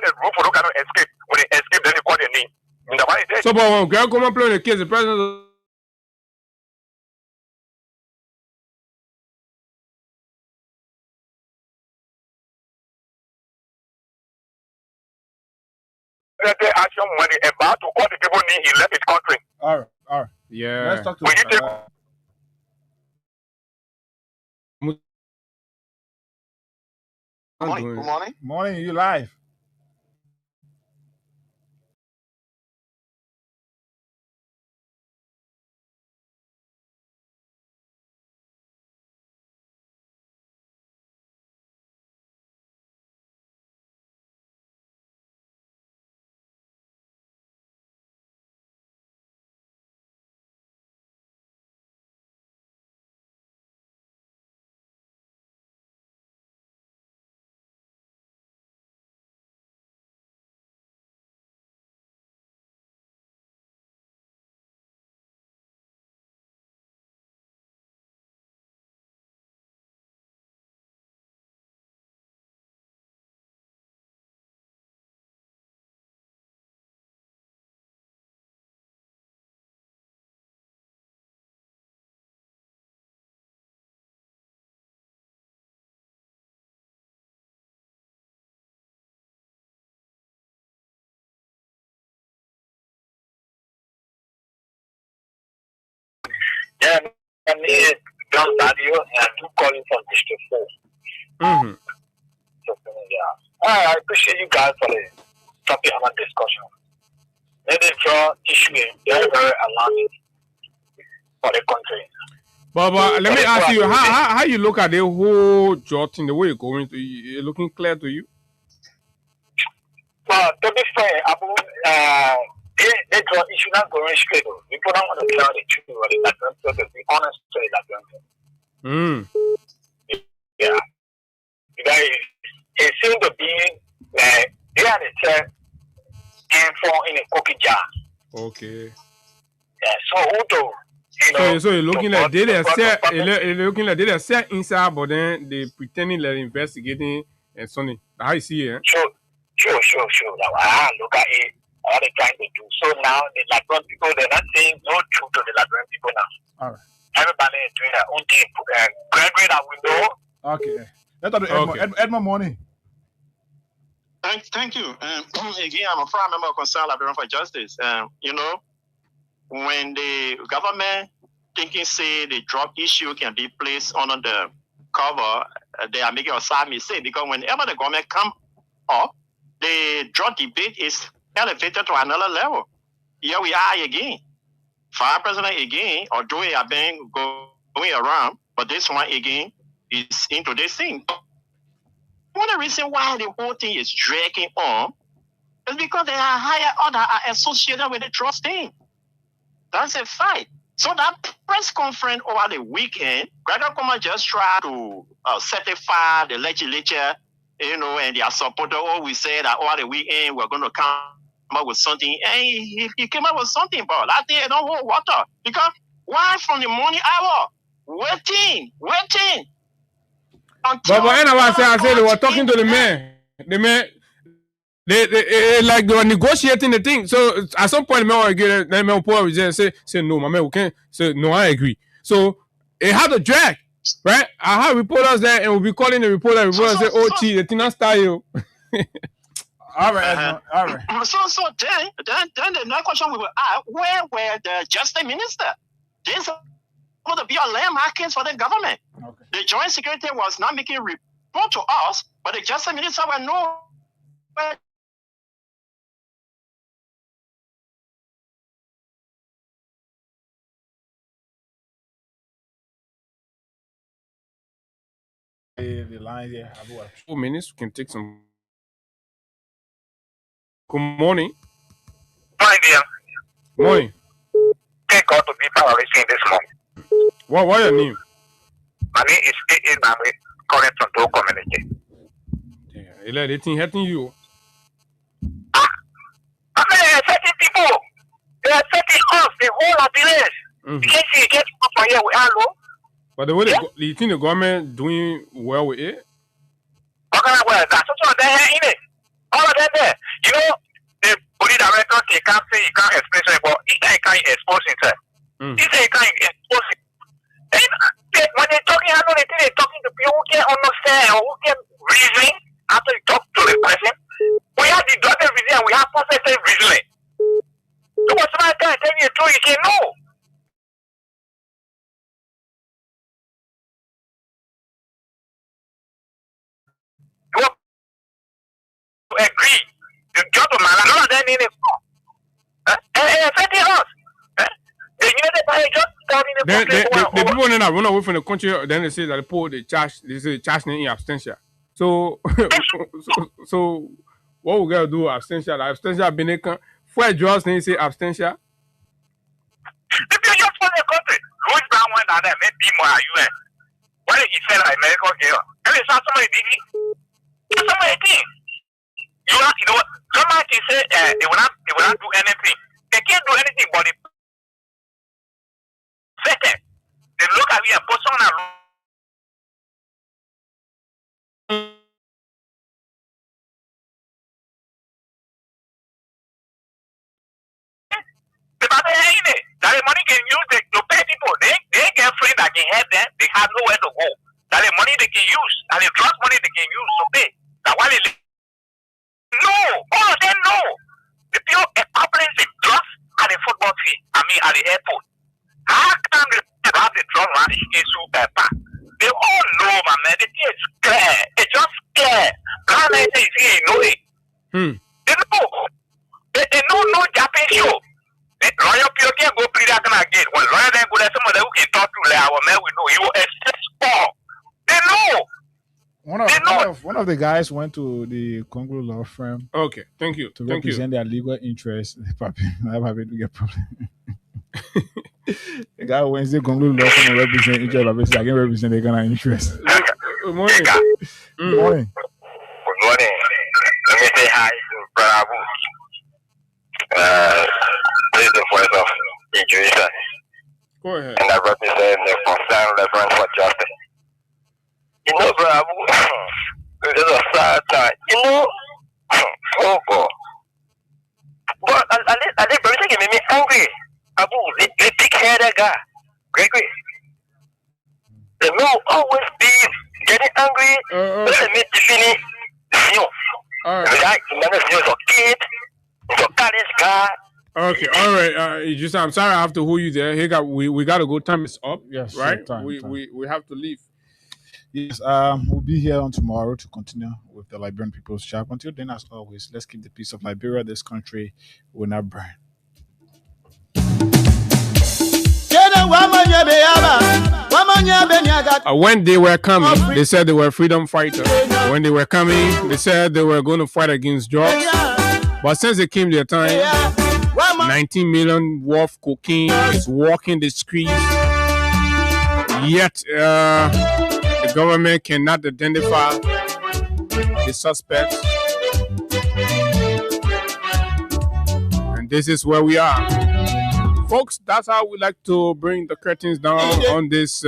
and room for those kind of escape. When they escape, then they call their name. So, but when Gary Coleman play on the case, the president. Action when he about to call the people name, he left his country. All right. Yeah. Let's talk to Good morning. Morning, you live. Yeah, and he John Sadio and two calling from District 4. Mm-hmm. So, yeah. I appreciate you guys for the topic of our discussion. Maybe draw issue is very, very alarming for the country. But let me ask you, how you look at the whole jotting, the way you're going to, it looking clear to you? Well, to be fair, Abu, they draw issue not going straight. People don't want to tell the truth or the background, so to be honest to the background. Yeah. Because it seems to be they are the chair and for in a cookie jar. Okay. Yeah, so who do so you're looking like they set inside, but then they pretending they're investigating and something. How you see it? Sure. Now, look at it. All they're trying to do. So now the Labrador people, they're not saying no truth to the Labrador people now. All right. Everybody is doing their own thing. Gregory that we know. Okay. Let's talk to Edmond morning. Thank you. Again, I'm a proud member of Concerned Liberian for Justice. When the government thinking say the drug issue can be placed under the cover, they are making a sad mistake because whenever the government come up, the drug debate is elevated to another level. Here we are again. Fire president again, although he have been going around, but this one again is into this thing. One of the reasons why the whole thing is dragging on is because there are higher order are associated with the trust thing. That's a fact. So that press conference over the weekend, Gregor Coma just tried to certify the legislature, and their supporter always said that over the weekend we're going to come up with something. And he came up with something, but that day don't hold water. Because why from the morning hour? Waiting. But anyway, I said they were talking to the man. The man, they like they were negotiating the thing. So at some point, the man Paul just say no, my man, we can't say no. I agree. So it had to drag, right? I have reporters there, and we'll be calling the reporter. Reporter say, "Oh, gee, the thing not style." All right. So then the next question we will ask: where were the justice minister? This supposed to be a landmarkings for the government. Okay. The joint secretary was not making a report to us, but the justice minister were nowhere. The line here. 2 minutes. We can take some. Good morning. Morning, dear. Morning. Thank God to be paralysing this morning. What your name? My name is A.A. Nami, calling from Togo community. Yeah, they think hurting you. I mean, certain people, they are setting us the whole appearance. You can't see it get up from here with Hello. But the way you think the government doing well with it? Well, that's what they are in it. All of them there. You know, the police director, they can't say he can't explain it, but he can't expose himself. He said he can't expose it. And when they're talking, I know they're talking to people who can understand or who can reason after you talk to the person. We have the doctor reason and we have positive reasoning. So what's somebody can tell you the truth, you say no. You have to agree. The job of man, none of them need it. And affecting us. The United States just telling the people that run away from the country, then they say that they say charge in absentia. So what we gotta do absentia? The absentia been for drugs, they say absentia. The people just for the country. Louis Brown went down there, made more UN. What did he say like medical care? And it's not somebody did it. Somebody did. You know what? Somebody say they will not do anything. They can't do anything but it. Second, they look at me and put on a that the money can use to pay people. They get friends that can help them. They have nowhere to go. That the money they can use, and the drug money they can use to pay. That why they no, all of them know. The people establish the drugs at the football field. At the airport. How come they have the drug money in super park? They all know, my man. They get scared. They just scared. Brown man says he know it. They know. They know no Japanese show. Lawyer Pio can't go plead that again. When lawyer then go there, somebody who can talk to our man, we know. You will expect more. They know. One of the guys went to the Congo law firm. Okay, thank you. To represent their legal interests. I'm having to get problem. The guy Wednesday Congo law firm represent each other. I can represent their kind of interest. Good morning. Good morning. Good morning. Let me say hi to Brother Abu. This is the voice of intuition. Go ahead. And I represent the concerned reference for justice. You know, Brother Abu, this is a sad time. You know, oh God. But I think everything made me angry. Abu, the big-headed guy, Gregory. They will always be getting angry. Let me define you. All right. Like, you're a kid, you're a college guy. Okay, all right. Just I'm sorry I have to hold you there. Hey, we gotta go. Time is up. Yes, right. Time. We have to leave. Yes, we'll be here on tomorrow to continue with the Liberian People's Chap. Until then, as always, let's keep the peace of Liberia. This country will not burn. When they were coming, they said they were freedom fighters. When they were coming, they said they were going to fight against drugs. But since it came their time, 19 million worth cocaine is walking the streets. Yet, the government cannot identify the suspects. And this is where we are. Folks, that's how we like to bring the curtains down on this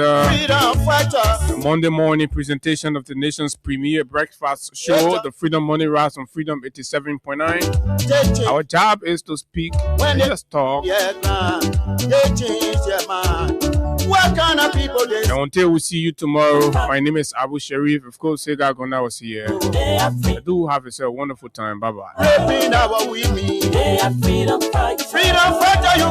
Monday morning presentation of the nation's premier breakfast show, the Freedom Money Rise on Freedom 87.9. Our job is to speak and just talk. And until we see you tomorrow, my name is Abu Sharif. Of course, Sega Gona was here. I do have yourself a wonderful time. Bye-bye. Freedom fighter, you